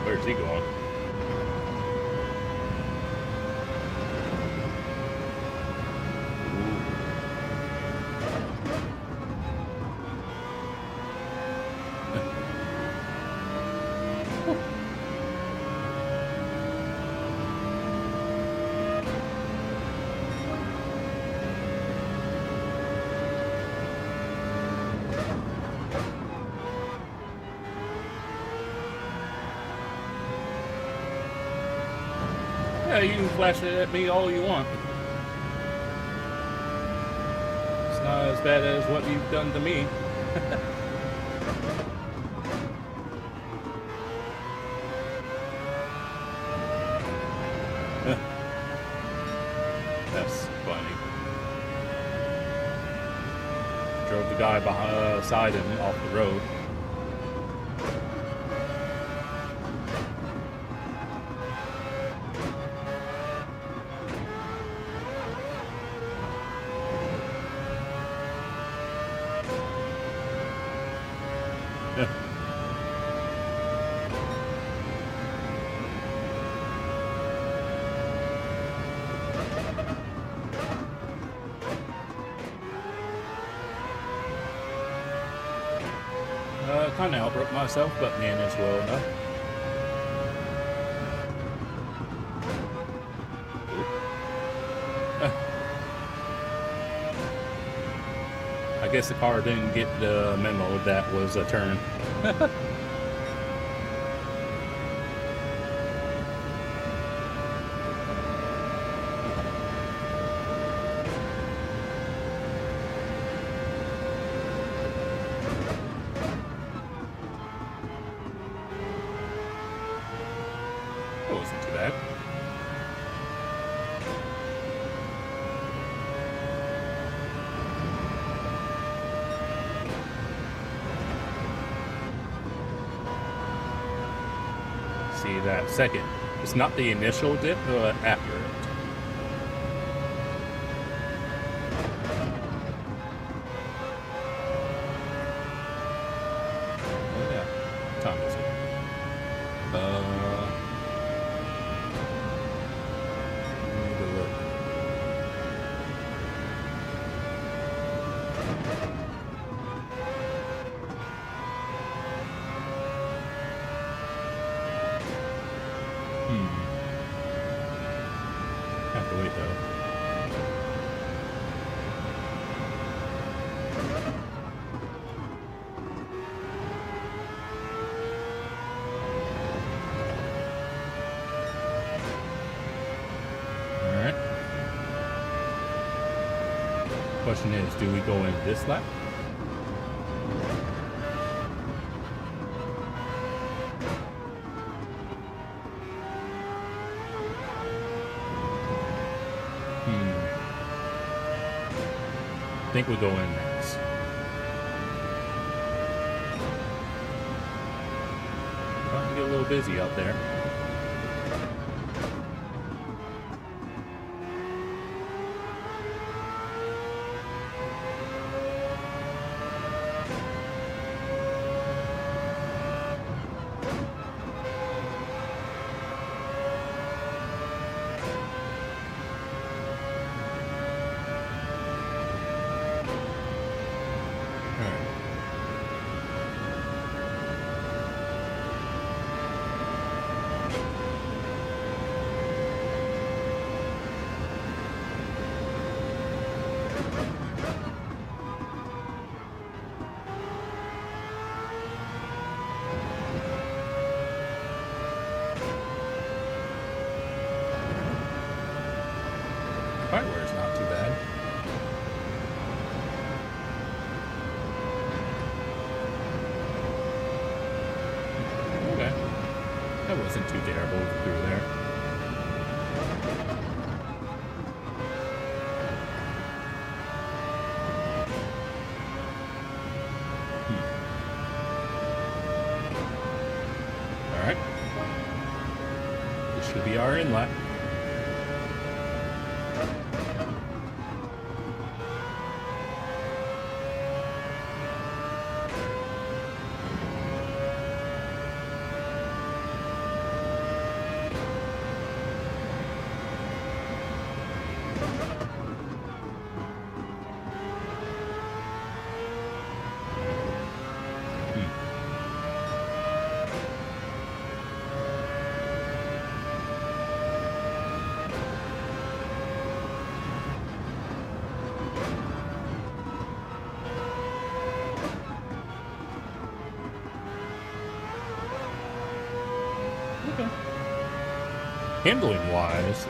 Where's he going? Yeah, you can flash it at me all you want. It's not as bad as what you've done to me. That's funny. Drove the guy beside him off the road. Kind of outbroke myself, but managed well enough. I guess the car didn't get the memo that was a turn. see that second. It's not the initial dip, but after it. Oh yeah, what time is it? Let me look. Have to wait though. Alright. Question is, do we go in this lap? I think we go in next. Starting to get a little busy out there. Fireware's not too bad. Okay. That wasn't too terrible through there. Alright. This should be our inlet. Handling wise,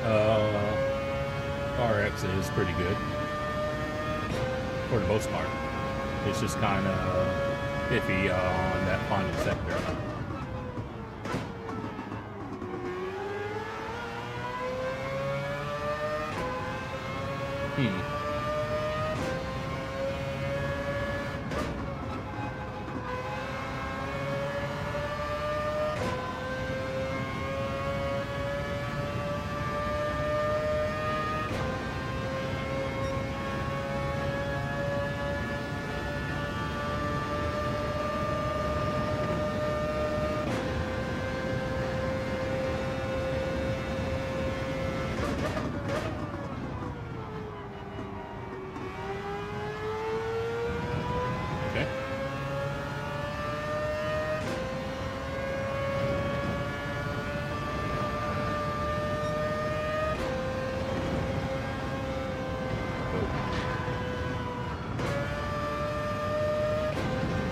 RX is pretty good for the most part. It's just kind of iffy on that final sector.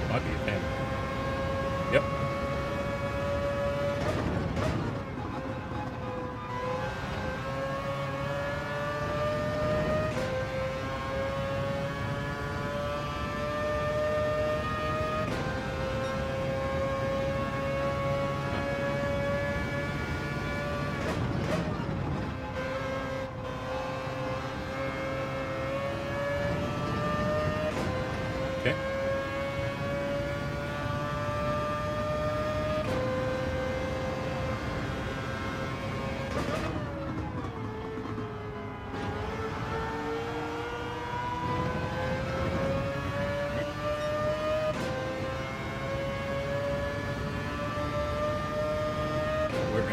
Might be a pen. Yep. Okay.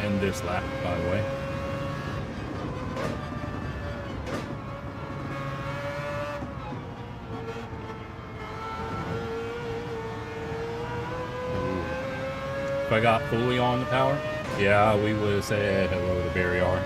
end this lap, by the way. If I got fully on the power, yeah, we would have said hello to Barry R.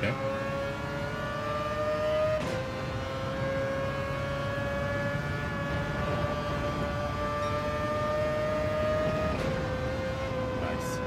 Okay. Nice.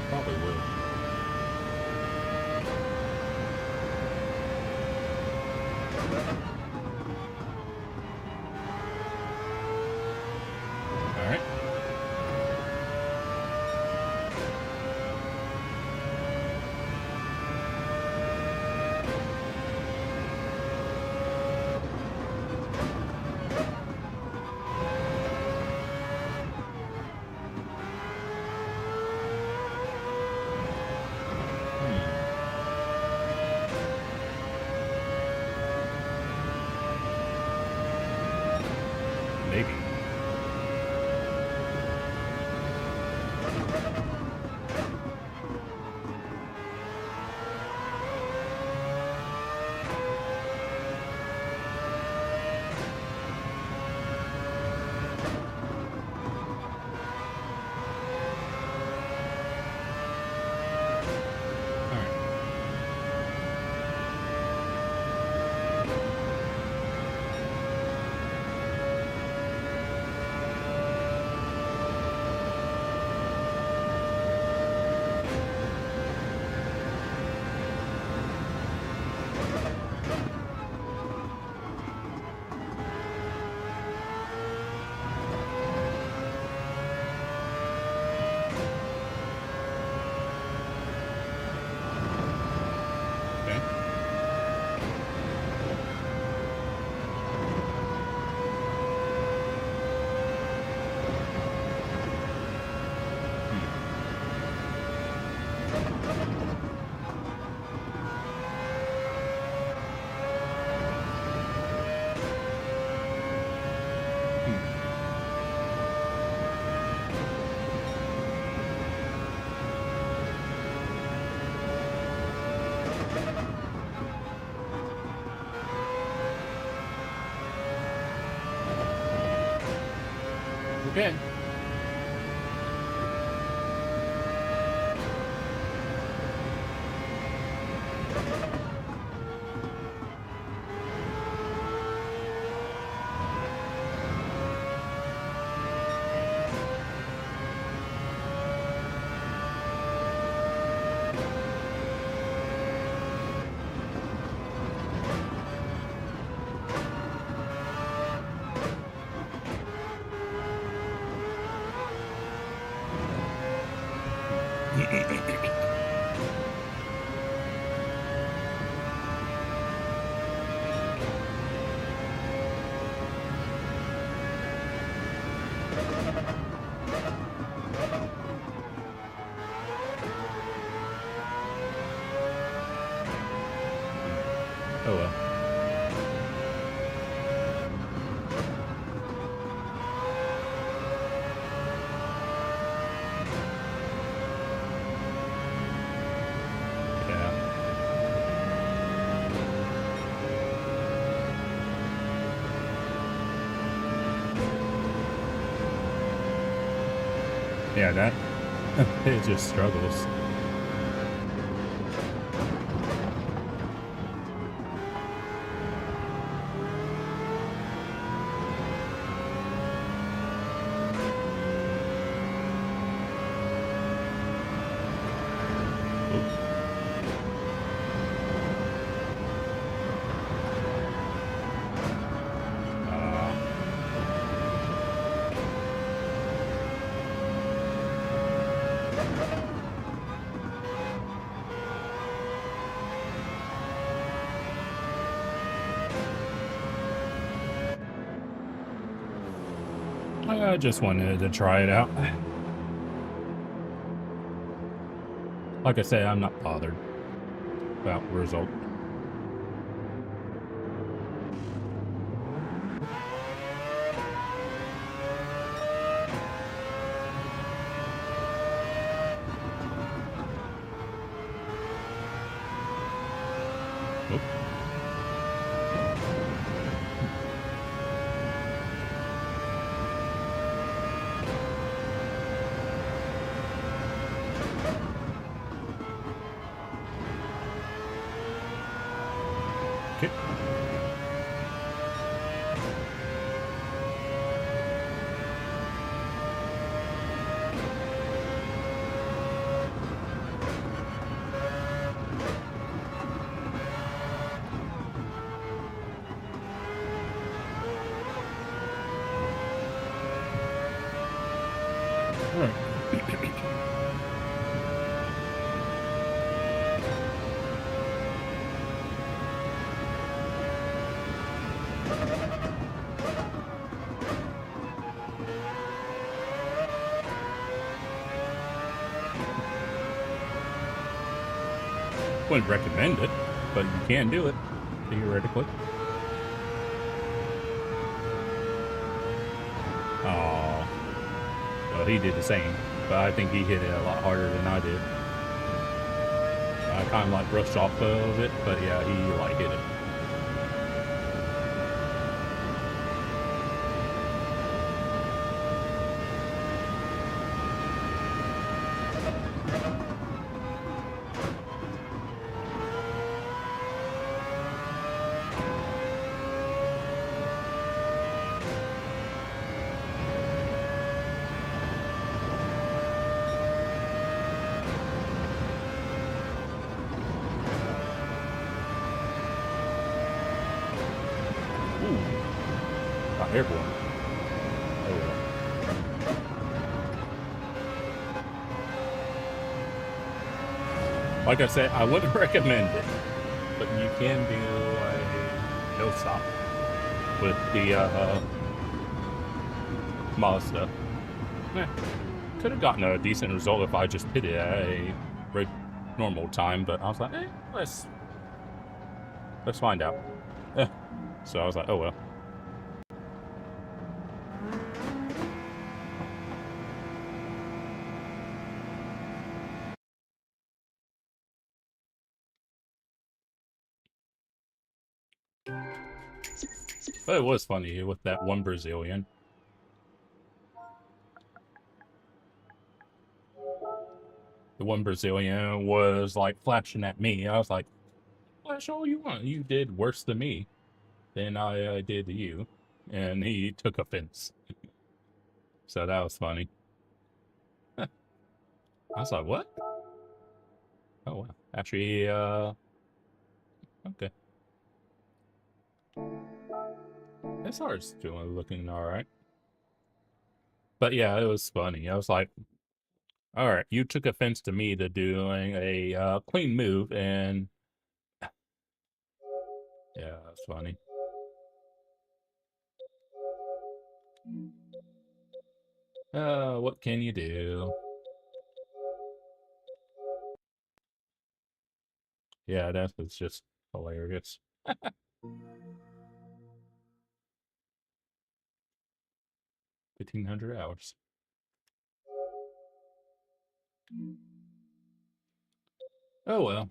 Probably will. All right. Maybe. All right. Okay. Okay. Oh well. Yeah, that it just struggles. I just wanted to try it out. Like I say, I'm not bothered about the result. Oop. Okay. All right. Wouldn't recommend it, but you can do it, theoretically. Oh, well, he did the same, but I think he hit it a lot harder than I did. I kind of like brushed off of it, but yeah, he like hit it. Not airborne. Oh well. Like I said, I wouldn't recommend it, but you can do a no stop with the Mazda. Could have gotten a decent result if I just hit it at a normal time, but I was like, let's find out. So I was like, oh well. But it was funny with that one Brazilian. The one Brazilian was like flashing at me. I was like, flash all you want. You did worse than me than I did to you. And he took offense. So that was funny. I was like, what? Oh, wow. Actually, okay. SR's looking all right. But yeah, it was funny. I was like, all right, you took offense to me to doing a clean move, and yeah, that's funny. What can you do? Yeah, that was just hilarious. 1,500 hours. Oh well.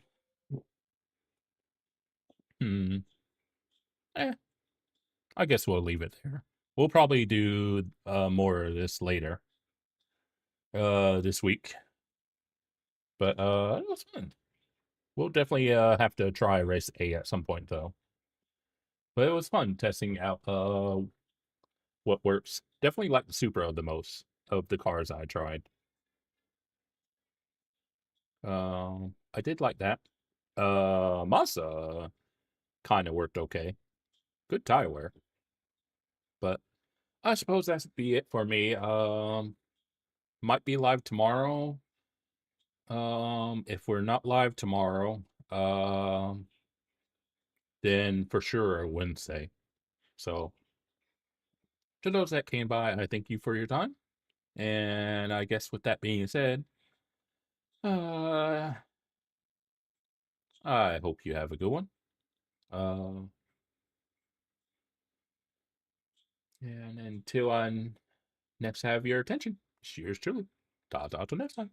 Eh, I guess we'll leave it there. We'll probably do more of this later. this week. But it was fun. We'll definitely have to try race A at some point though. But it was fun testing out what works. Definitely like the Supra the most of the cars I tried. I did like that. Mazda kind of worked okay. Good tire wear. But I suppose that's be it for me. Might be live tomorrow. If we're not live tomorrow, then for sure Wednesday. So to those that came by, I thank you for your time. And I guess with that being said, uh, I hope you have a good one. And until I next have your attention, cheers truly. Ta ta till next time.